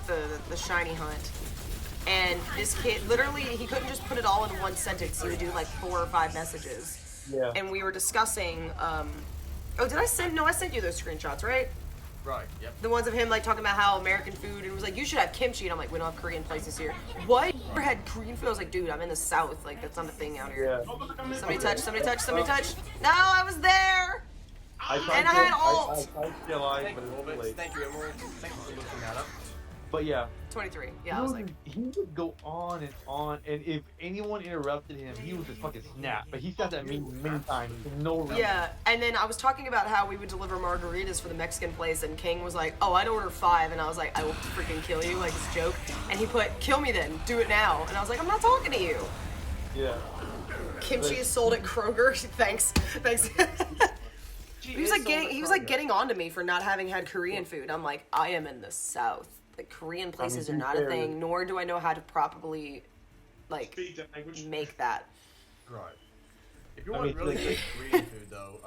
the shiny hunt. And this kid, literally, he couldn't just put it all in one sentence. He would do like 4 or 5 messages. Yeah. And we were discussing, oh, did I send, no, I sent you those screenshots, right? Right, yep. The ones of him like talking about how American food, and was like, you should have kimchi, and I'm like, we don't have Korean places here. What? You never had Korean food? I was like, dude, I'm in the South, like that's not a thing out here. Yeah. Somebody touch. No, I was there! I And I had alt. I tried to get live, Thank but you, it was Orbit. late. Thank you, Emerald. Thank you for looking that up. But yeah. 23. Yeah, I was like... He would go on, and if anyone interrupted him, he would just fucking snap. But he's got that many times for no reason. Yeah, and then I was talking about how we would deliver margaritas for the Mexican place, and King was like, oh, I'd order 5, and I was like, I will freaking kill you, like it's a joke. And he put, kill me then, do it now. And I was like, I'm not talking to you. Yeah. Kimchi is sold at Kroger. Thanks. He was like getting on to me for not having had Korean food. I'm like, I am in the South. Like, Korean places are not a thing, nor do I know how to properly, like, Speak that language. make that. Right. If you want really good Korean food, though,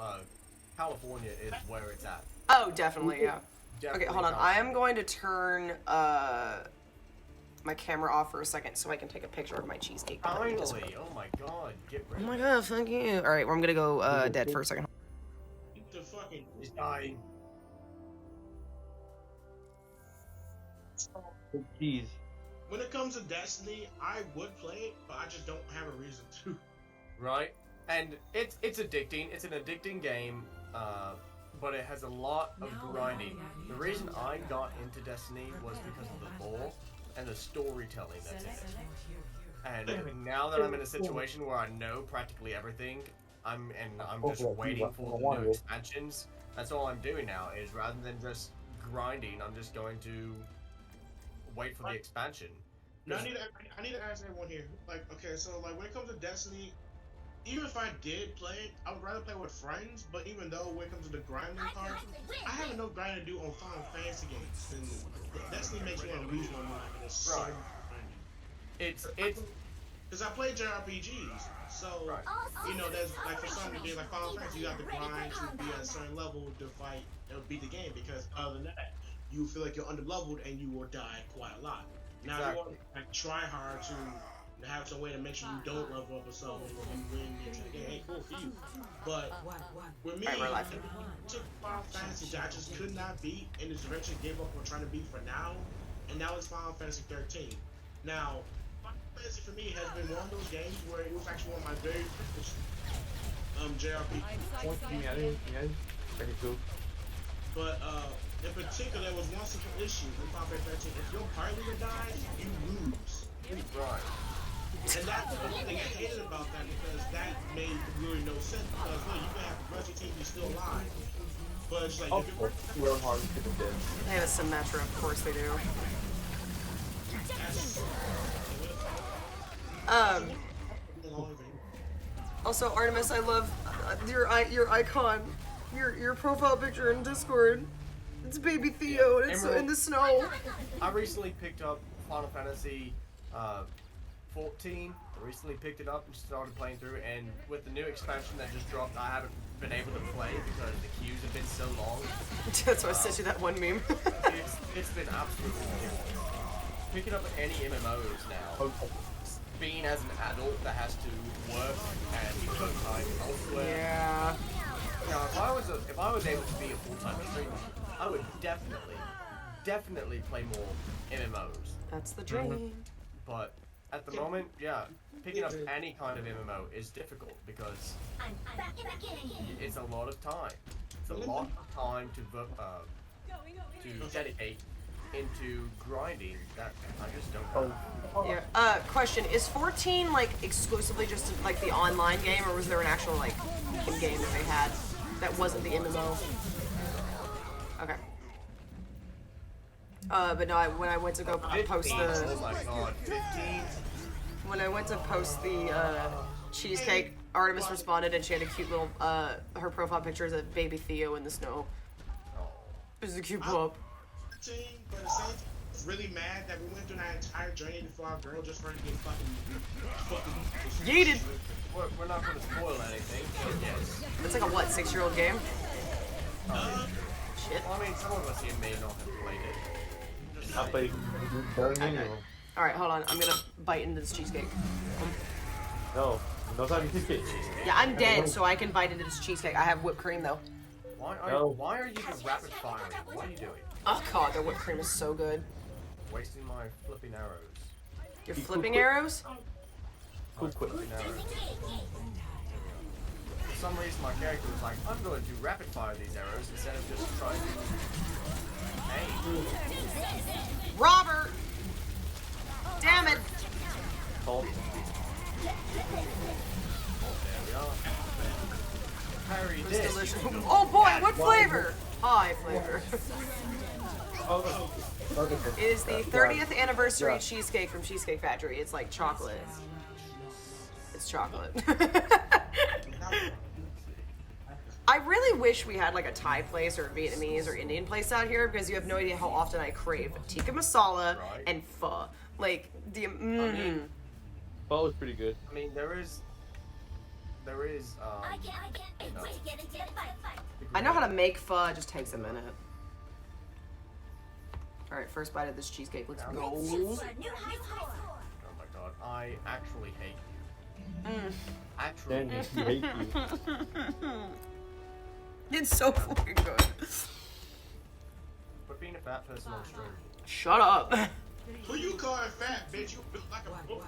California is where it's at. Oh, definitely, yeah. Definitely Okay, hold on. California. I am going to turn my camera off for a second so I can take a picture of my cheesecake. Finally! Oh my god, get Oh ready. my god, thank you. Alright, well, I'm gonna go dead for a second. The fucking He's dying. Jeez. when it comes to Destiny, I would play it, but I just don't have a reason to. Right? And it's addicting. It's an addicting game, but it has a lot of grinding. The reason I got into Destiny was because of the lore and the storytelling that's in it. And now that I'm in a situation where I know practically everything, I'm just waiting for the new expansions. That's all I'm doing now. Is rather than just grinding, I'm just going to wait for the expansion. Now I need to ask everyone here. Like, okay, so like when it comes to Destiny, even if I did play it, I would rather play with friends. But even though when it comes to the grinding part, I have no grinding to do on Final Fantasy games, and Destiny makes me want to lose my mind. And it's so Right. grinding. Because I play JRPGs, so Right. you know, there's like for some games like Final Fantasy, you have to grind to be at a certain level to fight or beat the game. Because other than that, you feel like you're underleveled and you will die quite a lot. Now, if you want to like try hard to have some way to make sure you don't level up or something and win into the game, hey, cool for you. But with me, Alright, we're live. took Final Fantasy that I just could not beat and just eventually gave up on trying to beat for now, and now it's Final Fantasy 13. Now, Final Fantasy for me has been one of those games where it was actually one of my very first JRPG. Very cool. But in particular, there was one simple issue in Final Fantasy 13. If your party leader dies, you lose. Right. And that's the thing I hated about that, because that made really no sense. Because look, you can have the rest of your team be still alive, but it's like Oh, if you're we're on hard to the dead. They have a Symmetra, of course they do. Also, Artemis, I love your icon, your profile picture in Discord. It's baby Theo, and it's in the snow. I recently picked up Final Fantasy 14. I recently picked it up and started playing through, and with the new expansion that just dropped, I haven't been able to play because the queues have been so long. That's why I sent you that one meme. It's been absolutely ridiculous. Picking up any MMOs now, being as an adult that has to work and put time elsewhere. Yeah. Now, if I was able to be a full-time streamer, I would definitely play more MMOs. That's the dream. But at the moment, yeah, picking up any kind of MMO is difficult because it's a lot of time. It's a lot of time to dedicate into grinding that I just don't have. Yeah. Question: is 14 like exclusively just like the online game, or was there an actual like in-game that they had that wasn't the MMO? Okay. But no, when I went to go post 15, the oh my god, 15. when I went to post the cheesecake, Artemis responded and she had a cute little her profile picture is a baby Theo in the snow. It was a cute pop. but at the same time, I was really mad that we went through that entire journey before our girl just started getting fucking Yeeted. We're not going to spoil anything, but yes. It's like a what, 6-year-old game? Shit. Well, I mean, some of us here may not have played it. Just I saying. played Burning. Okay. All right, hold on. I'm gonna bite into this cheesecake. No, no time to kiss. Yeah, I'm dead, so I can bite into this cheesecake. I have whipped cream though. Why are you just rapid firing? What are you doing? Oh god, the whipped cream is so good. Wasting my flipping arrows. You're flipping arrows? Cool, quick. Flipping arrows. For some reason, my character was like, I'm going to rapid fire these arrows instead of just trying to. Hey. Robert! Damn it! Call. There we are. Parry It's this. delicious. Oh boy, what flavor? Pie flavor. Oh, It is the 30th anniversary cheesecake from Cheesecake Factory. It's like chocolate. It's chocolate. I really wish we had like a Thai place or a Vietnamese or Indian place out here because you have no idea how often I crave tikka masala and pho. Like the Pho was pretty good. I mean, there is. I can't wait to get into the fight. I know how to make pho. It just takes a minute. All right, first bite of this cheesecake. Let's go. New high score. Oh my god, I actually hate you. Actually, Then he hate you. It's so fucking good. but being a fat person on stream. Shut up. Who you calling fat, bitch? You built like a book.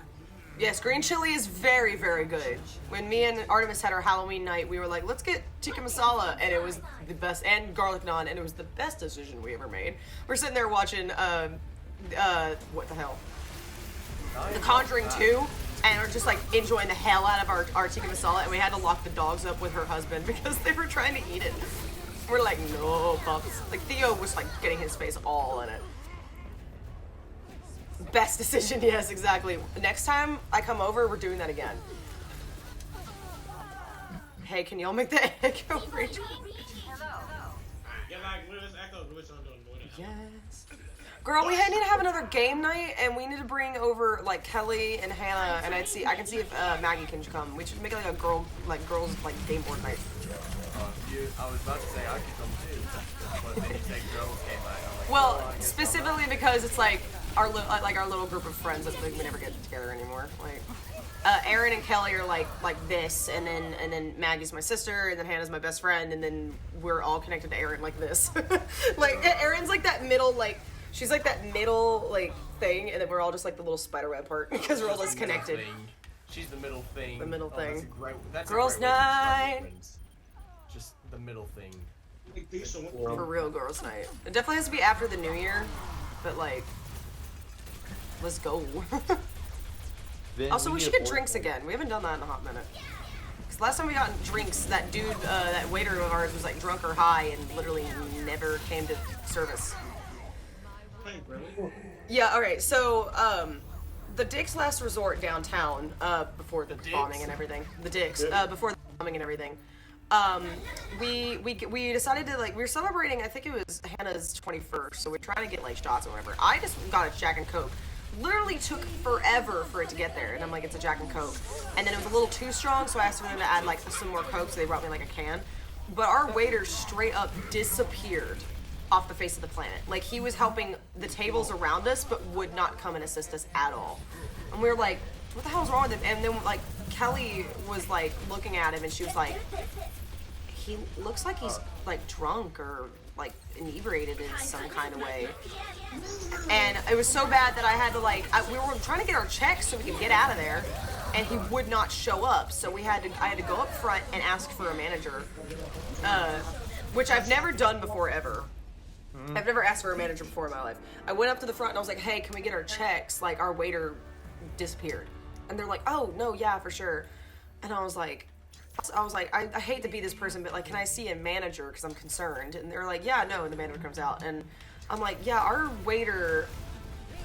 Yes, green chili is very, very good. When me and Artemis had our Halloween night, we were like, let's get tikka masala, and it was the best, and garlic naan, and it was the best decision we ever made. We're sitting there watching, what the hell? The Conjuring 2, and we're just like enjoying the hell out of our tikka masala, and we had to lock the dogs up with her husband because they were trying to eat it. We're like, no, pups. Like, Theo was like getting his face all in it. Best decision, yes, exactly. Next time I come over, we're doing that again. hey, can y'all make the echo reach? Yeah, like, let's echo what's on the Yes. Girl, we need to have another game night, and we need to bring over like Kelly and Hannah, and I can see if Maggie can come. We should make like a girls game board night. I was about to say I could come too, but then you said girls game night. I'm like, Well, oh, I guess specifically because it's like our little group of friends. That's like we never get together anymore. Like, Aaron and Kelly are like this, and then Maggie's my sister, and then Hannah's my best friend, and then we're all connected to Aaron like this. Like Aaron's like that middle she's like that middle like thing, and then we're all just like the little spiderweb part because we're all just connected. She's the middle thing. The middle thing. That's a Girls' great way to describe night. friends. Just the middle thing. For real girls' night. It definitely has to be after the new year, but like, let's go. Then Also, we need should a get board drinks game. again. We haven't done that in a hot minute. Cause last time we got drinks, that dude, that waiter of ours was like drunk or high and literally never came to service. Hey, really? Yeah. All right. So, the Dick's Last Resort downtown, before the bombing and everything. The Dick's, before the bombing and everything. We decided to we were celebrating. I think it was Hannah's 21st, so we're trying to get like shots or whatever. I just got a Jack and Coke. Literally took forever for it to get there, and I'm like, it's a Jack and Coke. And then it was a little too strong, so I asked them to add like some more Coke, so they brought me like a can. But our waiter straight up disappeared off the face of the planet. Like he was helping the tables around us, but would not come and assist us at all. And we were like, what the hell's wrong with him? And then like Kelly was like looking at him, and she was like, he looks like he's like drunk or like inebriated in some kind of way. And it was so bad that I had to we were trying to get our checks so we could get out of there, and he would not show up. So I had to go up front and ask for a manager, which I've never done before ever. I've never asked for a manager before in my life. I went up to the front and I was like, hey, can we get our checks? Like our waiter disappeared. And they're like, oh no, yeah, for sure. And I was like, I hate to be this person, but like, can I see a manager? Because I'm concerned. And they're like, yeah, no. And the manager comes out, and I'm like, yeah, our waiter,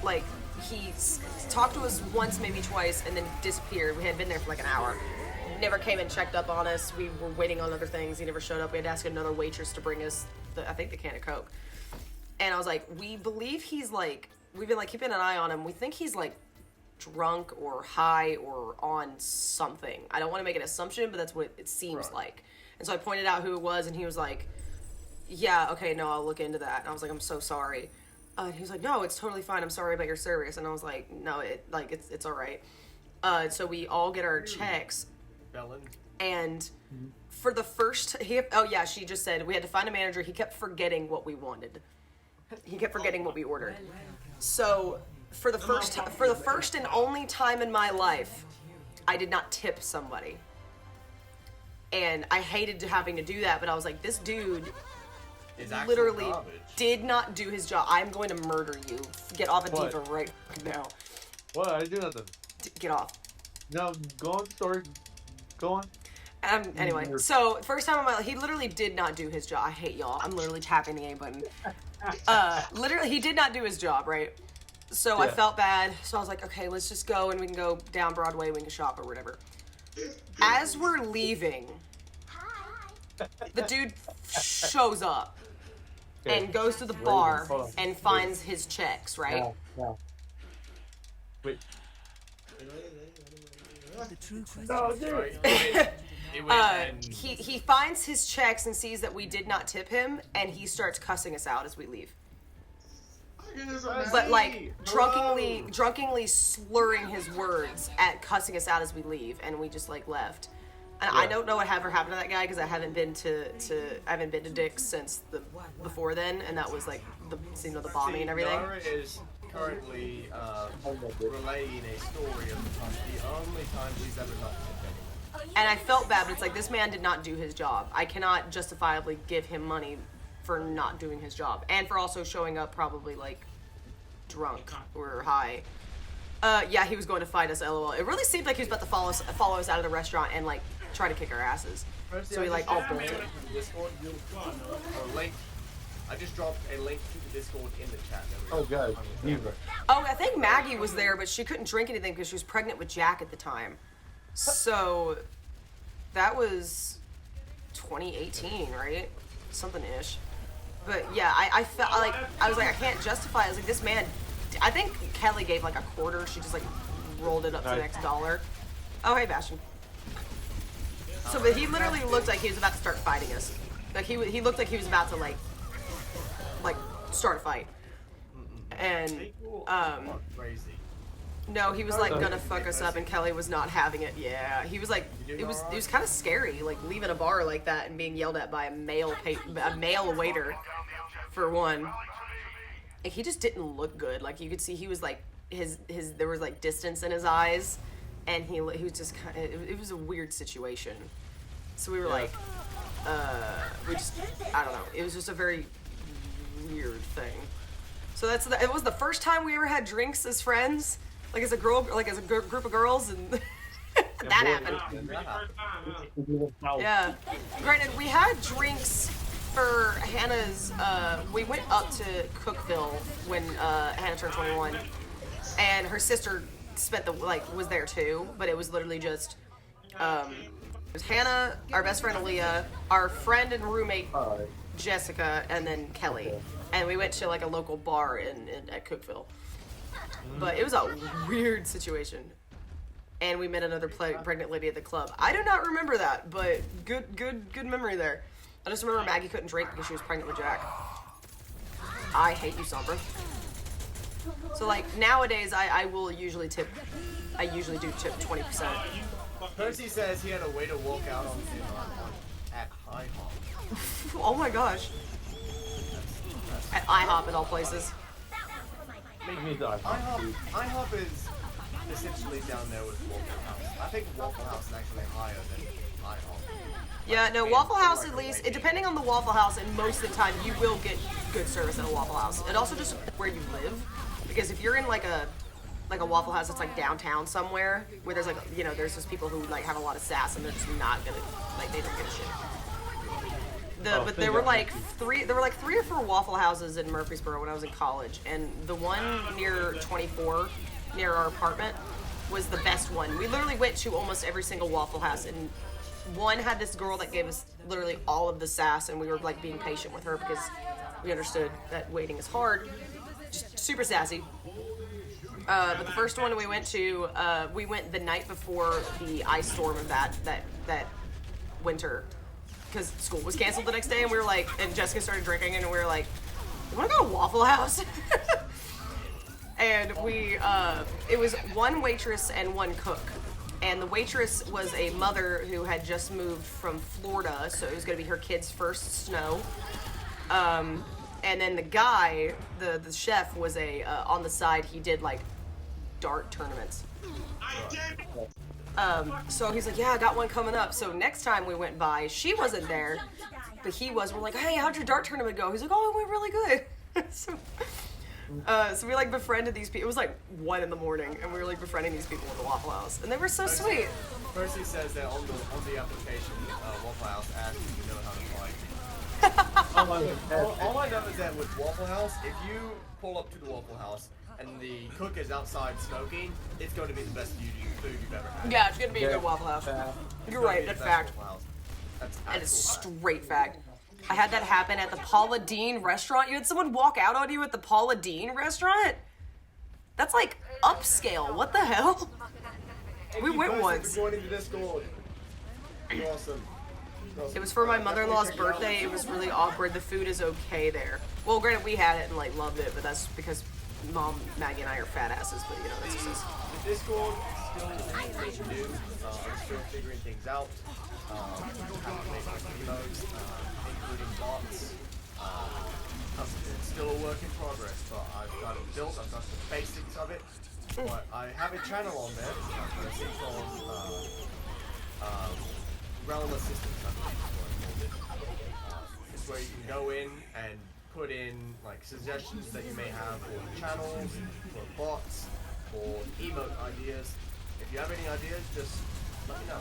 like, he talked to us once, maybe twice, and then disappeared. We had been there for like an hour. Never came and checked up on us. We were waiting on other things. He never showed up. We had to ask another waitress to bring us the can of Coke. And I was like, we believe he's like, we've been like keeping an eye on him. We think he's like drunk or high or on something. I don't want to make an assumption, but that's what it seems like. And so I pointed out who it was, and he was like, yeah, okay, no, I'll look into that. And I was like, I'm so sorry. He was like, no, it's totally fine. I'm sorry about your service. And I was like, no, it's all right. So we all get our checks. And for the first, she just said we had to find a manager. He kept forgetting what we wanted. He kept forgetting what we ordered. So for the first and only time in my life, I did not tip somebody. And I hated having to do that, but I was like, this dude literally did not do his job. I'm going to murder you. Get off of Diva right now. What? I didn't do nothing. Get off. No, go on, story. Go on. Anyway, so first time in my life, he literally did not do his job. I hate y'all. I'm literally tapping the A button. Literally, he did not do his job, right? So I felt bad. So I was like, okay, let's just go, and we can go down Broadway, we can shop or whatever. As we're leaving, the dude shows up and goes to the bar and finds his checks, right? Yeah. Wait. The true question. He finds his checks and sees that we did not tip him, and he starts cussing us out as we leave. But like drunkenly slurring his words at cussing us out as we leave, and we just like left. And I don't know what ever happened to that guy because I haven't been to Dick's since before then, and that was like the bombing and everything. Yara is currently relaying a story of the only time she's ever not tipped anyone. And I felt bad, but it's like this man did not do his job. I cannot justifiably give him money for not doing his job, and for also showing up probably like drunk or high. Yeah, he was going to fight us. LOL. It really seemed like he was about to follow us out of the restaurant and like try to kick our asses. So we like all bolted. I just dropped a link to the Discord in the chat. Oh, good. Oh, I think Maggie was there, but she couldn't drink anything because she was pregnant with Jack at the time. So that was 2018, right? Something ish. But yeah, I felt like I was like I can't justify it. I was like this man. I think Kelly gave like a quarter. She just like rolled it up to the next dollar. Oh hey Bastion. So but he literally looked like he was about to start fighting us. Like he looked like he was about to like start a fight. And Crazy. no, he was like gonna fuck us up, and Kelly was not having it. Yeah, he was like, it was kind of scary, like leaving a bar like that and being yelled at by a male waiter, for one. Like, he just didn't look good. Like you could see he was like his there was like distance in his eyes, and he was just kind of, it was a weird situation. So we were like, we just, I don't know. It was just a very weird thing. So it was the first time we ever had drinks as friends, like as a girl, like as a group of girls, and that happened. Yeah. Granted, we had drinks for Hannah's. We went up to Cookville when Hannah turned 21, and her sister was there too. But it was literally just it was Hannah, our best friend Aaliyah, our friend and roommate Jessica, and then Kelly. And we went to like a local bar at Cookville. But it was a weird situation. And we met another pregnant lady at the club. I do not remember that, but good memory there. I just remember Maggie couldn't drink because she was pregnant with Jack. I hate you, Sombra. So like nowadays, I will usually tip. I usually do tip 20%. Percy says he had a way to walk out on him at IHOP. Oh my gosh. At IHOP, at all places. IHOP is essentially down there with Waffle House. I think Waffle House is actually higher than IHOP. Yeah, no, Waffle House at least, depending on the Waffle House, and most of the time you will get good service at a Waffle House. It also just where you live, because if you're in like a Waffle House that's like downtown somewhere, where there's like, you know, there's just people who like have a lot of sass and they're just not gonna, like, they don't give a shit. But there were like three or four Waffle Houses in Murfreesboro when I was in college, and the one near 24, near our apartment, was the best one. We literally went to almost every single Waffle House, and one had this girl that gave us literally all of the sass, and we were like being patient with her because we understood that waiting is hard. Just super sassy. But the first one we went to, we went the night before the ice storm of that winter, because school was canceled the next day, and we were like, and Jessica started drinking, and we were like, you want to go to Waffle House? And it was one waitress and one cook. And the waitress was a mother who had just moved from Florida, so it was going to be her kid's first snow. And then the guy, the chef, was on the side, he did like dart tournaments. So he's like, yeah, I got one coming up. So next time we went by, she wasn't there, but he was. We're like, hey, how'd your dart tournament go? He's like, oh, it went really good. So we like befriended these people. It was like 1 a.m, and we were like befriending these people at the Waffle House, and they were so sweet. Percy says that on the application, Waffle House asks if you know how to fight. All I know is that with Waffle House, if you pull up to the Waffle House and the cook is outside smoking, it's going to be the best food you've ever had. Yeah, it's gonna be a good Waffle House. You're right, that's fact. That is straight fact. I had that happen at the Paula Deen restaurant. You had someone walk out on you at the Paula Deen restaurant? That's like upscale. What the hell? We went once. Joining the Discord. You're awesome. It was for my mother-in-law's birthday. It was really awkward. The food is okay there. Well, granted, we had it and like loved it, but that's because Mom, Maggie, and I are fat asses. But you know, that's just us. The Discord is still new. I'm still figuring things out. How to make emotes, including bots. It's still a work in progress, but I've got it built. I've got the basics of it. But I have a channel on there. It's called Realm Assistance, I believe is what I called it. It's where you can go in and put in like suggestions that you may have for channels, for bots, for emote ideas. If you have any ideas, just let me know.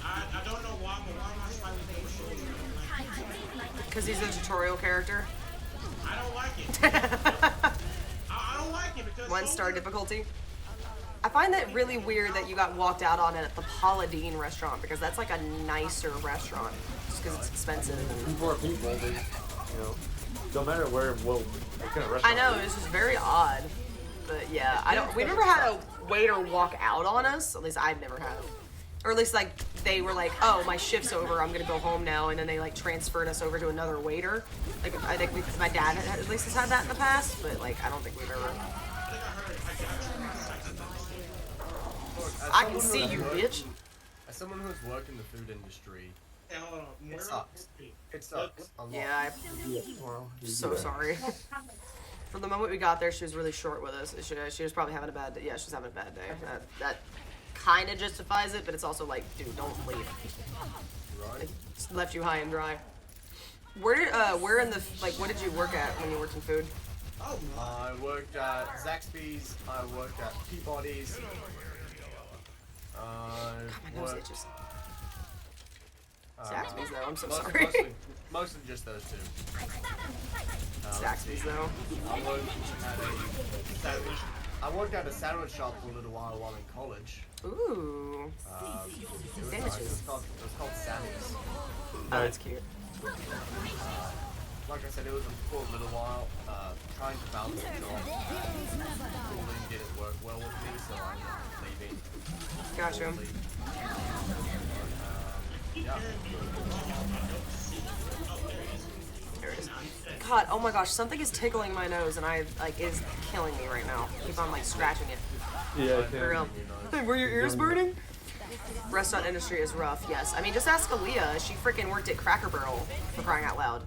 I don't know why, but why am I slightly different? Because he's a tutorial character. I don't like it. I don't like it because 1-star difficulty. I find that really weird that you got walked out on it at the Paula Deen restaurant because that's like a nicer restaurant just because it's expensive. More people, they, you know, no matter what kind of restaurant. I know, it's just very odd. But yeah, we never had a waiter walk out on us. At least I've never had. Or at least like they were like, oh, my shift's over, I'm gonna go home now, and then they like transferred us over to another waiter. Like I think my dad at least has had that in the past, but like I don't think we've ever. I can see you, bitch. As someone who's worked in the food industry, Hey, hold on. it sucks. It sucks a lot. Yeah, I'm so sorry. From the moment we got there, she was really short with us. She was probably having a bad day. Yeah, she was having a bad day. That kind of justifies it, but it's also like, dude, don't leave. Right? Like, just left you high and dry. Where in the, like, what did you work at when you worked in food? I worked at Zaxby's, I worked at Peabody's, My nose itches. uh, Zaxby's though, I'm so sorry. Mostly just those two. Zaxby's though. I worked at a sandwich shop for a little while in college. Ooh. It was Sandwiches. nice. It was called Sammy's. Oh, that's cute. Like I said, it was for a little while, trying to balance the job. Schooling didn't work well with me, so I ended up leaving. Gotcha. Yeah. There it is. God, oh my gosh, something is tickling my nose and is killing me right now. Keep on like scratching it. Yeah, For real. Were your ears burning? Restaurant industry is rough, yes. I mean, just ask Aaliyah. She freaking worked at Cracker Barrel, for crying out loud.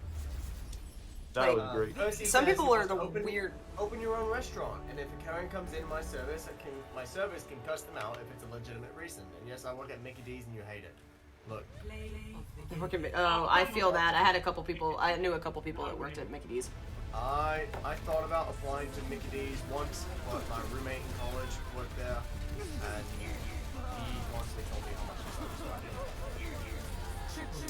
that like, was great. Percy Some says people you are the must weird. Open your own restaurant, and if a Karen comes in my service, my service can cuss them out if it's a legitimate reason. And yes, I work at Mickey D's, and you hate it. Look, Oh, I feel that. I knew a couple people that worked at Mickey D's. I thought about applying to Mickey D's once, but my roommate in college worked there, and he constantly told me how much he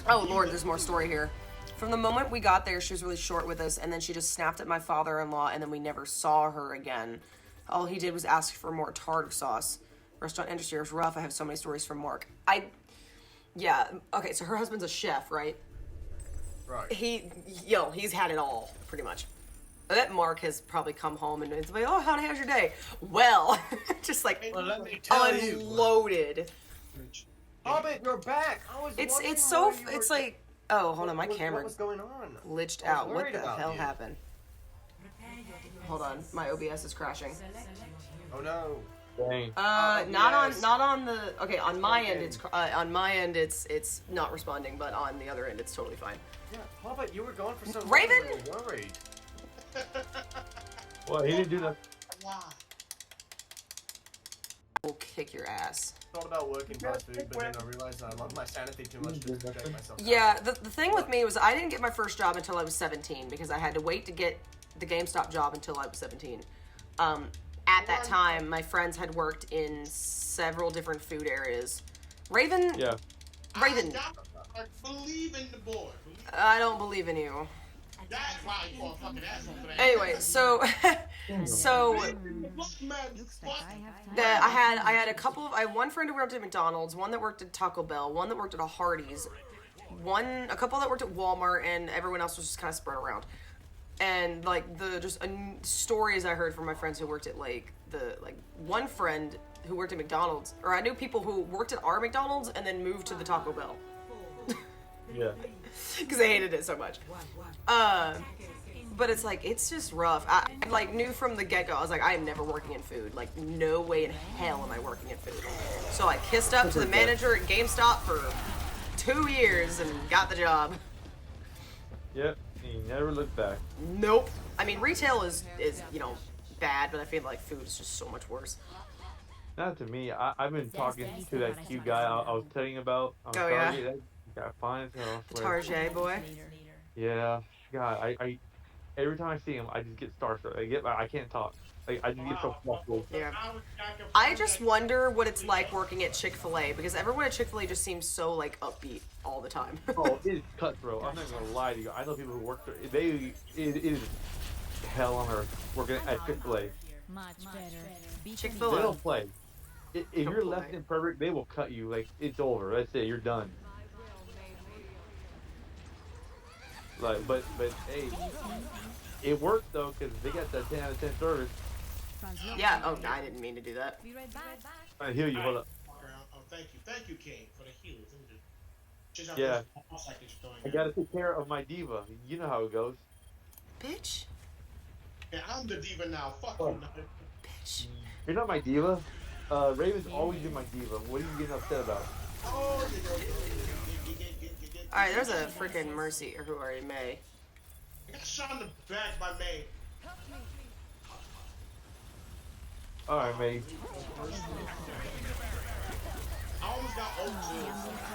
sucked. Oh Lord, there's more story here. From the moment we got there, she was really short with us, and then she just snapped at my father-in-law, and then we never saw her again. All he did was ask for more tartar sauce. Restaurant industry was rough. I have so many stories from Mark. Yeah, okay, so her husband's a chef, right? Right. He's had it all, pretty much. I bet Mark has probably come home and it's like, oh, how's your day? Well, just like Well, let me tell you. unloaded. Hobbit, you're back. I was It's wondering so, where you it's were- like, oh, hold on, my what camera was going on? glitched I was out. What worried the about hell you. happened? Hold on, my OBS is crashing. Oh no. Dang. Not on the. Okay, on my end, it's not responding, but on the other end, it's totally fine. Yeah, Hobbit, you were gone for so long. Raven? I was worried. Well, he didn't do that. We'll kick your ass. Thought about working fast food, but then I realized I love my sanity too much to protect myself. Yeah, the thing with me was I didn't get my first job until I was 17 because I had to wait to get the GameStop job until I was 17. At that time, my friends had worked in several different food areas. Raven, Yeah. Raven, I believe in the boy. I don't believe in you. That's why you are a fucking asshole for that. Anyway, so I had a couple of, I had one friend who worked at McDonald's, one that worked at Taco Bell, one that worked at a Hardee's, a couple that worked at Walmart, and everyone else was just kind of spread around. And like stories I heard from my friends who worked at one friend who worked at McDonald's, or I knew people who worked at our McDonald's and then moved to the Taco Bell Yeah. because they hated it so much. But it's like, it's just rough. I like knew from the get-go, I was like, I am never working in food. Like, no way in hell am I working in food. So I kissed up to the manager at GameStop for 2 years and got the job. Yep. He never looked back. Nope. I mean, retail is bad, but I feel like food is just so much worse. Not to me. I've been talking to that cute guy I was telling you about on Oh, yeah? Target. That guy fine as hell. I swear. Target boy. Yeah. God, I every time I see him, I just get starstruck. I can't talk. Like, I just get so flustered. Yeah. I just wonder what it's like working at Chick-fil-A, because everyone at Chick-fil-A just seems so, like, upbeat all the time. Oh, it is cutthroat. I'm not gonna lie to you. I know people who work there. It is hell on earth working at Chick-fil-A. Much better. They Chick-fil-A. don't play. If you're less than perfect, they will cut you. Like it's over. That's it. You're done. Like, but hey, it worked though because they got that 10 out of 10 service. Yeah. Oh, I didn't mean to do that. Be right back. I heal you. Hold up. Oh, thank you, King, for the heals. Just have Yeah. those like that you're I throwing gotta take care of my diva. You know how it goes. Bitch. Yeah, I'm the diva now. Fuck Oh. you, Knight. Bitch. You're not my diva. Raven's always been my diva. What are you getting upset about? Oh, All right, there's a freaking Mercy, or who are you, May? I got shot in the back by May. All right, mate. I almost got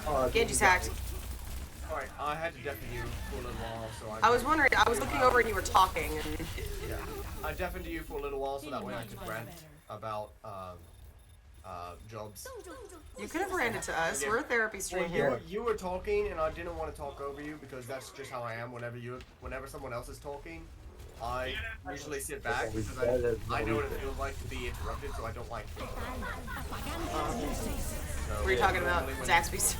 ult. Genji's hacked. Alright, I had to deafen you for a little while, so I was wondering, I was looking over and you were talking, and Yeah. I deafened you for a little while so that way I could rant about jobs. you could have ranted to us. We're a therapy stream Well, here. you were talking and I didn't want to talk over you because that's just how I am whenever someone else is talking. I usually sit back because I know what it feels like to be interrupted, so I don't like it. So, Were you talking about normally when- Zaxby's?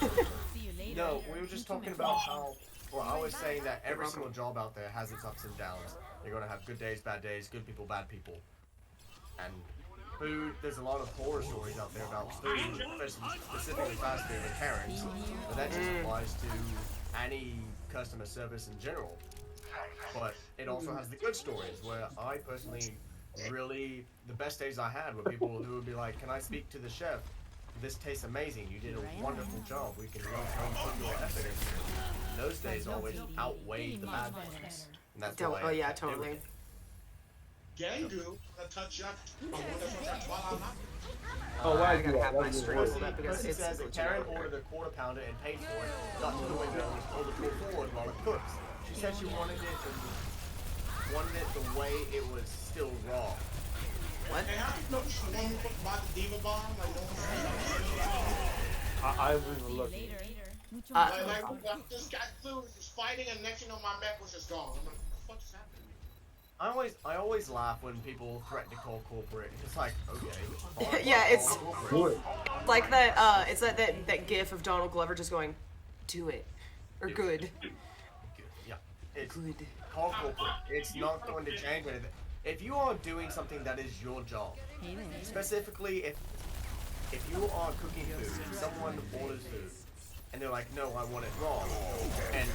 See you later. No, we were just talking about how, well, I was saying that every single job out there has its ups and downs. You're going to have good days, good people, bad people. And food, there's a lot of horror stories out there about food, specifically fast food and parents, but that just applies to any customer service in general. But it also has the good stories where I personally really, the best days I had were people who would be like, can I speak to the chef? This tastes amazing. You did a wonderful job. We can really try and put your effort into it. Those days always outweighed the bad ones. And that's why Oh I yeah, kept doing totally. it. Gangu, a touch up. Oh, why I do gotta that? have Why my do you stream do pulled that? up because Percy it's says that Karen ordered a quarter pounder and paid for it, got to the window and pulled the pool forward while it cooks. She said she wanted it the way it was still raw. What? Hey, how do you know she's the one who bought the diva bomb? Like, no one's I wasn't even looking. Later. Mucho like, this guy flew, was just fighting, and next thing you know, my mech was just gone. I'm like, what the fuck is happening? I always laugh when people threaten to call corporate. It's like, okay. fine, Yeah, call it's- corporate. Do it. Like that, it's that gif of Donald Glover just going, do it. Or good. Yeah. It's Good. call corporate. It's not going to change anything. If you are doing something that is your job, specifically if you are cooking food and someone orders food and they're like, no, I want it raw, and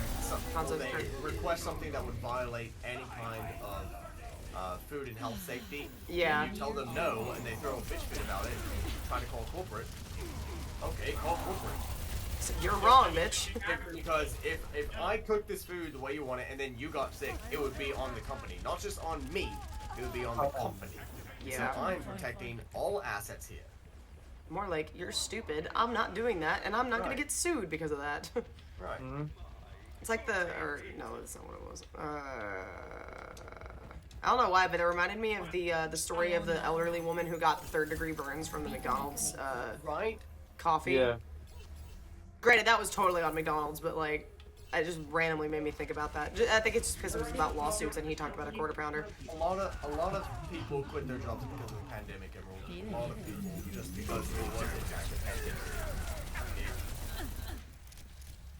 or they request something that would violate any kind of food and health safety, Yeah. and you tell them no, and they throw a bitch fit about it, try to call corporate. Okay, call corporate. So you're wrong, bitch. Because if I cooked this food the way you want it and then you got sick, it would be on the company, not just on me. It would be on the company. Yeah. So I'm protecting all assets here. More like, you're stupid. I'm not doing that, and I'm not gonna Right. get sued because of that. Right. It's like no, that's not what it was. I don't know why, but it reminded me of the story of the elderly woman who got the 3rd-degree burns from the McDonald's Right? coffee. Yeah. Granted, that was totally on McDonald's, but like, it just randomly made me think about that. I think it's just because it was about lawsuits, and he talked about a quarter pounder. A lot of people quit their jobs because of the pandemic, Emerald. A lot of people just because it was in fact a pandemic.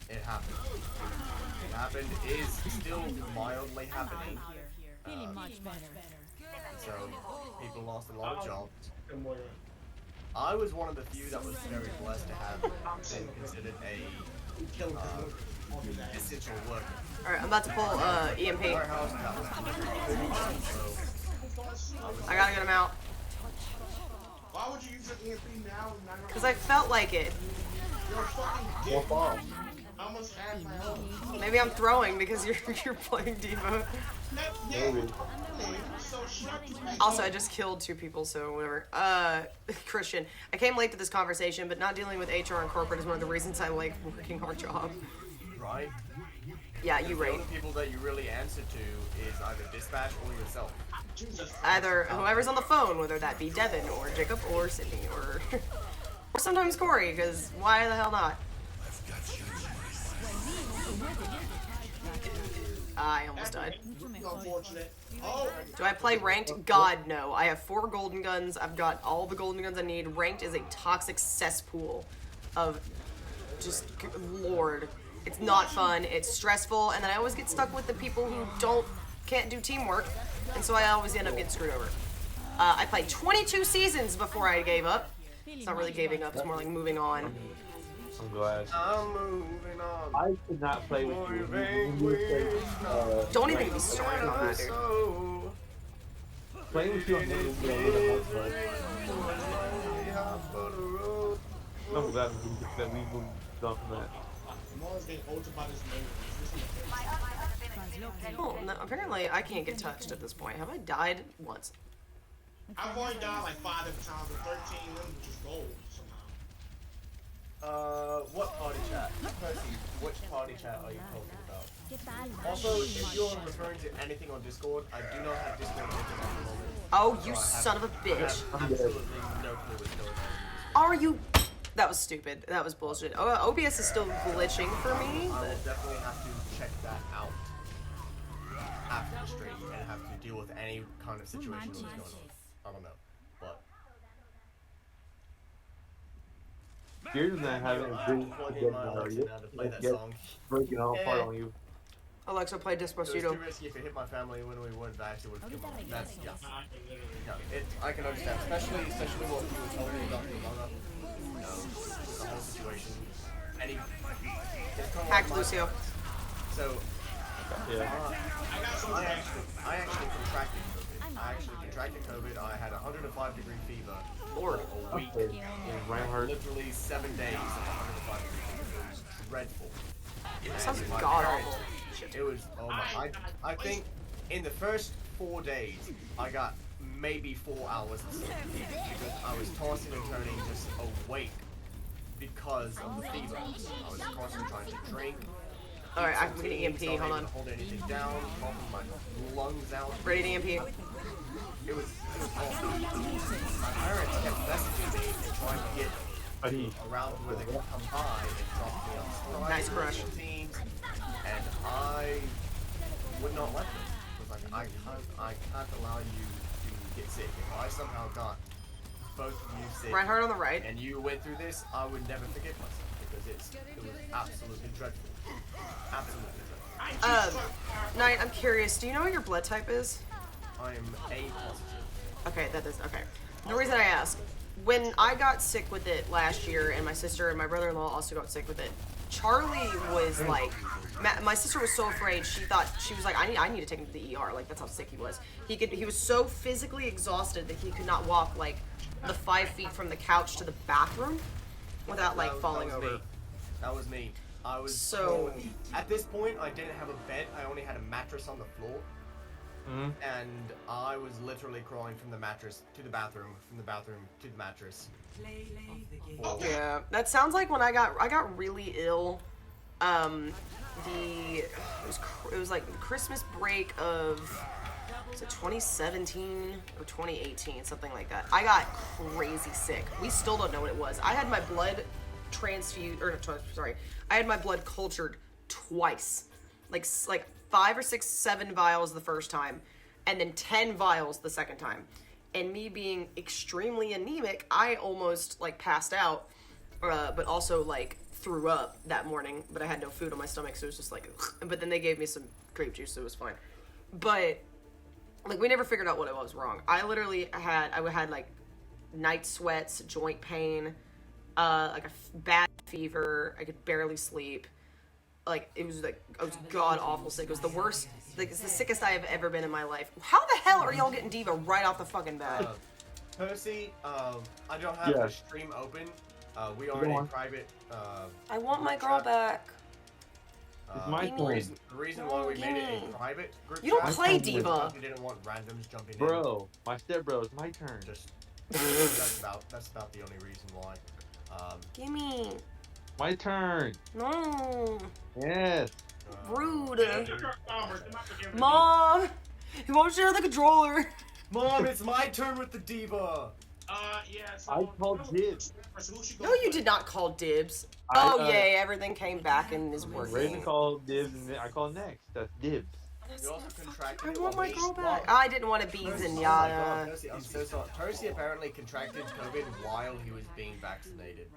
It happened. It happened. Is still mildly happening. Feeling much better. So people lost a lot of jobs. I was one of the few that was very blessed to have been considered a essential worker. Alright, I'm about to pull EMP. Warehouse, that was so I gotta get him out. Why would you use your EMP now? Because I felt like it. You're a fucking dick. I almost had my own. Maybe I'm throwing because you're playing Devo. So shut your mouth. Also, I just killed 2 people, so whatever. Christian, I came late to this conversation, but not dealing with HR and corporate is one of the reasons I like working our job. right. Yeah, you The right. only people that you really answer to is either dispatch or yourself. Jesus Christ. Either whoever's on the phone, whether that be Devin or Jacob or Sydney or or sometimes Corey, because why the hell not? I almost died. Unfortunate. Oh, Do I play ranked? God, no. I have 4 golden guns. I've got all the golden guns I need. Ranked is a toxic cesspool of just, Lord. It's not fun. It's stressful. And then I always get stuck with the people who can't do teamwork. And so I always end up getting screwed over. I played 22 seasons before I gave up. It's not really giving up. It's more like moving on. I'm glad. I'm moving on. I could not play with you. Don't even get me started on that, dude. Playing with you on the little fun. I'm glad that we moved on from that. Tomorrow's getting ulted by this neighbor. Oh, no, apparently I can't get touched at this point. Have I died once? I've already died like 5 different times, but 13 of them was just gold somehow. What party chat? Percy, which party chat are you talking about? Also, if you're referring to anything on Discord, I do not have Discord open at the moment. Oh, you son of a bitch. Absolutely no clue what's going on. Are you... That was stupid. That was bullshit. OBS is still glitching for me. I will definitely have to check that out after the stream and have to deal with any kind of situation that's going on. I don't know, but You're not having a plug good in my Alexa now to play that song. breaking all apart on you. Alexa, play It was Despacito. too risky if it hit my family when we went back. It would have killed me. That's yeah. No, I can understand, especially what you were telling me about the manga. The whole situation. It's kind of Hacked like Lucio. So Yeah. I actually contracted COVID. I had 105-degree fever Lord. for a week. Reinhardt. Literally 7 days of 105 degree fever. It was dreadful. Sounds And my god parents- awful. It was, oh my, I think in the first 4 days, I got maybe 4 hours of sleep because I was tossing and turning just awake because of the fever. I was constantly trying to drink. Alright, I'm getting EMP. Hold on. Hold anything down, pumping my lungs out. Ready to EMP. It was awful. My parents kept messaging me and trying to get around where they could come by and drop me on strike. Nice crush. Teams, and I would not let them. Because like I can't allow you to get sick. If I somehow got both of you sick Reinhardt on the right. and you went through this, I would never forgive myself because it was absolutely dreadful. Absolutely dreadful. Knight, I'm curious. Do you know what your blood type is? I am A positive. Okay, that is okay. The reason I ask, when I got sick with it last year, and my sister and my brother-in-law also got sick with it, Charlie was like, my sister was so afraid. She was like, I need to take him to the ER. Like that's how sick he was. He was so physically exhausted that he could not walk like the 5 feet from the couch to the bathroom without like falling that was over. Me. That was me. I was So at this point I didn't have a bed. I only had a mattress on the floor. And I was literally crawling from the mattress to the bathroom, from the bathroom to the mattress. yeah, that sounds like when I got really ill. It was like Christmas break of, was it 2017 or 2018, something like that. I got crazy sick. We still don't know what it was. I had my blood transfused, I had my blood cultured twice, like 5 or 6, 7 vials the first time, and then 10 vials the second time. And me being extremely anemic, I almost like passed out, but also like threw up that morning. But I had no food on my stomach, so it was just like. But then they gave me some grape juice, so it was fine. But like we never figured out what it was wrong. I had like night sweats, joint pain, like a bad fever. I could barely sleep. Like it was like I was god awful sick. It was the worst. Like it's the sickest I have ever been in my life. How the hell are y'all getting Diva right off the fucking bat? Percy, I don't have the stream open. We are in a private. I want my girl back. It's my the turn. reason why we made it a private group. You don't chat play is Diva. We didn't want randoms jumping in. Bro, my stepbro, it's my turn. Just that's about the only reason why. Gimme. My turn. No. Yes. Rude. Mom. He won't share the controller. Mom, it's my turn with the diva. Yeah. So, I called dibs. So who should go No, you first? did not call dibs. I, Oh, yay, everything came back and is Raven working. called dibs, and then I called next. That's dibs. You also contracted I it want while my we- girl while- back. I didn't want to be Percy, oh my Zenyatta. god, Percy, I'm so sorry. Percy apparently contracted COVID while he was being vaccinated.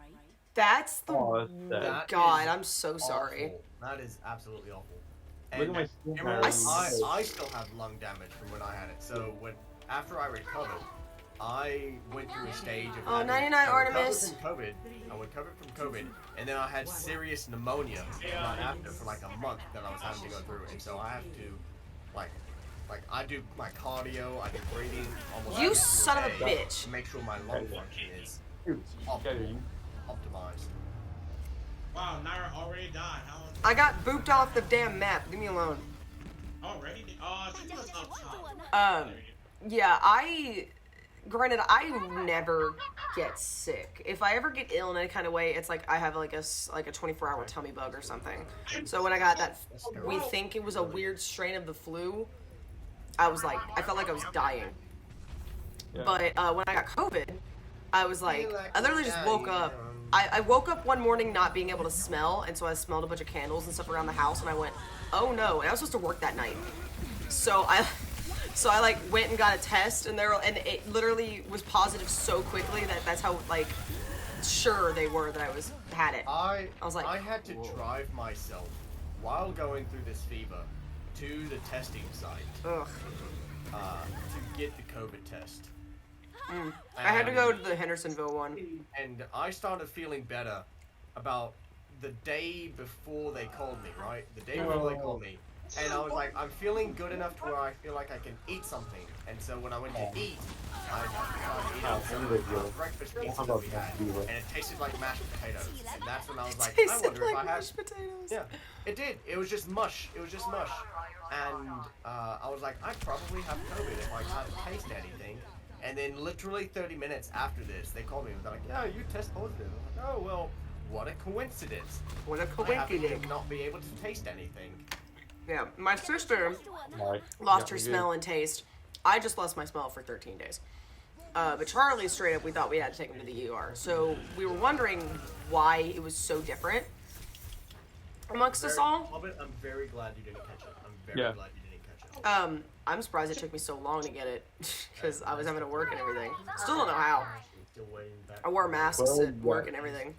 That's the. Oh, that's sad. That God, is I'm so sorry. awful. That is absolutely awful. Look at my And skin remember, barrier. I still have lung damage from when I had it. So after I recovered, I went through a stage of Oh, having- 99 I recovered Artemis. from COVID. I recovered from COVID, and then I had serious pneumonia right after for like a month that I was having to go through, and so I have to like I do my cardio, I do breathing almost You every son of a single day bitch. to make sure my lung function is Dude, okay, optimized. Wow, Naira already died. How I got booped off the damn map. Leave me alone. already? She was up top. Yeah, granted, I never get sick. If I ever get ill in any kind of way, it's like I have like a 24-hour tummy bug or something. So when I got that, we think it was a weird strain of the flu, I felt like I was dying. yeah. But when I got COVID, I was like, I literally just woke up. I woke up one morning not being able to smell, and so I smelled a bunch of candles and stuff around the house, and I went, oh no, and I was supposed to work that night. So I like went and got a test, and it literally was positive so quickly that's how like sure they were that I had it. I was like, I had to drive myself while going through this fever to the testing site Ugh. to get the COVID test. I had to go to the Hendersonville one. And I started feeling better about the day before they called me, right? The day before they called me. And I was like, I'm feeling good enough to where I feel like I can eat something. And so when I went to eat, I started eating breakfast pizza that we had. And it tasted like mashed potatoes. And that's when I was like, I Tasted wonder if like I had... mashed potatoes. Yeah, it did. It was just mush. It was just mush. And I was like, I probably have COVID if I can't taste anything. And then literally 30 minutes after this, they called me and they're like, yeah, you test positive. I was like, oh, well, what a coincidence. What a I happen to coincidence. not be able to taste anything. Yeah, my sister Right. lost Yeah, her we smell and taste. I just lost my smell for 13 days. But Charlie, straight up, we thought we had to take him to the ER. So we were wondering why it was so different amongst us all. Hobbit, I'm very glad you didn't catch it. I'm very Yeah. glad you didn't catch it. I'm surprised it took me so long to get it because I was having to work and everything. Still don't know how. Still waiting back. I wore masks Well, at work and everything.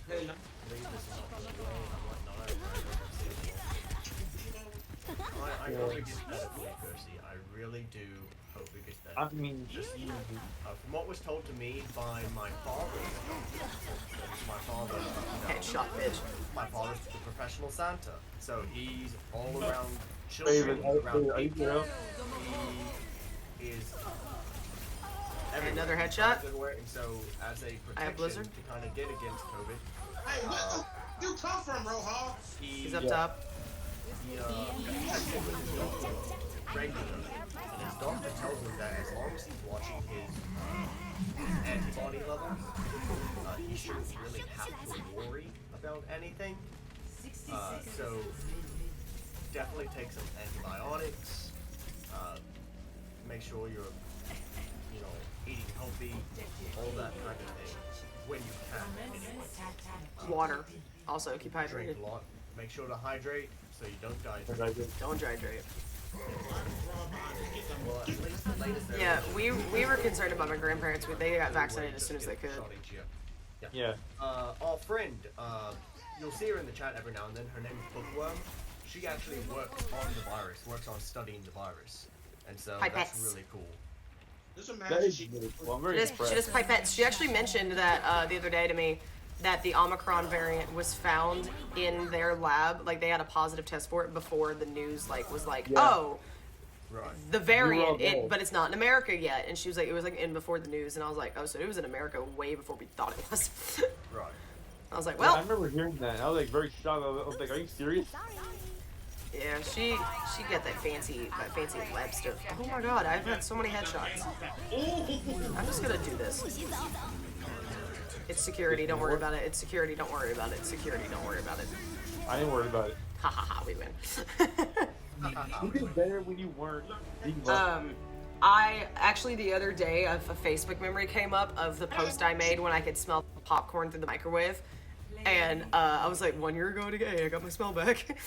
Leave this not going away, and I'm like, no, I hope it gets better for you, Percy. I really do hope it gets better. I mean, From what was told to me by my father, Headshot, bitch. my father's the professional Santa, so he's all around children, David, around are you people. real? He is Another headshot? everywhere, and so as a I have protection Blizzard. to kind of get against COVID, Hey, where you come from, Roja? He's up Yeah. top. he tested with his doctor regularly, and his doctor tells him that as long as he's watching his antibody levels, he shouldn't really have to worry about anything. So definitely take some antibiotics. Make sure you're, eating healthy, all that kind of thing when you can. Anyway. Water. Also, keep hydrated. Drink a lot. Make sure to hydrate so you don't die. Don't hydrate. Well, at least the latest there Yeah, was we were concerned about my grandparents. They got vaccinated as soon as they could. shot each year. Yeah. Our friend, you'll see her in the chat every now and then. Her name is Bookworm. She actually works on the virus, works on studying the virus, and so that's Pipettes. really cool. Just That imagine is she. really cool. I'm very She impressed. does pipettes. She actually mentioned that the other day to me that the Omicron variant was found in their lab. Like they had a positive test for it before the news was like, Yeah. oh, Right. the variant, there. but it's not in America yet. And she was like, it was like in before the news, and I was like, oh, so it was in America way before we thought it was. Right. I was like, Yeah, I well, remember hearing that. And I was like very shocked. I was like, "Are you serious?" yeah, she got that fancy lab stuff. Oh my god, I've had so many headshots. I'm just gonna do this. It's security, don't worry about it. It's security, don't worry about it. Security, don't worry about it. I ain't worried about it. Ha ha ha, we win. You did better when you weren't. I actually the other day a Facebook memory came up of the post I made when I could smell popcorn through the microwave, and I was like, 1 year ago today I got my smell back.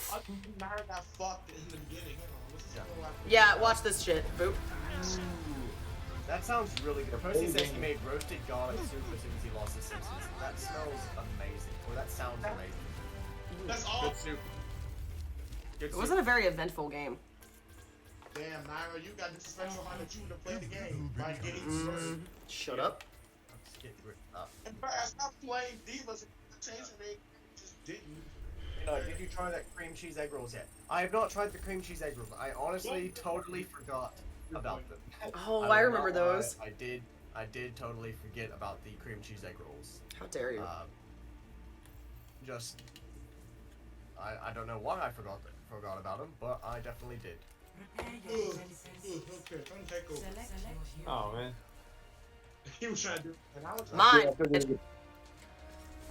Nara got fucked in the beginning. Hang on, what's this going on? Yeah, watch this shit. Boop. That sounds really good. Percy says he made roasted garlic soup as soon as he lost his senses. That smells amazing. Or that sounds amazing. That's all. Good soup. Good It soup. wasn't a very eventful game. Damn, Nara, you got disrespectful mind that you would have played the game by getting destroyed. Shut up. Let's get rid of And bro, I stopped playing Divas and changing they just didn't. Did you try that cream cheese egg rolls yet? I have not tried the cream cheese egg rolls. I honestly totally forgot about them. Oh, will I remember not lie, those. I did totally forget about the cream cheese egg rolls. How dare you? Just I don't know why I forgot about them, but I definitely did. Okay, trying to take over. Oh man. He was trying to do it, and I was Mine.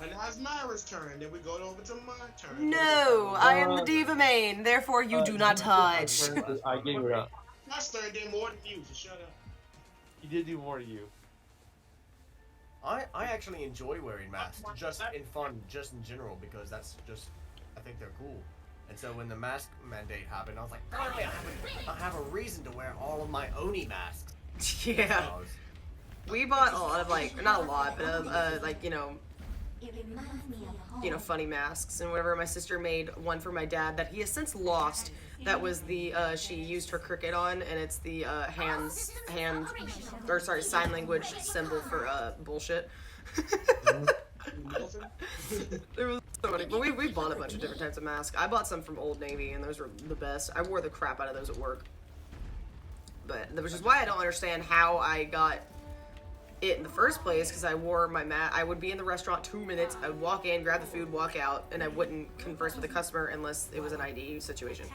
and now it's Myra's turn, then we go over to my turn. No, I am the diva main. Therefore, you do not touch. I gave it up. My turn did more than you, so shut up. He did do more to you. I actually enjoy wearing masks, just in fun, just in general, because that's just, I think they're cool. And so when the mask mandate happened, I was like, finally, I have a reason to wear all of my Oni masks. Yeah. We bought a lot of not a lot, but It reminds me of home. funny masks and whatever. My sister made one for my dad that he has since lost. That was the she used her cricket on, and it's the sign language symbol for bullshit. It was so funny. But we bought a bunch of different types of masks. I bought some from Old Navy, and those were the best. I wore the crap out of those at work. But which is why I don't understand how I got it in the first place, because I wore my I would be in the restaurant 2 minutes, I would walk in, grab the food, walk out, and I wouldn't converse with the customer unless it was an ID situation.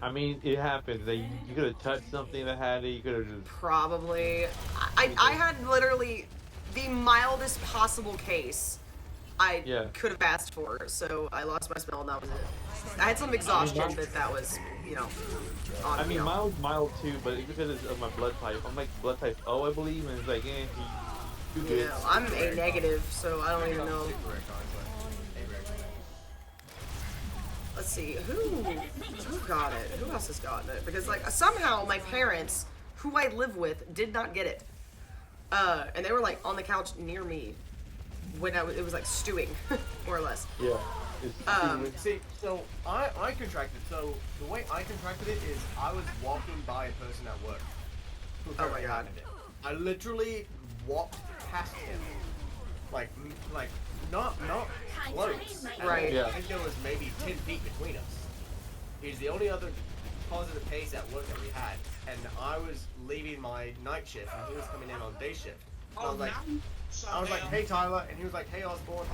I mean, it happened. You could have touched something that had it. You could have just. Probably. I had literally the mildest possible case I could have asked for, so I lost my smell and that was it. I had some exhaustion, but that was, on, I mean, mild too, but it's because of my blood type. I'm like blood type O, I believe, and it's like, you good. I'm A negative, so I don't even know. Let's see, who got it? Who else has gotten it? Because somehow my parents, who I live with, did not get it. And they were on the couch near me when it was stewing, more or less. Yeah. See, so I contracted. So the way I contracted it is I was walking by a person at work who apparently had it. I literally walked past him, not close. Right. I think there was maybe 10 feet between us. He's the only other positive case at work that we had, and I was leaving my night shift, and he was coming in on day shift. And I was like, hey Tyler, and he was like, hey Osborne,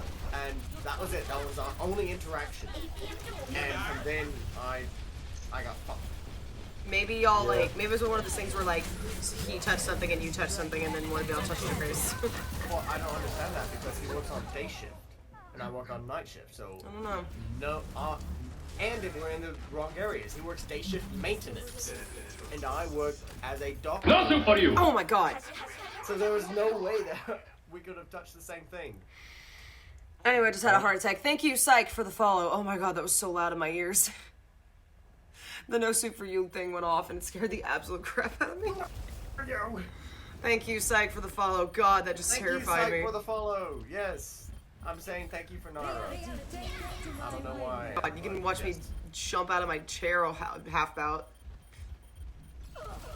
and that was it. That was our only interaction. And from then, I got fucked. Maybe y'all maybe it was one of those things where he touched something and you touched something and then one of y'all touched your face. Well, I don't understand that because he works on day shift, and I work on night shift, so. I don't know. No, and if we're in the wrong areas, he works day shift maintenance, and I work as a doctor. Nothing for you. Oh my god. So there was no way that we could have touched the same thing. Anyway, I just had a heart attack. Thank you, Psych, for the follow. Oh my god, that was so loud in my ears. The no soup for you thing went off and it scared the absolute crap out of me. Thank you, Psych, for the follow. God, that just terrified me. me. For the follow. Yes. I'm saying thank you for Nara. I don't know why. God, you can watch me jump out of my chair or half bout.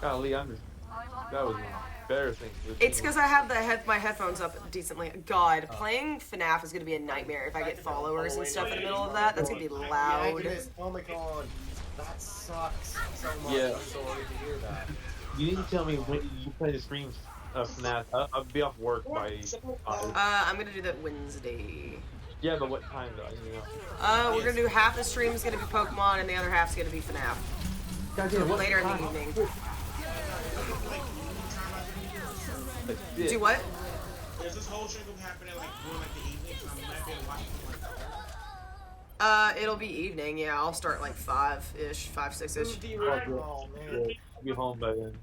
Golly, that was embarrassing. It's because I have my headphones up decently. God, playing FNAF is going to be a nightmare if I get followers and stuff in the middle of that. That's going to be loud. That sucks so much. Yeah. I'm sorry to hear that. You need to tell me when you play the streams of FNAF. I'll be off work by 5. I'm going to do that Wednesday. Yeah, but what time though? We're going to do half the stream is going to be Pokemon and the other half's going to be FNAF. Later in the evening. Do what? Is this whole stream happening during the evening? So I might be able to watch it It'll be evening, yeah. I'll start 5-ish, 5, 6-ish. Oh, man. I'll be home by then.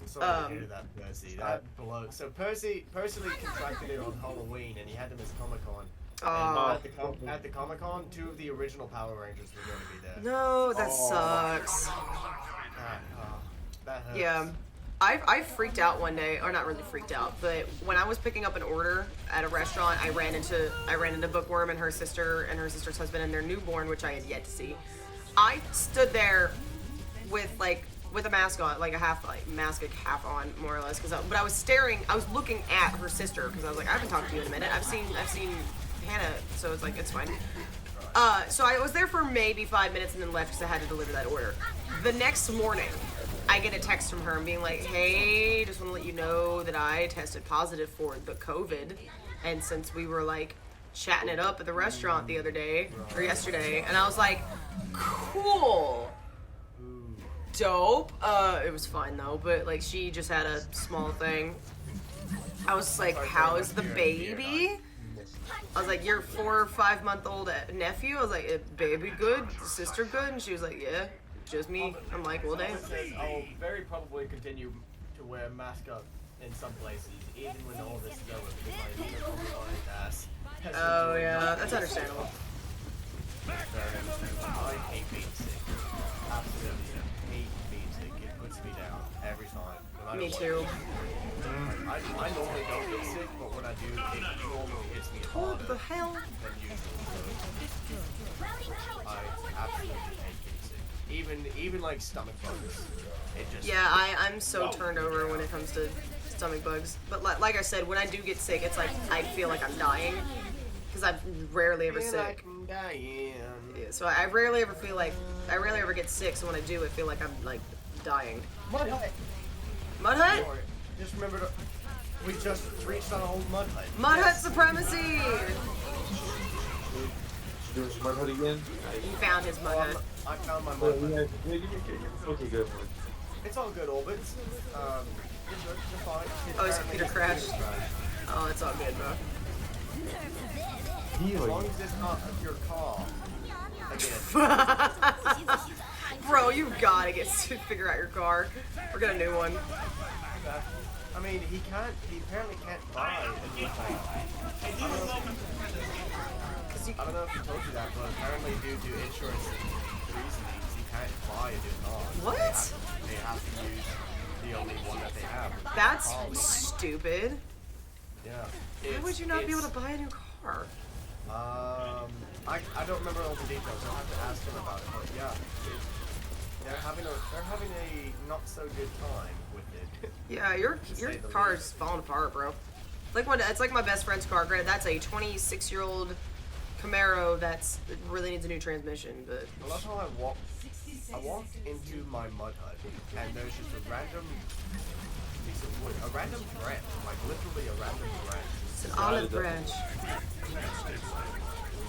Sorry to hear that, Percy. That blows. So Percy personally contracted it on Halloween, and he had to miss Comic-Con. Oh. And at the Comic-Con, 2 of the original Power Rangers were going to be there. No, that sucks. That hurts. Yeah. I freaked out one day, or not really freaked out, but when I was picking up an order at a restaurant, I ran into Bookworm and her sister's husband and their newborn, which I had yet to see. I stood there with a mask on, like a half on, more or less, but I was looking at her sister because I was like, I haven't talked to you in a minute. I've seen Hannah, so it's like, it's fine. So I was there for maybe 5 minutes and then left because I had to deliver that order. The next morning, I get a text from her being like, hey, just want to let you know that I tested positive for the COVID. And since we were like chatting it up at the restaurant the other day, or yesterday, and I was like, cool. Dope. It was fine though, but like she just had a small thing. I was like, how is the baby? I was like, your 4 or 5 month old nephew? I was like, baby good? Sister good? And she was like, yeah, just me. I'm like, well, damn. I'll very probably continue to wear mask up in some places, even when all this is over, because my ass. Oh yeah, that's understandable. I hate being sick. Absolutely hate being sick. It puts me down every time. No Me what. too. I normally don't get sick, but when I do, it normally hits me What harder the hell? than usual. I absolutely hate getting sick. Even like stomach bugs. It just Yeah, I'm so turned over when it comes to stomach bugs. But like I said, when I do get sick, it's like I feel like I'm dying. Because I'm rarely ever sick. Like I'm dying. Yeah, so I rarely ever get sick, so when I do, I feel like I'm like dying. Mud hut. Mud hut? Just remember we just reached on a whole mud hut. Mud hut supremacy! Doing smart hood again? He found his mud hut. I found my mud hut. Okay, good. It's all good, Orbits. You're fine. Oh, his computer crashed. Oh, it's all good, bro. As long as it's not your car. Again. Bro, you gotta figure out your car. Or get a new one. I mean, he apparently can't buy a new car. I don't know if he told you that, but apparently due to insurance reasons, he can't buy a new car. What? They have to use the only one that they have. That's stupid. Yeah. Why would you not be able to buy a new car? I don't remember all the details. I'll have to ask him about it. But yeah, they're having a not so good time with it. Yeah, your car's falling apart, bro. It's like my best friend's car. Granted, that's a 26-year-old Camaro that really needs a new transmission, but. I love how I walked into my mud hut, and there's just a random piece of wood, a random branch, like literally a random branch. It's an olive branch.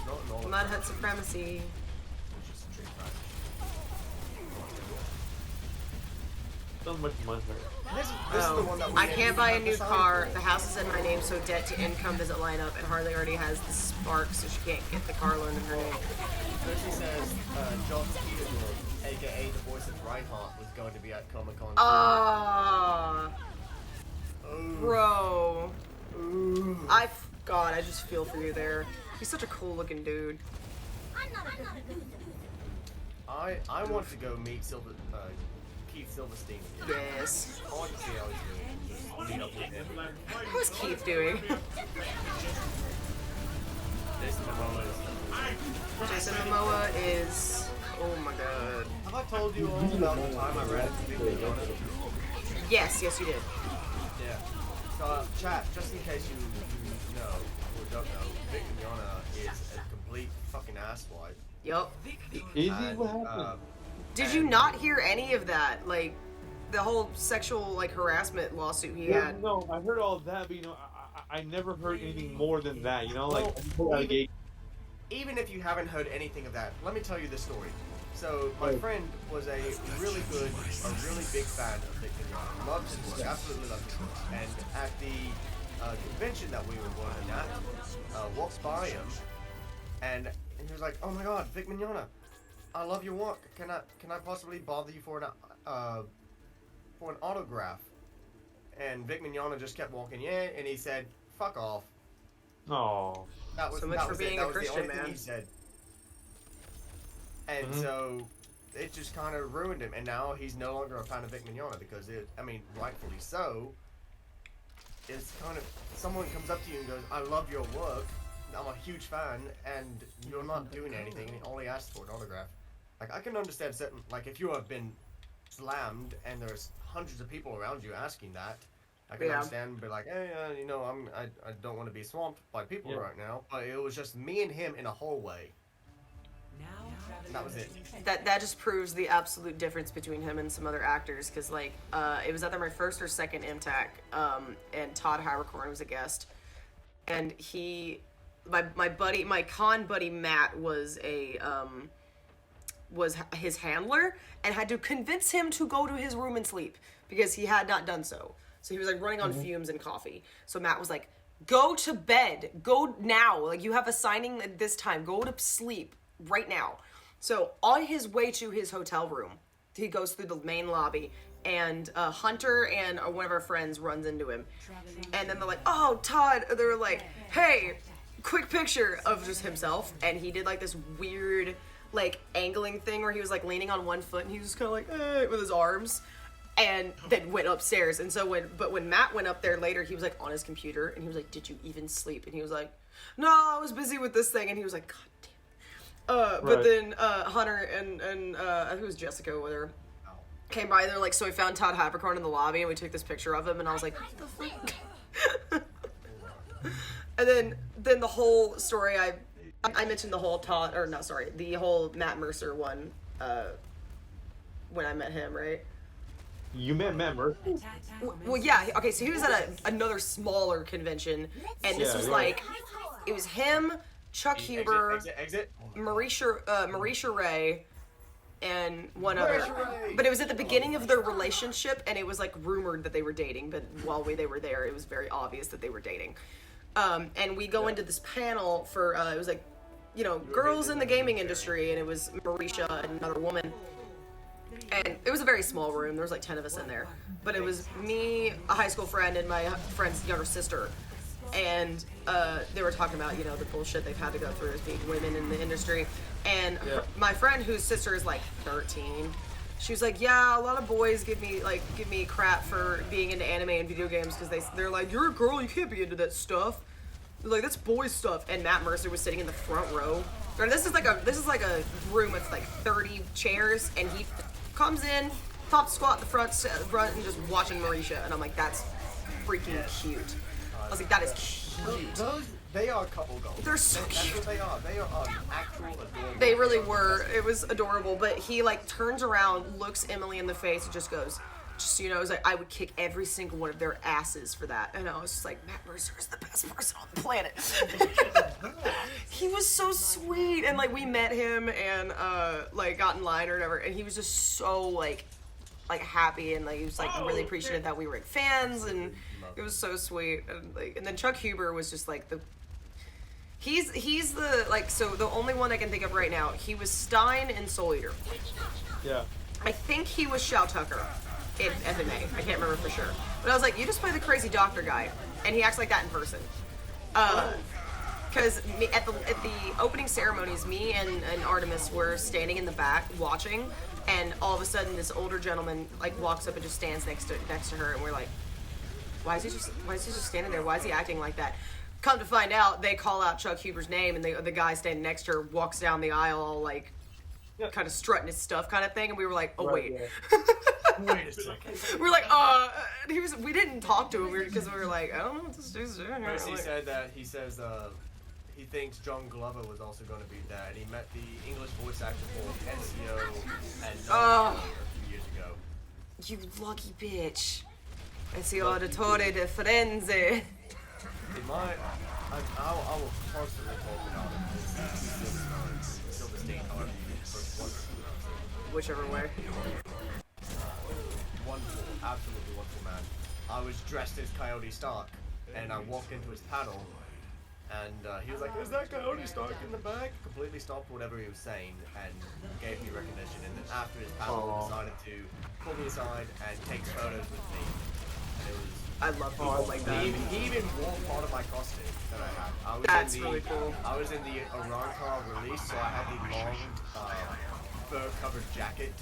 Not an olive Mud hut supremacy. It's just a tree branch. So much mud hurt. This is the one that we I can't buy a new car. The house is in my name, so debt to income doesn't line up, and Harley already has the spark, so she can't get the car loan in her name. Percy says John Peterson, aka the voice of Reinhardt, was going to be at Comic Con. Bro. God, I just feel for you there. He's such a cool looking dude. I'm not a good I want to go meet Keith Silverstein. Yes. I want to see how he's doing. Just meet up with him. How's Keith doing? Jason Momoa is. Oh my god. Have I told you all about the time I read Vic Mignogna? Yes, you did. Yeah. So, chat, just in case you know or don't know, Vic Mignogna is a complete fucking asswipe. Yup. Is he? What happened? Did you not hear any of that? Like, the whole sexual, harassment lawsuit he had? No, I heard all of that, but, I never heard anything more than that, Even if you haven't heard anything of that, let me tell you the story. So, my friend was a really big fan of Vic Mignogna. Loved his work, absolutely loved his work. And at the convention that we were working at, walks by him, and he was like, "Oh my God, Vic Mignogna, I love your work. Can I possibly bother you for an autograph?" and Vic Mignogna just kept walking in, and he said, "Fuck off." Oh. That was So much that for was being it. That a was the Christian, only thing man. he said. And Mhm. so it just kind of ruined him, and now he's no longer a fan of Vic Mignogna because rightfully so. It's kind of someone comes up to you and goes, "I love your work. I'm a huge fan," and you're not doing anything, and all he asked for an autograph. Like, I can understand certain, like, if you have been slammed and there's hundreds of people around you asking that, I can Yeah. understand and be like, "Hey, I don't want to be swamped by people Yeah. right now." But it was just me and him in a hallway. And that was it. That just proves the absolute difference between him and some other actors, because like it was either my first or second MTAC, and Todd Havercorn was a guest, and my con buddy Matt was his handler and had to convince him to go to his room and sleep because he had not done so. So he was like running on fumes and coffee. So Matt was like, "Go to bed. Go now. Like, you have a signing at this time. Go to sleep right now." So on his way to his hotel room, he goes through the main lobby, and Hunter and one of our friends runs into him. And then they're like, "Oh, Todd." They were like, "Hey, quick picture of just himself." And he did like this weird like angling thing where he was like leaning on one foot and he was just kind of like with his arms, and then went upstairs. And so when Matt went up there later, he was like on his computer and he was like, "Did you even sleep?" And he was like, "No, I was busy with this thing." And he was like, "God damn." But Right. then Hunter and I think it was Jessica with her came by. They're like, "So we found Todd Havercorn in the lobby and we took this picture of him." And I was like, "What the fuck?" And then the whole story, I mentioned the whole the whole Matt Mercer one when I met him, right? You met Matt Murphy? Well, yeah. Okay, so he was at another smaller convention, and this Yeah, was yeah. like, it was him, Chuck Huber, Exit. Marisha Ray, and one other. Marisha Ray! But it was at the beginning of their relationship, and it was like rumored that they were dating. But while they were there, it was very obvious that they were dating. And we go into this panel for it was like, girls in the gaming industry, and it was Marisha and another woman. And it was a very small room. There was like 10 of us in there. But it was me, a high school friend, and my friend's younger sister. And they were talking about, the bullshit they've had to go through as being women in the industry. And my friend, whose sister is like 13, she was like, "Yeah, a lot of boys give me crap for being into anime and video games because they're like, 'You're a girl, you can't be into that stuff.' They're like, 'That's boys stuff.'" And Matt Mercer was sitting in the front row. And this is like a room with like 30 chairs, and he comes in, top squat at the front, and just watching Marisha. And I'm like, "That's freaking cute." I was like, "That is cute." They are couple goals. They're so That's cute. what they are. They are actual adorable. They really were. It was adorable. But he like turns around, looks Emily in the face, and just goes, "Just so you know," I was like, "I would kick every single one of their asses for that." And I was just like, Matt Mercer is the best person on the planet. He was so sweet, and like we met him and like got in line or whatever, and he was just so like happy, and like he was like really appreciative that we were fans, and it was so sweet. And then Chuck Huber was just like he's the so the only one I can think of right now. He was Stein in Soul Eater. Yeah. I think he was Shao Tucker in MMA. I can't remember for sure. But I was like, "You just play the crazy doctor guy," and he acts like that in person. Because at the opening ceremonies, me and Artemis were standing in the back watching, and all of a sudden this older gentleman like walks up and just stands next to her, and we're like, why is he just standing there? Why is he acting like that? Come to find out, they call out Chuck Huber's name, and the guy standing next to her walks down the aisle all like kind of strutting his stuff kind of thing, and we were like, "Oh, Right, wait." yeah. Wait a second. We were like, and we didn't talk to him because we were like, "I don't know what this dude's doing here." First he Like- said that he he thinks John Glover was also going to be there, and he met the English voice actor for NCO and a few years ago. You lucky bitch. It's the auditore de Firenze. He might. I will constantly talk about him. Silverstein, however, Whichever way. wonderful, absolutely wonderful man. I was dressed as Coyote Stark, and I walked into his panel, and he was like, "Is that Coyote Stark in the back?" Completely stopped whatever he was saying and gave me recognition. And then after his panel, Aww. decided to pull me aside and take photos with me. And it was I love people like that. He even wore part of my costume that I had. That's really cool. I was in the Iran release, so I had the long fur-covered jacket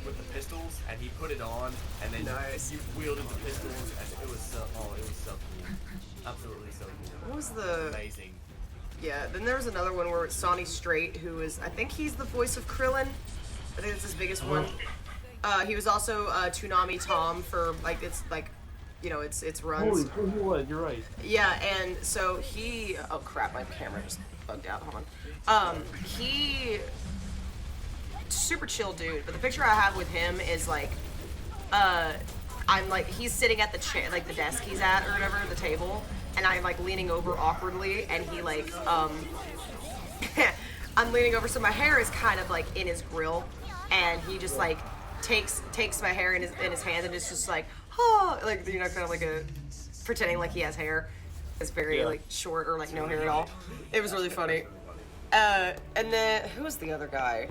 with the pistols, and he put it on, and then he wielded the pistols, and it was so cool. Absolutely so cool. What was the... Amazing. Yeah, then there was another one where it's Sonny Strait, who is, I think he's the voice of Krillin. I think that's his biggest one. He was also Toonami Tom for, like, it's, like, you know, it's runs. Holy, he was, you're right. Yeah, and so he... Oh, crap, my camera just bugged out. Hold on. He... Super chill dude, but the picture I have with him is, like, I'm, like, he's sitting at the chair, like, the desk he's at or whatever, the table, and I'm, like, leaning over awkwardly, and he, like, I'm leaning over, so my hair is kind of, like, in his grill, and he just, like, takes my hair in his hands and is just like, oh, like, you know, kind of like pretending like he has hair. It's very, like, short or, like, no hair at all. It was really funny. And then, who was the other guy?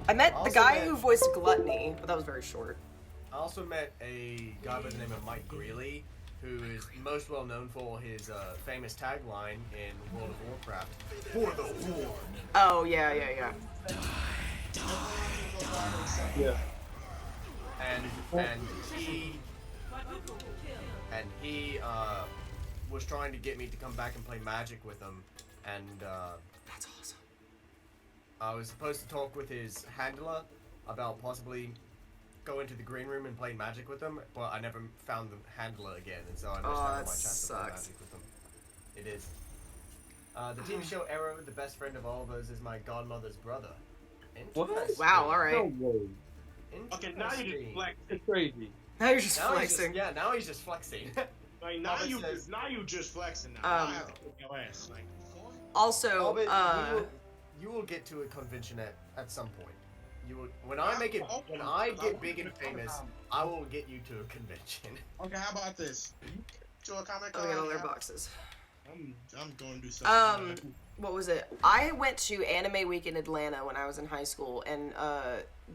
I met the guy who voiced Gluttony, but that was very short. I also met a guy by the name of Mike Greeley, who is most well known for his famous tagline in World of Warcraft, "For the Horde." Oh, yeah. Yeah. And he was trying to get me to come back and play Magic with him, and That's awesome. I was supposed to talk with his handler about possibly going to the green room and play Magic with him, but I never found the handler again, and so I missed out on my chance to play Magic with him. It is. The TV show Arrow, the best friend of all of us, is my godmother's brother. What? Wow, alright. No way. Okay, now you just flex. It's crazy. Now you're just Now flexing. now he's just flexing. Like, now you just flexing. Now I have to kick your ass. Like, Also, you will get to a convention at some point. You will, when I get big and famous, I will get you to a convention. okay, how about this? To a Comic oh, Con. we got all their boxes. I'm going to do something. What was it? I went to Anime Week in Atlanta when I was in high school, and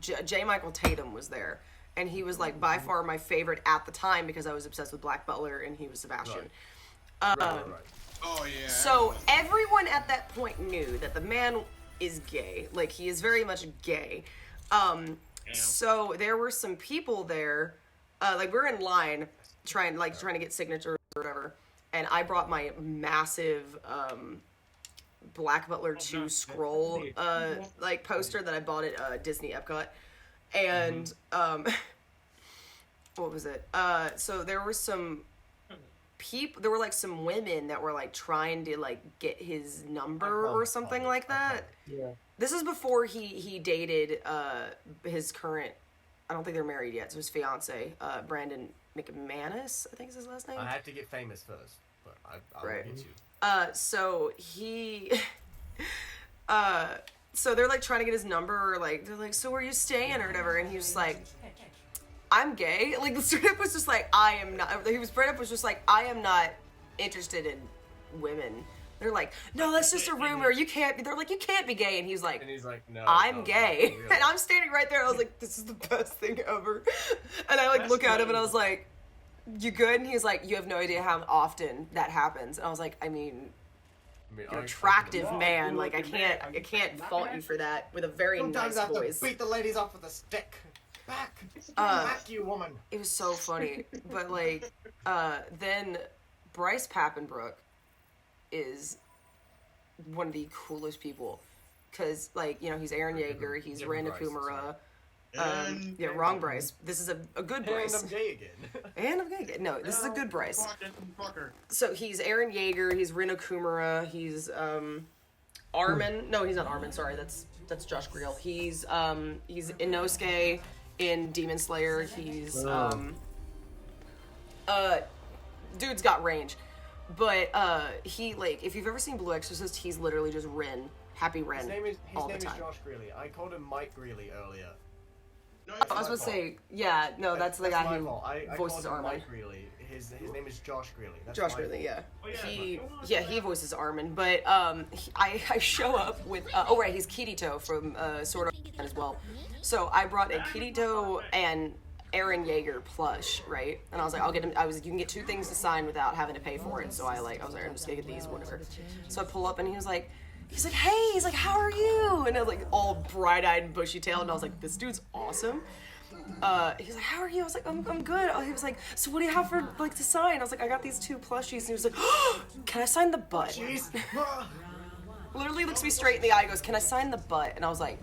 J. Michael Tatum was there, and he was like by far my favorite at the time because I was obsessed with Black Butler and he was Sebastian. Right. Oh yeah. So everyone at that point knew that the man is gay. Like, he is very much gay. So there were some people there, like, we're in line trying to get signatures or whatever, and I brought my massive Black Butler 2 scroll like poster that I bought at Disney Epcot, and what was it? So there were some there were like some women that were like trying to like get his number or something like that. Yeah. This is before he dated his current, I don't think they're married yet, so his fiance, Brandon McManus, I think is his last name. I had to get famous first, but I'll Right. get you. So he so they're like trying to get his number, or like they're like, so where are you staying or whatever, and he was like, I'm gay. Like, straight up was just like, I am not. He was straight up was just like, I am not interested in women. They're like, no, that's just a rumor. You can't. They're like, you can't be gay. And he's like, no, I'm no, gay. no, really. And I'm standing right there. I was like, this is the best thing ever. And I like look at him and I was like, you good? And he's like, you have no idea how often that happens. And I was like, I mean, you're an attractive man. Like, I can't fault you for that with a very Sometimes nice I have voice. to beat the ladies off with a stick. Back, you woman. It was so funny. But, like, then Bryce Pappenbrook is one of the coolest people. Because, like, you know, he's Eren Yeager, he's Ren Akumura. Yeah, wrong Bryce. This is a good Bryce. And I'm gay again. And I'm gay again. No, this is a good Bryce. Fucker. So he's Eren Yeager, he's Ren Akumura, he's Armin. No, he's not Armin, sorry, that's Josh Greel. He's Inosuke in Demon Slayer. He's dude's got range. But he, like, if you've ever seen Blue Exorcist, he's literally just Ren, Happy Ren, His name is time. Josh Greeley. I called him Mike Greeley earlier. No, I was about to say, yeah, no, that's the guy my who fault. I voices called him Armin. Mike Greeley. His name is Josh Greeley. That's Josh my Greeley, yeah. Oh, yeah. He voices Armin, but I show up with he's Kirito from Sword Art Online as well. So I brought a Kirito and Aaron Yeager plush, right? And I was like, I'll get him. I was like, you can get 2 things to sign without having to pay for it. So I was like, I'm just gonna get these, whatever. So I pull up and he's like, hey, he's like, how are you? And I was like, all bright-eyed and bushy-tailed, and I was like, this dude's awesome. He was like, how are you? I was like, I'm good. He was like, so what do you have for, like, to sign? I was like, I got these 2 plushies. And he was like, oh, can I sign the butt? Literally looks me straight in the eye and goes, can I sign the butt? And I was like,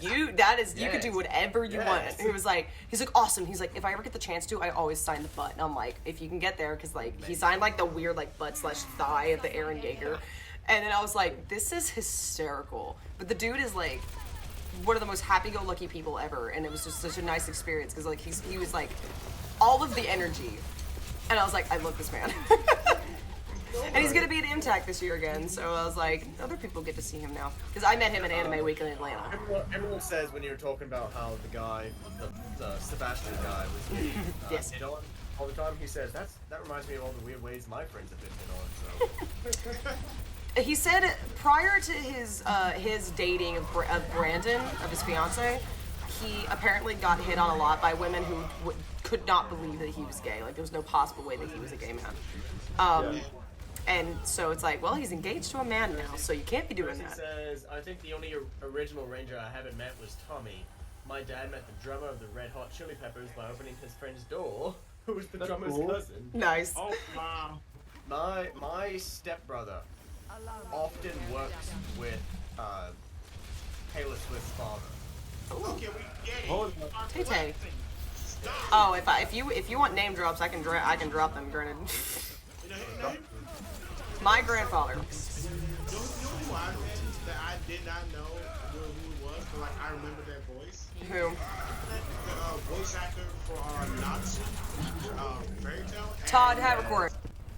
you can do whatever you want. And he's like, awesome. He's like, if I ever get the chance to, I always sign the butt. And I'm like, if you can get there, because, like, he signed, like, the weird, like, butt/thigh of the Aaron Yeager. And then I was like, this is hysterical. But the dude is, like, one of the most happy-go-lucky people ever, and it was just such a nice experience, because, like, he was, like, all of the energy. And I was like, I love this man. And he's gonna be at Impact this year again, so I was like, other people get to see him now. Because I met him at Anime Week in Atlanta. Everyone says when you're talking about how the guy, the Sebastian guy was getting Yes. hit on all the time, he says, that reminds me of all the weird ways my friends have been hit on, so... He said prior to his dating of Brandon, of his fiance, he apparently got hit on a lot by women who could not believe that he was gay. Like, there was no possible way that he was a gay man. And so it's like, well, he's engaged to a man now, so you can't be doing that. He says, I think the only original Ranger I haven't met was Tommy. My dad met the drummer of the Red Hot Chili Peppers by opening his friend's door, who was the drummer's cousin. Nice. Oh, wow. My stepbrother often works with Taylor Swift's father. Okay, we get it. Oh, Tay-Tay. Oh, if you want name drops, I can drop them. Granted, my grandfather. You know who I met that I did not know who it was, but like I remember that voice? Who? The voice actor for Natsu, Fairy Tale. Todd Havercourt.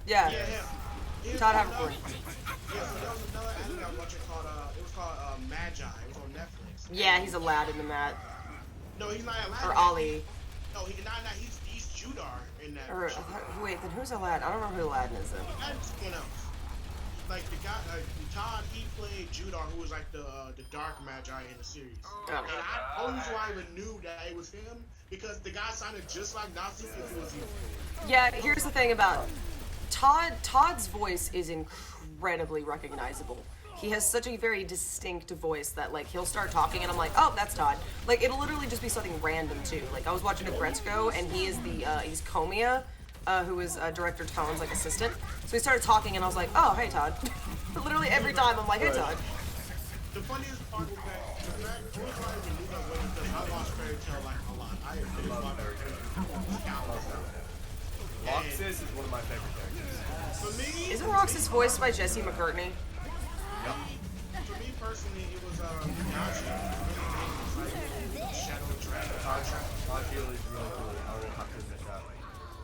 Yeah. Yeah. Todd Havercourt. Yeah, so there was another anime I was watching called it was called Magi. It was on Netflix. Yeah, he's Aladdin in that. No, he's not Aladdin. Or Ali. No, he's Judar in that. Or wait, then who's Aladdin? I don't know who Aladdin is then. That's someone else. Like the guy, Todd, he played Judar, who was like the dark Magi in the series. Oh. And the only reason why I even knew that it was him because the guy sounded just like Natsu if it was him. Yeah, here's the thing about Todd's voice is incredibly recognizable. He has such a very distinct voice that, like, he'll start talking and I'm like, oh, that's Todd. Like, it'll literally just be something random, too. Like, I was watching a Gretzko, and he is he's Komiya, who is Director Tone's, like, assistant. So he started talking, and I was like, oh, hey, Todd. Literally every time I'm like, hey, Todd. The funniest part was that the reason why I even knew that was because I watched Fairy Tale, like, a lot. I love Fairy Tale. Roxas is one of my favorite characters. For me... Isn't Roxas voiced by Jesse McCartney? For me personally, it was Nazi. Shadow Dragon. Nazi is really cool. I will have to admit that.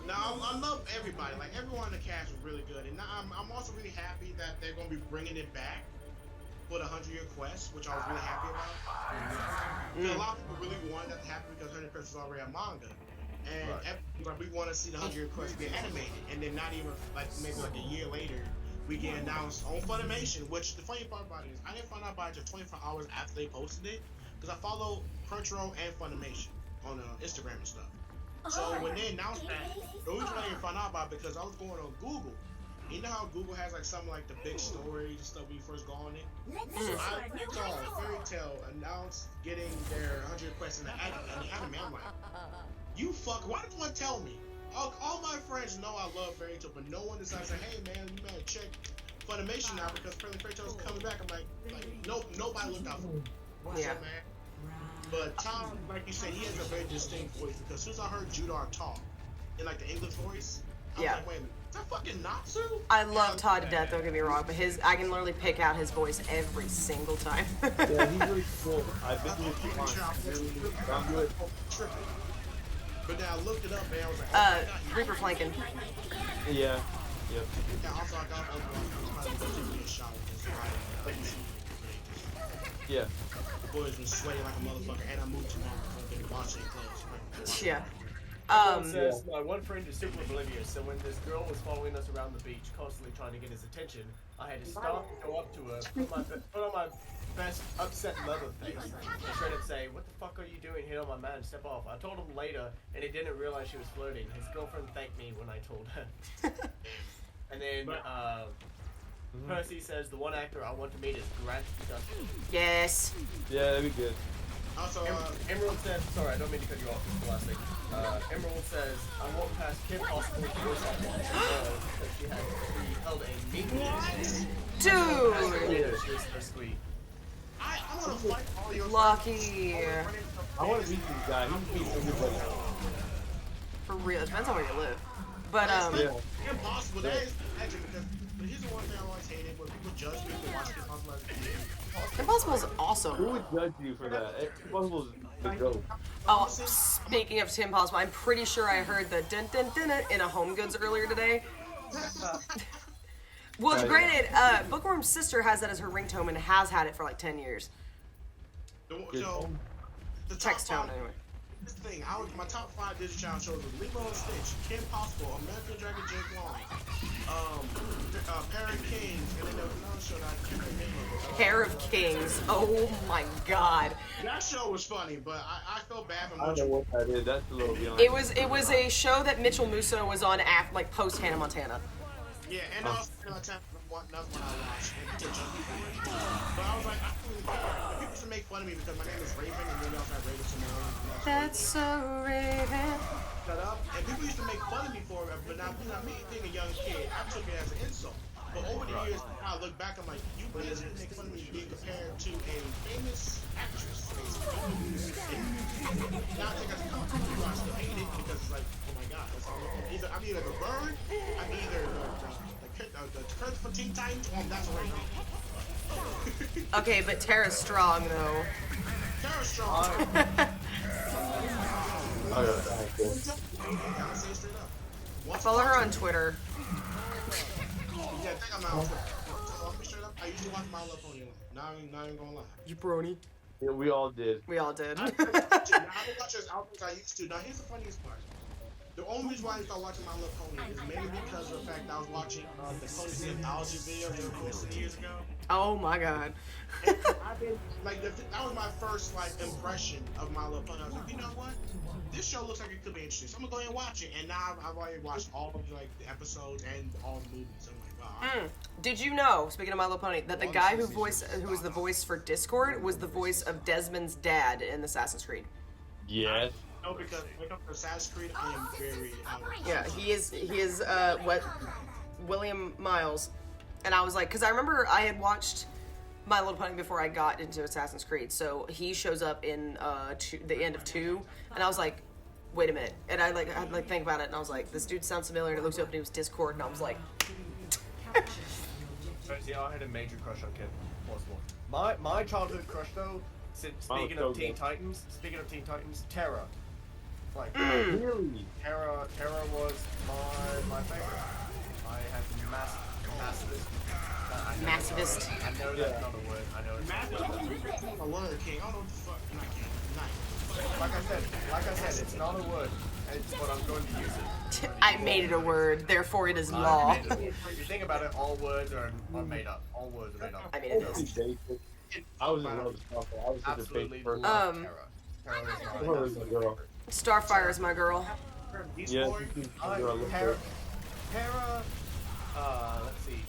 Now I love everybody. Like everyone in the cast was really good, and I'm also really happy that they're gonna be bringing it back for the 100-year quest, which I was really happy about. A lot of people really wanted that to happen because 100 Quest was already a manga, and we want to see the 100-year quest get animated, and then not even like maybe like a year later. We get announced on Funimation, which the funny part about it is I didn't find out about it just 24 hours after they posted it, because I follow Crunchyroll and Funimation on Instagram and stuff. So when they announced that, the only reason I didn't find out about it because I was going on Google. You know how Google has like some like the big stories and stuff when you first go on it? So I saw Fairy Tale announce getting their 100 quests in the anime. I'm like, you fuck, why didn't one tell me? All my friends know I love Fairy Tale, but no one decides to say, hey man, you better check Funimation now because Fairy Tale is coming back. I'm like nobody looked out for me. Yeah. Man. But Tom, like you said, he has a very distinct voice because as soon as I heard Judar talk in like the English voice, I was like, wait a minute, is that fucking Natsu? I love Todd to death, don't get me wrong, but I can literally pick out his voice every single time. Yeah, he's really cool. I've been to his I'm good. But then I looked it up and I was like, Reaper flanking. Yeah. Yep. Yeah, also I got Overwatch. I'm going to give me a shot with this. Yeah. The boys been sweating like a motherfucker, and I moved too long. I've been washing clothes. Yeah. Says, my one friend is super oblivious, so when this girl was following us around the beach, constantly trying to get his attention, I had to stop, go up to her, put best upset mother face. I straight up say, "What the fuck are you doing here on my man? Step off." I told him later, and he didn't realize she was flirting. His girlfriend thanked me when I told her. And then Percy says, "The one actor I want to meet is Grant Gustin." Yes. Yeah, that'd be good. Also, Emerald says, sorry, I don't mean to cut you off, this is the last thing. Emerald says, I walked past Kim Possible's voice acting because she held a meeting. Dude. She was so sweet. I want to fight all your Lucky. I want to meet this guy. He's meet everybody. For real. It depends on where you live. But, Yeah. Impossible. That is magic because here's the one thing I always hated when people judge me for watching Impossible as a kid. Impossible's Who awesome. would judge you for that? Impossible's the goat. Oh, speaking of Tim Possible, I'm pretty sure I heard the dun dun dun in a Home Goods earlier today. Well, Right. granted, Bookworm's sister has that as her ringtone and has had it for like 10 years. So, the top Text tone, five- anyway. This thing, my top 5 Disney Channel shows were Lilo and Stitch, Kim Possible, American Dragon Jake Long, Parrot Kings, and then there was another show that I can't remember. Pair of Kings. Oh my god. That show was funny, but I felt bad for I don't know Mitchell. what that is. That's a little beyond. It was a show that Mitchell Musso was on like post Hannah Montana. Yeah, and also that's when I watched and did Junkie for it. But I was like, I don't really care. But people should make fun of me because my name is Raven, and then they also have Raven Simone. That's so Raven. Shut up. And people used to make fun of me for it, but now me being a young kid, I took it as an insult. But over the years, now I look back, I'm like, you basically make fun of me being compared to a famous actress, basically. Now I think as a compliment, I still hate it because it's like, oh my god, that's all. I'm either the bird, I'm either the curse for Teen Titans, or that's a Raven. Okay, but Tara's strong though. Tara Strong. Oh, yeah, Gotta say it straight up. Once Follow her on Twitter. Yeah, I think I'm out. So I'll be straight up. I used to watch My Little Pony. Not even gonna lie. You brony. Yeah, we all did. We all did. I don't watch as often as I used to. Now here's the funniest part. The only reason why I started watching My Little Pony is mainly because of the fact that I was watching the Pony Anthology video they were posted years ago. Oh my god. And I've been like that was my first like impression of My Little Pony. I was like, you know what? This show looks like it could be interesting, so I'm gonna go ahead and watch it. And now I've already watched all of like the episodes and all the movies. I'm like, wow. Did you know, speaking of My Little Pony, that the guy who was the voice for Discord was the voice of Desmond's dad in Assassin's Creed? Yes. No, because when it comes to Assassin's Creed, I am very Yeah, he is what William Miles, and I was like, because I remember I had watched My Little Pony before I got into Assassin's Creed, so he shows up in the end of 2, and I was like, wait a minute, and I had to think about it, and I was like, this dude sounds familiar, and it looks up and it was Discord, and I was like, Yeah, I had a major crush on Kim Possible. My childhood crush though, speaking of Teen Titans, Terra. Like Really? Terra was my favorite. I had Massivist. I know that's not a word. I know it's not a word. a word, King. I don't know what the fuck. Not King. Not. Like I said, it's not a word, but I'm going to use it. I made it a word, therefore it is law. If you think about it, all words are made up. All words are made up. I mean, it Pretty is. basic. I was in love with Starfire. I was such a Absolutely basic person. love Terra. Terra is I thought it was a girl. Starfire is my girl. Yes, you see the girl look Terra, good. let's see.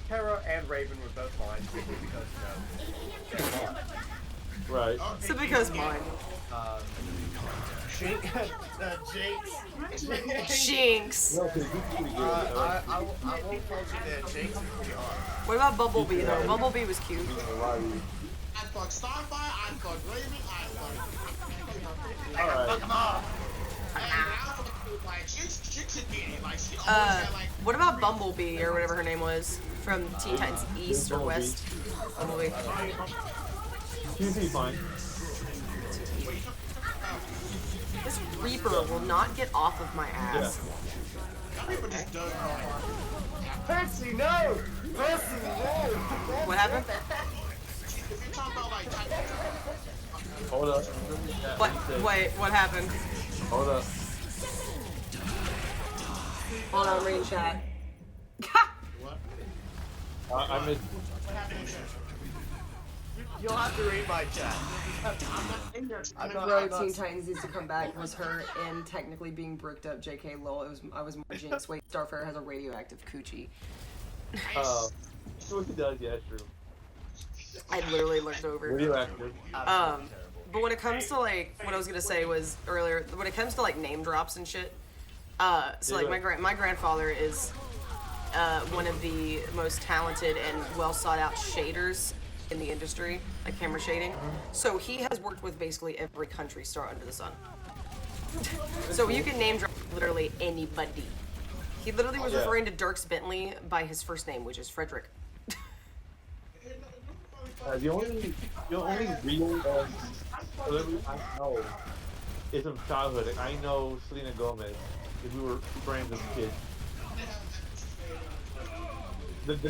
Terra and Raven were both mine simply because, you know, they're mine. Right. So because mine. Jinx. No, 'cause he's pretty good. I won't fault you there. Jinx is pretty hard. What about Bumblebee though? Bumblebee was cute. I fuck Starfire. I fuck Raven. I fuck. Alright. Fuck them all. And I fuck like chicks at me. Like she always had like. What about Bumblebee or whatever her name was from Teen Titans East or West? Bumblebee. She'd be fine. This Reaper will not get off of my ass. Reaper just does. Percy, no! Percy, no! What happened? If you're talking about like Hold up. What? Wait, what happened? Hold up. Hold on, I'm reading chat. what? I missed. What happened in chat? You'll have to read my chat. I'm not, Bro, I'm not, Teen Titans needs to come back. It was her and technically being bricked up. JK lol. I was more Jinx. Wait, Starfire has a radioactive coochie. So he does, yeah, true. I literally looked over. Radioactive. absolutely terrible. But when it comes to like what I was gonna say was earlier, when it comes to like name drops and shit, so like my grandfather is one of the most talented and well sought out shaders in the industry, like camera shading. So he has worked with basically every country star under the sun. So you can name drop literally anybody. He literally was referring to Dirks Bentley by his first name, which is Frederick. The only real celebrity I know is from childhood. Like, I know Selena Gomez because we were friends as kids. That's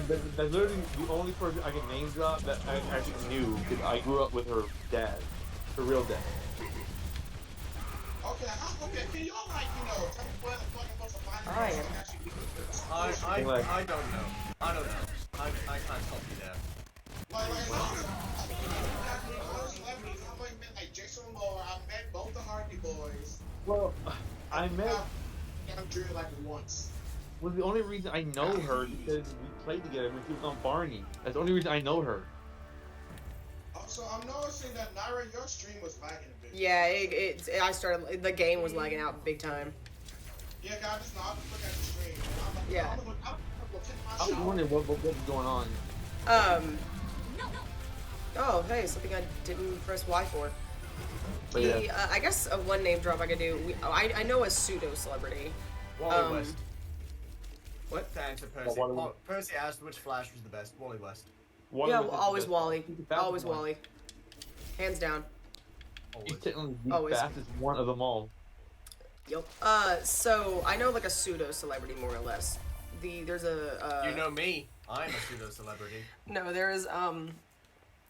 literally the only person I can name drop that I actually knew because I grew up with her dad, her real dad. Okay, can y'all like, tell me what the fuck I'm supposed to find I am. I don't know. I don't know. I can't help you there. Like Jason Momoa, I met both the Hardy Boys. Well, I met. I'm Drew like once. Well, the only reason I know her because we played together when she was on Barney. That's the only reason I know her. So I'm noticing that Naira, your stream was lagging a bit. Yeah, I started. The game was lagging out big time. Yeah, guys, just not look at the stream. Yeah. I'm gonna take my I was shot. wondering what was going on. Oh, hey, something I didn't press Y for. But yeah. I guess one name drop I could do. I know a pseudo celebrity. Wally West. What? Thanks to Percy. Wally- Percy asked which Flash was the best. Wally West. Wally Yeah, was the always best. Wally. He's the fastest Always one. Wally. Hands down. Always. He's technically the Always. fastest one of them all. Yep. So I know like a pseudo celebrity more or less. There's a You know me. I'm a pseudo celebrity. no, there was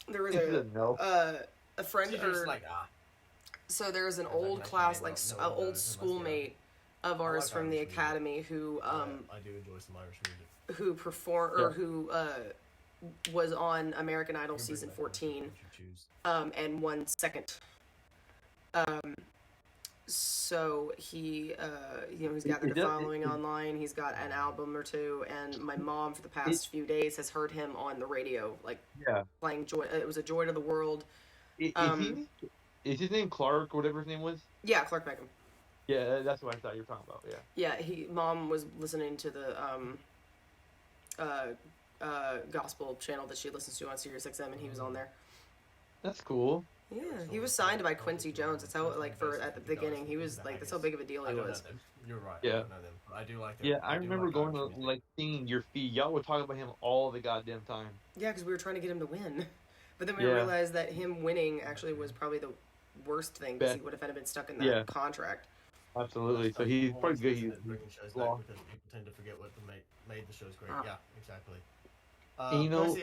This is a no. a friend of You're just her. like, So there was an Sounds like old my class, name, like no, an no, old unless schoolmate of ours like from the Irish music. academy who I do enjoy some Irish music. who performed or who was on American Idol You can season bring that up 14 if you choose. and won second. So he he's gathered a following online. He's got an album or two, and my mom for the past few days has heard him on the radio, like Yeah. playing Joy. It was a Joy to the World. Is his name Clark or whatever his name was? Yeah, Clark Beckham. Yeah, that's what I thought you were talking about. Yeah. Yeah, mom was listening to the gospel channel that she listens to on Sirius XM, and he was on there. That's cool. Yeah, he was signed by Quincy Jones. That's how at the beginning he was like that's how big of a deal I he don't was. know them. You're right. Yeah. I don't know them. But I do like them. Yeah, I do remember like going to Irish music. like seeing your feed. Y'all were talking about him all the goddamn time. Yeah, because we were trying to get him to win, but then we Yeah. realized that him winning actually was probably the worst thing because he would have had been stuck in that Yeah. contract. Absolutely. So Like, he's always probably good. listen He's to bringing shows back long. because people tend to forget what made the shows great. Ah. Yeah, exactly. And you know-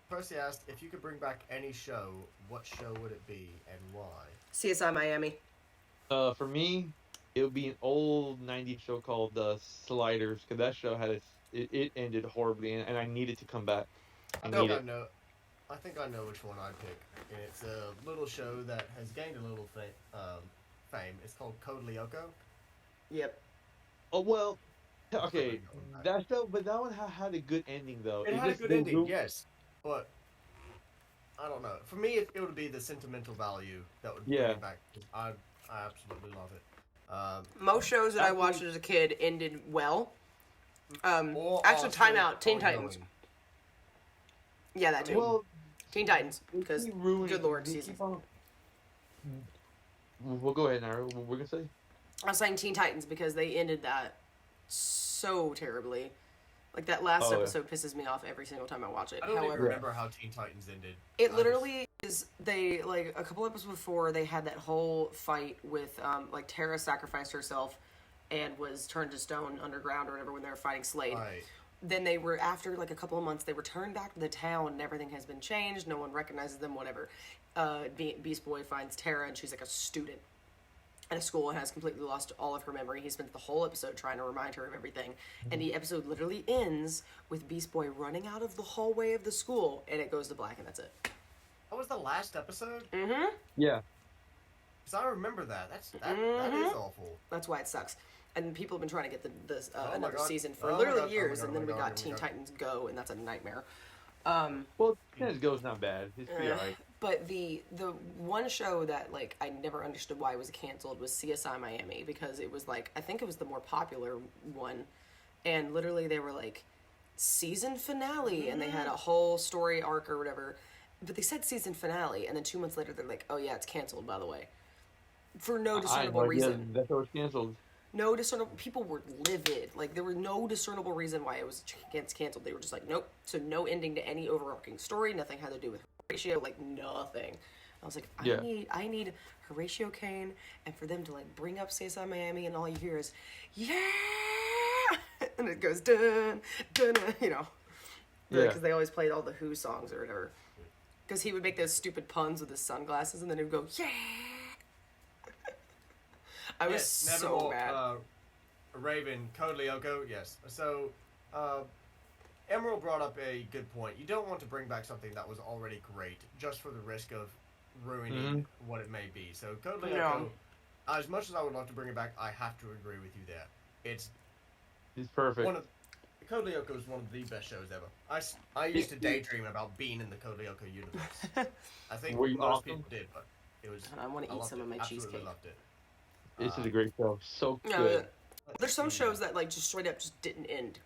Percy asked if you could bring back any show, what show would it be and why? CSI Miami. For me, it would be an old '90s show called Sliders because that show had it ended horribly, and I needed to come back. I need it. I think I know which one I'd pick. And it's a little show that has gained a little fame. It's called Code Lyoko. Yep. Oh well. Okay, that show, but that one had a good ending though. It had a just- good they ending, ru- yes. But I don't know. For me, it would be the sentimental value that would Yeah. bring it back. I absolutely love it. Most shows that I Actually- watched as a kid ended well. Or Actually, also time out. Teen ongoing. Titans. Yeah, that too. Well, Teen Titans, they because keep ruining- good lord, they season. keep on- Well, go ahead, Naira. What we're gonna say? I was saying Teen Titans because they ended that so terribly. Like that last Oh, yeah. episode pisses me off every single time I watch it. I don't even However, remember how Teen Titans ended. it literally is. They like a couple episodes before they had that whole fight with like Tara sacrificed herself and was turned to stone underground or whatever when they were fighting Slade. Right. Then they were after like a couple of months they returned back to the town and everything has been changed. No one recognizes them. Whatever. Beast Boy finds Tara and she's like a student at a school and has completely lost all of her memory. He spent the whole episode trying to remind her of everything. And the episode literally ends with Beast Boy running out of the hallway of the school and it goes to black and that's it. That was the last episode? Mm-hmm. Yeah. Because I remember that. That Mm-hmm. is awful. That's why it sucks. And people have been trying to get the Oh my another God. season for Oh my literally God. Oh my years, God. and then Oh we my got God. Teen Titans Go, and that's a nightmare. Well, Tennis Go's not bad. It's pretty alright. But the one show that like I never understood why it was canceled was CSI Miami, because it was like, I think it was the more popular one, and literally they were like season finale, and they had a whole story arc or whatever, but they said season finale, and then 2 months later they're like, oh yeah, it's canceled, by the way, for no I had discernible no idea reason. that show was canceled. No discernible. People were livid. Like, there was no discernible reason why it was canceled. They were just like, nope. So no ending to any overarching story. Nothing had to do with Horatio. Like, nothing. I was like, Yeah. I need Horatio Kane, and for them to like bring up CSI Miami, and all you hear is, yeah, and it goes dun dun, you know, Yeah. because they always played all the Who songs or whatever. Because he would make those stupid puns with his sunglasses, and then he'd go, yeah. I was so mad. Raven, Code Lyoko, yes. So, Emerald brought up a good point. You don't want to bring back something that was already great just for the risk of ruining what it may be. So, Code Lyoko, No. as much as I would love to bring it back, I have to agree with you there. It's perfect. Code Lyoko is one of the best shows ever. I used to daydream about being in the Code Lyoko universe. I think Were you most awesome? people did, but it was. I want to eat loved some it. of my Absolutely cheesecake. loved it. This is a great show. So No, good. there's some shows that like just straight up just didn't end.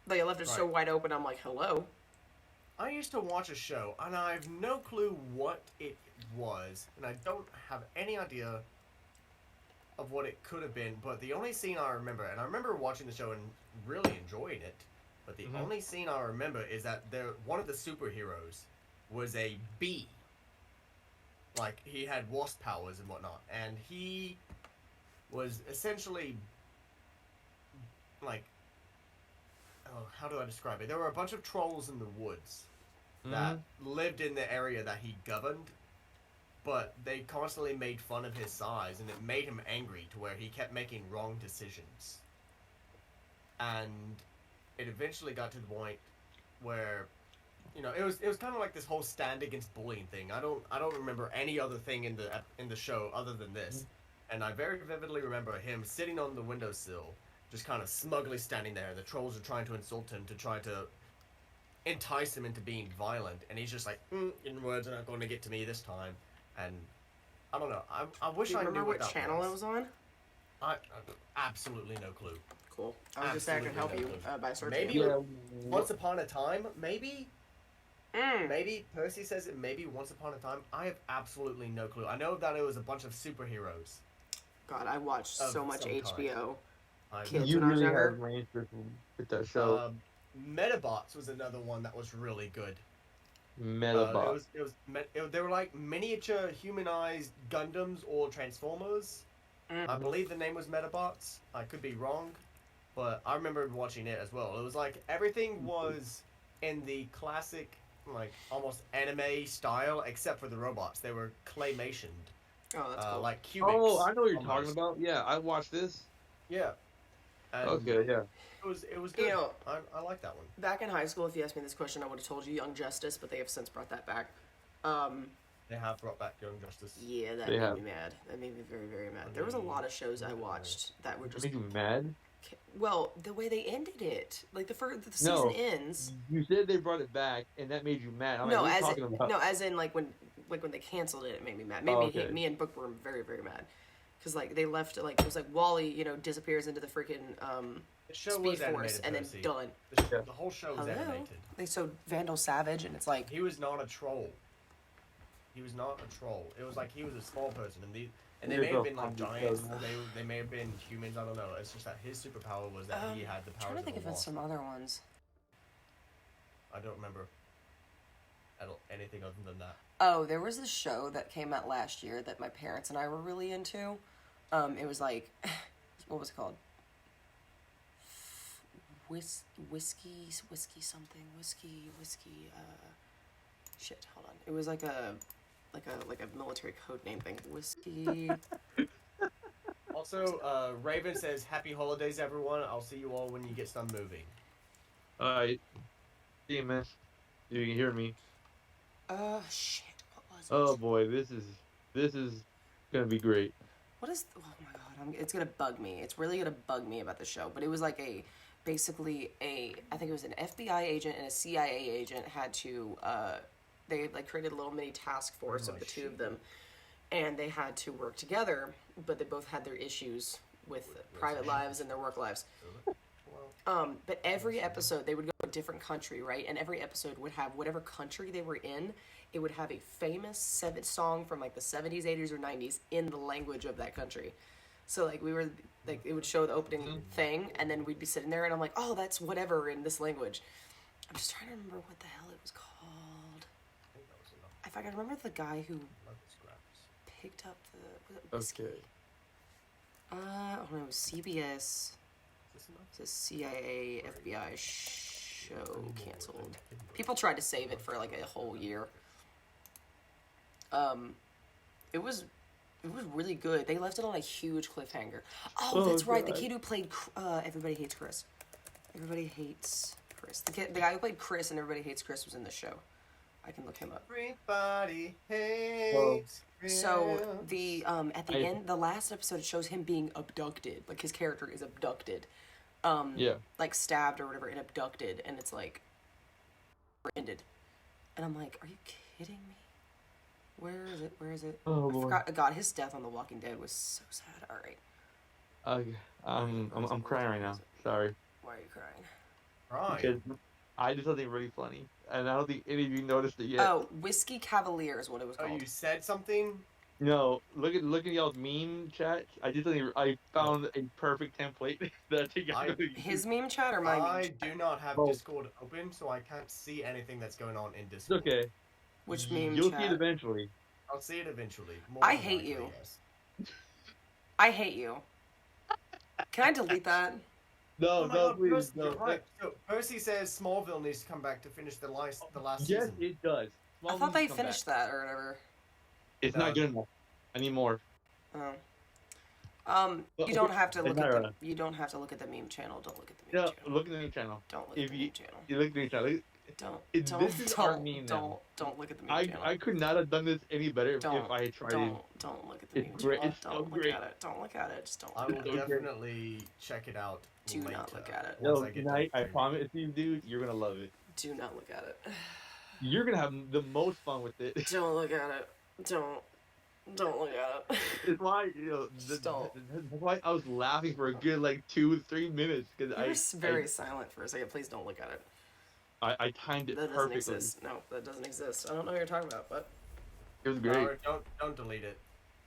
Like, I left it so Right. wide open. I'm like, hello. I used to watch a show, and I have no clue what it was, and I don't have any idea of what it could have been, but the only scene I remember, and I remember watching the show and really enjoying it, but the only scene I remember is that one of the superheroes was a bee. Like, he had wasp powers and whatnot, and he was essentially, like, how do I describe it? There were a bunch of trolls in the woods that lived in the area that he governed, but they constantly made fun of his size, and it made him angry to where he kept making wrong decisions. And it eventually got to the point where, you know, it was kind of like this whole stand against bullying thing. I don't remember any other thing in the show other than this, and I very vividly remember him sitting on the windowsill, just kind of smugly standing there. The trolls are trying to insult him to try to entice him into being violent, and he's just like, "In words are not going to get to me this time." And I don't know. I wish Do you I knew remember what what that channel it was on? I absolutely no clue. Cool. I was just there to help you by searching. Maybe it. Yeah. Once Upon a Time, maybe. Mm. Maybe Percy says it. Maybe Once Upon a Time. I have absolutely no clue. I know that it was a bunch of superheroes. God, I watched Of so much some kind. HBO. I Kids You when I was really younger. had range with that show. Metabots was another one that was really good. Metabot. They were like miniature humanized Gundams or Transformers. I believe the name was Metabots. I could be wrong, but I remember watching it as well. It was like everything was in the classic, like almost anime style, except for the robots. They were claymationed, Oh, that's cool. like cubics. Oh, I know what you're almost. talking about. Yeah, I watched this. Yeah. And Okay, yeah. It was good. You know, I like that one. Back in high school, if you asked me this question, I would have told you Young Justice, but they have since brought that back. They have brought back Young Justice. Yeah, that They made have. me mad. That made me very, very mad. There was a lot of shows I watched that were It just, made you mad? well, the way they ended it. Like, the No. season ends. You said they brought it back, and that made you mad. I'm No, like, as what are you talking about? no, as in like when they canceled it, it made me mad. Made Oh, me okay. me and Book were very, very mad. Because, like, they left, like, it was like Wally, you know, disappears into the freaking The show Speed was Force, animated, and then Percy. done. The whole show was Hello? animated. They showed Vandal Savage, and it's like, He was not a troll. He was not a troll. It was like he was a small person, and they may have been like giants, or they may have been humans. I don't know. It's just that his superpower was that he had the I'm powers trying to think of a of wasp. some other ones. I don't remember anything other than that. Oh, there was this show that came out last year that my parents and I were really into. It was like, what was it called? Whiskey something. Shit, hold on. It was like a military code name thing. Whiskey. Also, Raven says, "Happy holidays, everyone. I'll see you all when you get done moving." Alright. See you, man. You can hear me. Shit. What was it? Oh boy, this is gonna be great. What is? Oh my god, it's gonna bug me. It's really gonna bug me about the show. But it was like basically I think it was an FBI agent and a CIA agent had to, they like created a little mini task force of the two of them, and they had to work together. But they both had their issues with private lives and their work lives. But every episode they would go to a different country, right? And every episode would have whatever country they were in. It would have a famous song from like the 70s, 80s, or 90s in the language of that country. So like we were like it would show the opening thing, and then we'd be sitting there, and I'm like, oh, that's whatever in this language. I'm just trying to remember what the hell it was called. If I can remember the guy who picked up the Okay. oh no, it was CBS. It's a CIA FBI show canceled. People tried to save it for like a whole year. It was really good. They left it on a huge cliffhanger. Oh, that's right. The kid who played Everybody Hates Chris. Everybody Hates Chris. The guy who played Chris and Everybody Hates Chris was in the show. I can look him up. Everybody hates Chris. So the at the end, the last episode shows him being abducted. Like his character is abducted. Like stabbed or whatever and abducted, and it's like ended. And I'm like, are you kidding me? Where is it? Oh, I forgot. God, his death on The Walking Dead was so sad. All right. I'm crying right now. Sorry. Why are you crying? Right. Because I did something really funny, and I don't think any of you noticed it yet. Oh, Whiskey Cavalier is what it was called. Oh, you said something? No, look at y'all's meme chat. I found a perfect template that I think His meme chat or my meme I chat? do not have Discord open, so I can't see anything that's going on in It's Discord. okay. Which meme You'll chat? see it eventually. I'll see it eventually. More I than hate likely, you. yes. I hate you. Can I delete that? No, Oh my no, God, please, Percy, no. you're right. So, Percy says Smallville needs to come back to finish the last Yes, season. it does. I thought they finished that or whatever. It's No. not good enough. I need more. Oh. You don't have to look not at the right. You don't have to look at the meme channel. Don't look at the meme No, channel. look at the new channel. Don't look If at the you meme channel. you look at the new channel. This is our meme now. Don't look at the meme channel. I could not have done this any better if I had tried it. Don't look at the It's meme great. channel. It's so Don't look great. at it. Don't look at it. Just don't I look will at it. definitely check it out. Do later, not look at it. once No, I get tonight, I done. promise you, dude, you're gonna love it. Do not look at it. You're gonna have the most fun with it. Don't look at it. Don't look at it. It's why Just don't. that's why I was laughing for a good like 2-3 minutes because You were very silent for a second. Please don't look at it. I timed it That doesn't perfectly. exist. No, that doesn't exist. I don't know what you're talking about, but It was great. Don't delete it,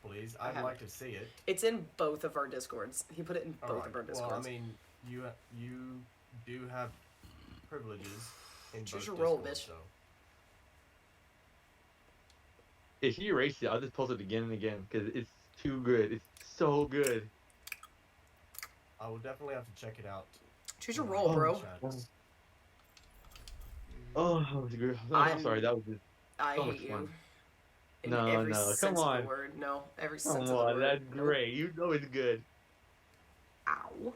please. I'd haven't. like to see it. it's in both of our Discords. He put it in both Alright. of our Discords. Well, I mean, you do have privileges in Choose both your role, Discords, bitch. so. If you erase it, I'll just post it again and again because it's too good. It's so good. I will definitely have to check it out. Choose your when I role, get bro. the chance. Oh, that was good. I'm sorry, that was just I so hate much you. fun. In No, every no, sense come of on. the word. No, every come sense of the on. word. That's No. great. You know it's good. Ow.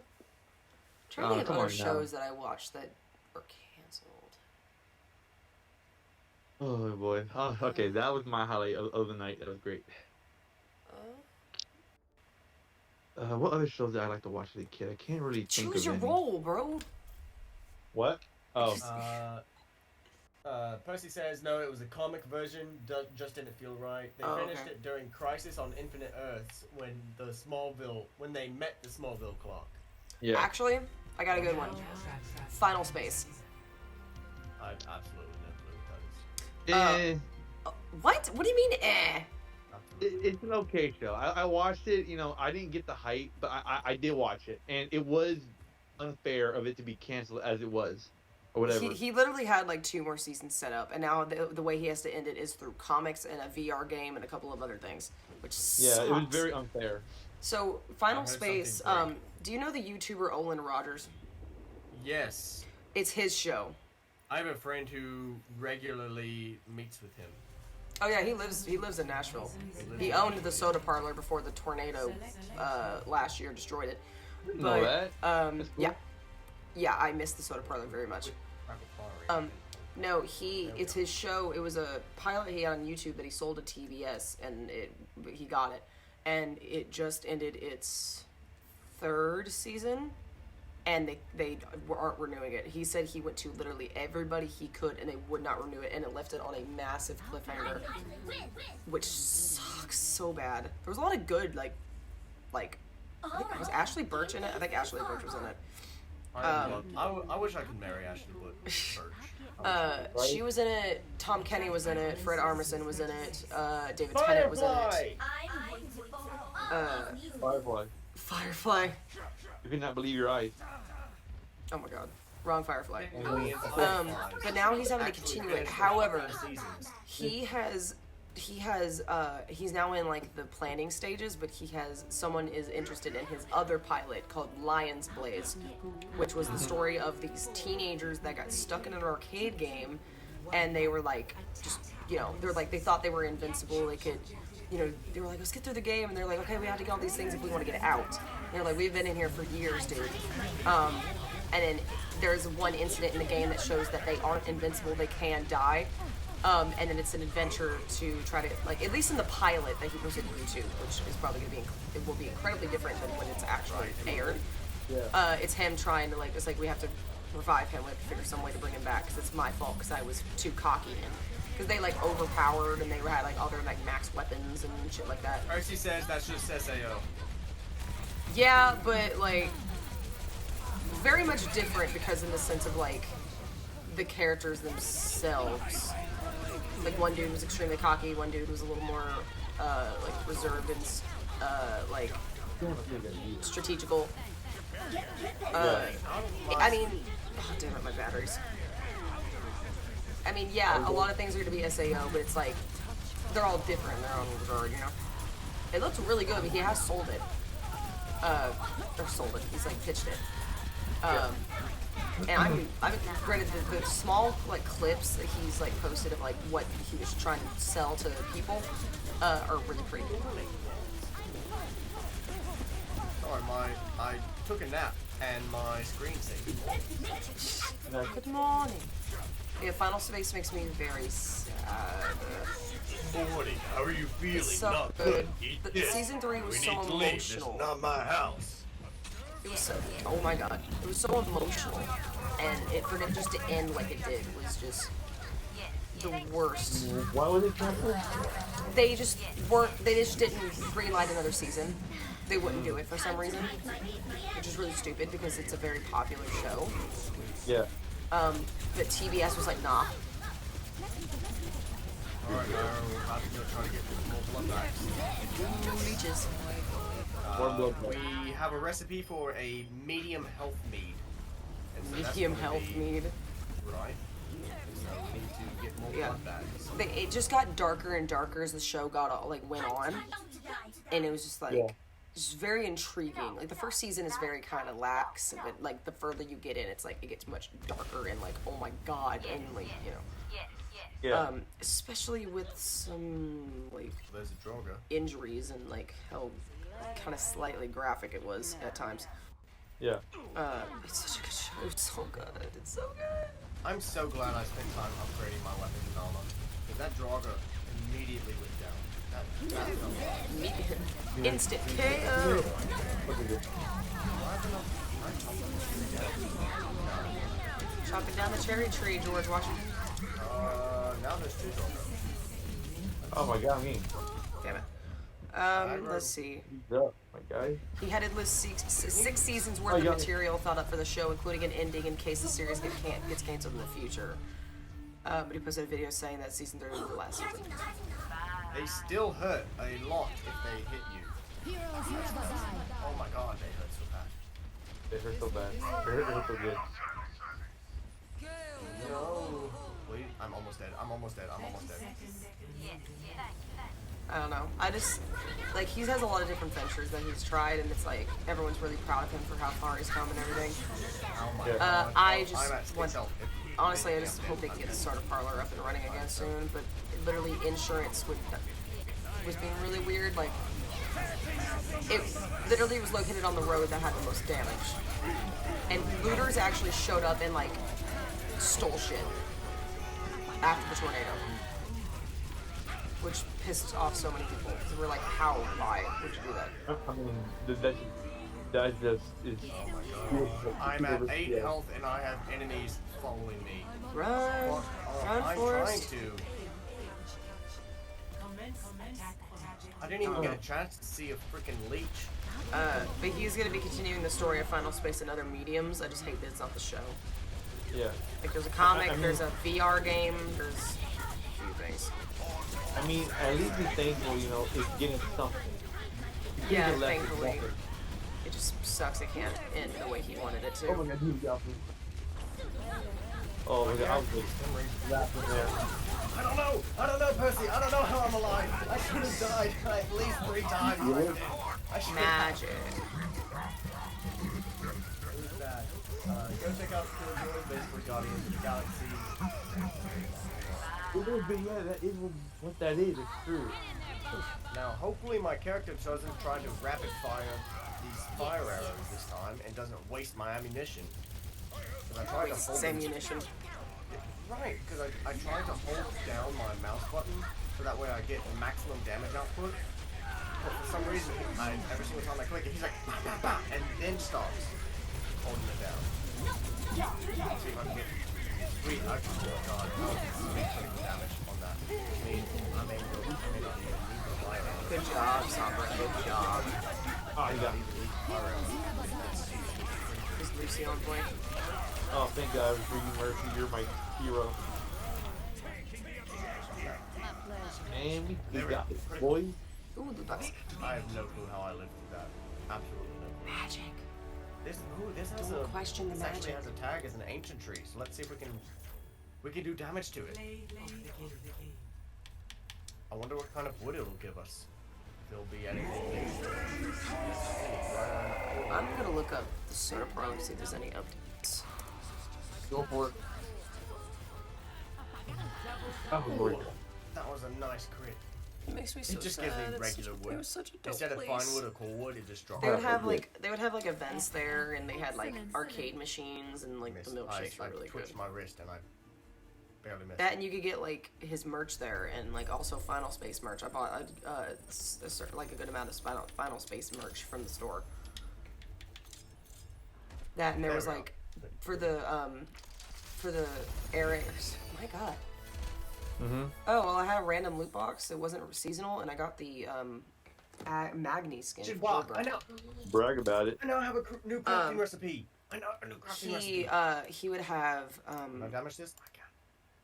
Trying to think of come other on now. shows that I watched that were canceled. Oh boy. Oh, okay, that was my highlight of the night. That was great. What other shows did I like to watch as a kid? I can't really think of Choose your any. role, bro. What? Oh, Percy says no, it was a comic version. Just didn't feel right. They Oh, finished okay. it during Crisis on Infinite Earths when they met the Smallville clock. yeah. Actually, I got a good one. Final Space. I absolutely no clue what that is. What? What do you mean, eh? Absolutely. It's an okay show. I watched it. I didn't get the hype, but I did watch it, and it was unfair of it to be canceled as it was, or whatever. He literally had like 2 more seasons set up, and now the way he has to end it is through comics and a VR game and a couple of other things, which Yeah, sucks. it was very unfair. So I Final heard Space. something great. Do you know the YouTuber Olin Rogers? Yes, It's his show. I have a friend who regularly meets with him. Oh yeah, he lives in Nashville. He owned the soda parlor before the tornado last year destroyed it. Didn't know that. That's cool. Yeah, I miss the soda parlor very much. No, it's his show. It was a pilot he had on YouTube that he sold to TBS, and he got it. And it just ended its 3rd season, and they aren't renewing it. He said he went to literally everybody he could, and they would not renew it, and it left it on a massive cliffhanger, which sucks so bad. There was a lot of good, like was Ashley Birch in it? I think Ashley Birch was in it. I wish I could marry Ashley Birch. She was in it. Tom Kenny was in it. Fred Armisen was in it. David Tennant was in it. Firefly. You could not believe your eyes. Oh my god. Wrong Firefly. But now he's having to continue it. However, he's now in like the planning stages, but someone is interested in his other pilot called Lion's Blaze, which was the story of these teenagers that got stuck in an arcade game, and they were like, they thought they were invincible. They could, they were like, let's get through the game, and they're like, okay, we have to get all these things if we want to get out. And they're like, we've been in here for years, dude. And then there's one incident in the game that shows that they aren't invincible, they can die. And then it's an adventure to try to, like, at least in the pilot that he posted on YouTube, which is probably going to be, it will be incredibly different than when it's actually aired. Yeah. It's him trying to, like, it's like we have to revive him, we have to figure some way to bring him back, because it's my fault, because I was too cocky, and because they, like, overpowered, and they had, like, all their, like, max weapons and shit like that. Arcee says that's just SAO. Yeah, but, like, very much different, because in the sense of, like, the characters themselves. Like, one dude was extremely cocky, one dude was a little more, like, reserved and, like, strategical. I mean, oh, damn it, my batteries. I mean, yeah, a lot of things are going to be SAO, but it's like, they're all different in their own regard, It looks really good, but he has sold it. Or sold it, he's, like, pitched it. And I'm granted the small like clips that he's like posted of like what he was trying to sell to people are really pretty good. Sorry, I took a nap and my screen saved. Good morning. Yeah, Final Space makes me very sad. Morning. How are you feeling? It's so Not good. Eat The this. season 3 was We so need to leave. This is emotional. not my house. It was so, oh my god, it was so emotional, and for it just to end like it did was just the worst. Why was it canceled? They just didn't greenlight another season. They wouldn't do it for some reason, which is really stupid because it's a very popular show. Yeah. But TBS was like, nah. Alright, now we're about to go try to get more blood bags. Leeches. We have a recipe for a medium health mead. And so that's Medium gonna health be- mead. Right. So we need to get more Yeah. blood bags. It just got darker and darker as the show went on, and it was just like, it's very intriguing. Like the first season is very kind of lax, but like the further you get in, it's like it gets much darker and like, oh my god, and like Yeah. especially with some like There's a droga. injuries and like how kind of slightly graphic it was at times. Yeah. It's such a good show. It's so good. It's so good. I'm so glad I spent time upgrading my weapon and armor. Because that droga immediately went down. That felt Instant KO. Chopping down the cherry tree, George Washington. Now there's two droga. Oh my god, me. Damn it. Let's see. He's up, my guy. He had at least six seasons worth of material thought up for the show, including an ending in case the series gets canceled in the future. But he posted a video saying that season 3 was the last season. They still hurt a lot if they hit you. Oh my god, they hurt so bad. They hurt so bad. They hurt so good. No. Wait, I'm almost dead. I'm almost dead. I'm almost dead. I don't know. I just, like, he has a lot of different ventures that he's tried, and it's like, everyone's really proud of him for how far he's come and everything. Oh my Yeah. god. I just I'm at want, 650. honestly, I just hope they can get the starter parlor up and running again soon, but literally insurance was being really weird. Like, it literally was located on the road that had the most damage. And looters actually showed up and, like, stole shit. after the tornado, which pissed off so many people because we're like, how, why would you do that? I mean, that just is. I'm at 8 health and I have enemies following me. Run, What? run, I'm Forrest. trying to. I didn't even get a chance to see a freaking leech. But he's gonna be continuing the story of Final Space and other mediums. I just hate that it's not the show. Yeah. Like there's a comic, I mean- there's a VR game, there's a few things. I mean, at least he's thankful, you know, it's getting something. You could've Yeah, left it thankfully. better. It just sucks it can't end the way he wanted it to. Oh my god, he got me. Oh my god, I was just laughing there. I don't know, Percy. I don't know how I'm alive. I should have died at least 3 times. I should Magic. Who's that? Go check out Killjoy, basically Guardians of the Galaxy. Yeah, that is what that is, it's true. Now, hopefully my character doesn't try to rapid fire these fire arrows this time and doesn't waste my ammunition. Because I tried to hold them. Ammunition. Right, because I tried to hold down my mouse button so that way I get maximum damage output. But for some reason, every single time I click it, he's like, bah, bah, bah, and then stops holding it down. See if I can get sweet. Oh god, sweet critical damage on that. Which means I may not even need the fire arrow. Good job, Sombra. Good job. Oh, you got me. Is Lucy on point? Oh, thank God for you, Mercy. You're my hero. And we got it, boy. Ooh, the bucks. I have no clue how I lived through that. Absolutely no clue. Magic. This has Don't a question the this actually magic. has a tag as an ancient tree, so let's see if we can do damage to it. I wonder what kind of wood it'll give us. If there'll be anything new. I'm gonna look up the Soda Pro and see if there's any updates. Go for it. Oh, Lord. That was a nice crit. It makes me so It just sad. gives me It's regular such, wood. It was such a dope Instead of place. fine wood or coal wood, it just dropped. They would have like events there, and they had like arcade machines, and like the milkshakes were really twitched good. my wrist and I barely missed. That, and you could get like his merch there, and like also Final Space merch. I bought like a good amount of Final Space merch from the store. That, and there was like for the airs. My God. Mm-hmm. Oh well, I had a random loot box. It wasn't seasonal, and I got the Magni skin. for Cobra. I know. Brag about it. I now have a new crafting recipe. I know a new crafting recipe. He would have Can I damage this? I can.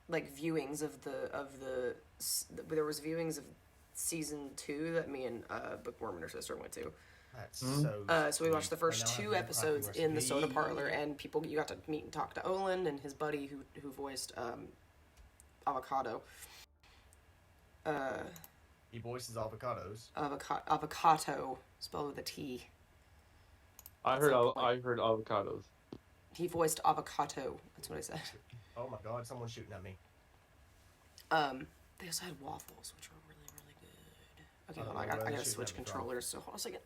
like viewings of there was viewings of season 2 that me and Bookworm and her sister went to. That's So we watched the first I now have 2 a new episodes crafting in the soda recipe. parlor, and you got to meet and talk to Olin and his buddy who voiced Avocado. He voices avocados. Avocado, spelled with a T. I heard avocados. He voiced Avocado. That's what I said. Oh my god, someone's shooting at me. They also had waffles, which were really, really good. Okay, I hold don't on. know I where gotta they're switch shooting at me from. controllers, so hold on a second.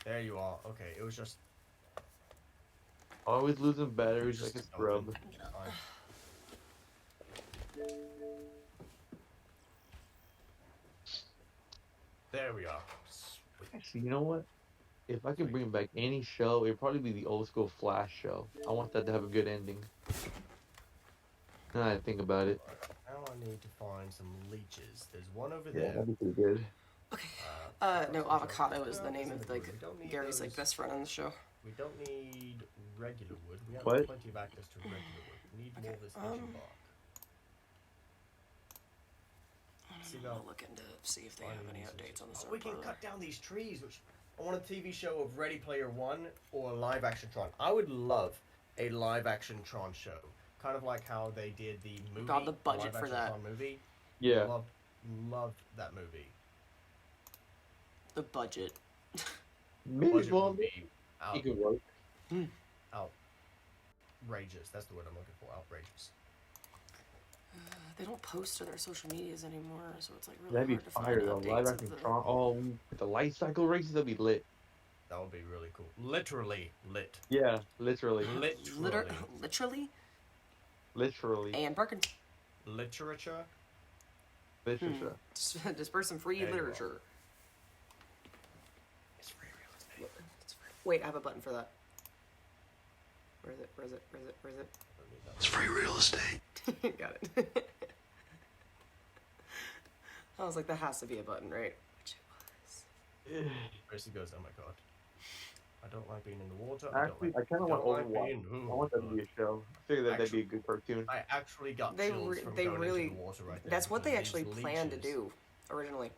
There you are. Okay, it was just. Always losing batteries like a scrub. Fine. There we are. Sweet. Actually, you know what? If I could bring back any show, it'd probably be the old school Flash show. I want that to have a good ending. Now that I think about it. Now I need to find some leeches. There's one over Yeah, there. that'd be pretty good. Okay. No, Avocado is the name of like Gary's like best friend on the show. We don't need regular wood. We have What? plenty of access to regular wood. We need more of this ancient bark. See I'll about look into see if they have any updates on the we can server. cut down these trees. Which I want a TV show of Ready Player One or a live action Tron. I would love a live action Tron show, kind of like how they did the movie. Got the budget live for action that. Tron movie. Yeah. Loved that movie. The budget. Maybe Budget well, would be it could work. outrageous. That's the word I'm looking for. Outrageous. They don't post to their social medias anymore, so it's like really That'd be hard to fire find though. updates Live of action the- Tron. Oh, with the light cycle races, that'd be lit. That would be really cool. Literally lit. Yeah, literally. Literally. Literally. Literally. And Perkins. literature. Literature. Disperse some free There you literature. It's free real estate. Wait, I have a button for that. Where is it? Where is it? Where is it? Where is it? It's free real estate. Got it. I was like, that has to be a button, right? Which it was. Percy goes, oh my god. I don't like being in the water. Actually, I kind of want Overwatch. I want that to be a show. I figure that'd be a good cartoon. I actually got They chills from they going really. into the water right there. That's what they because actually these planned to leeches do originally.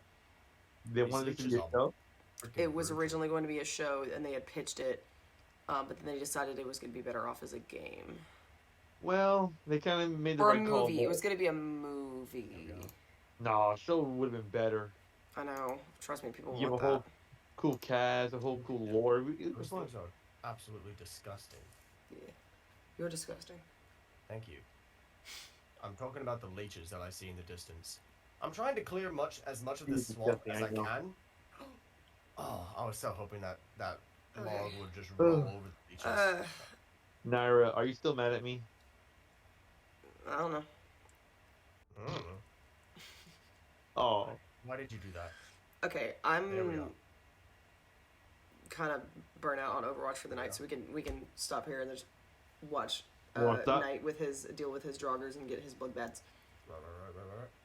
They These wanted it to be leeches a are show. freaking It was brutal. originally going to be a show, and they had pitched it, but then they decided it was going to be better off as a game Well, they kind of made the or a right call. movie. It was going to be a movie. No, a show would have been better. I know. Trust me, people Give want a whole that. cool cast, a whole cool lore. It was Those fun. things are absolutely disgusting. Yeah. You're disgusting. Thank you. I'm talking about the leeches that I see in the distance. I'm trying to clear as much of this swamp as I Disgusting, I know. can. Oh, I was so hoping that Okay. log would just roll over the leeches. Naira, are you still mad at me? I don't know. Mm. Oh, Why did you do that? Okay, There we I'm go. kind of burnt out on Overwatch for the night, so we can stop here and just watch You wanna stop? Knight with his deal with his joggers and get his bug bats.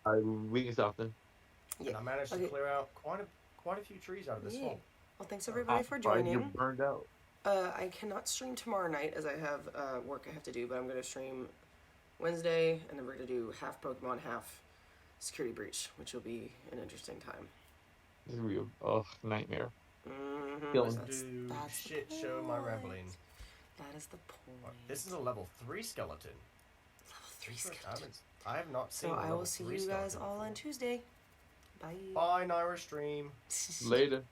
Right. we can stop then. And Yeah. I managed to Okay. clear out quite a few trees out of this Yeah. swamp. Well, thanks everybody for You're joining. burned out. I cannot stream tomorrow night as I have work I have to do, but I'm going to stream Wednesday, and then we're going to do half Pokemon, half Security Breach, which will be an interesting time. This is real. Nightmare. Mm-hmm. Feeling- Do shit show my rambling. That is the point. This is a level 3 skeleton. Level 3 Interesting. skeleton. I have not seen So a I level will see 3 you guys skeleton all on before. Tuesday. Bye. Bye, Naira Stream. Later.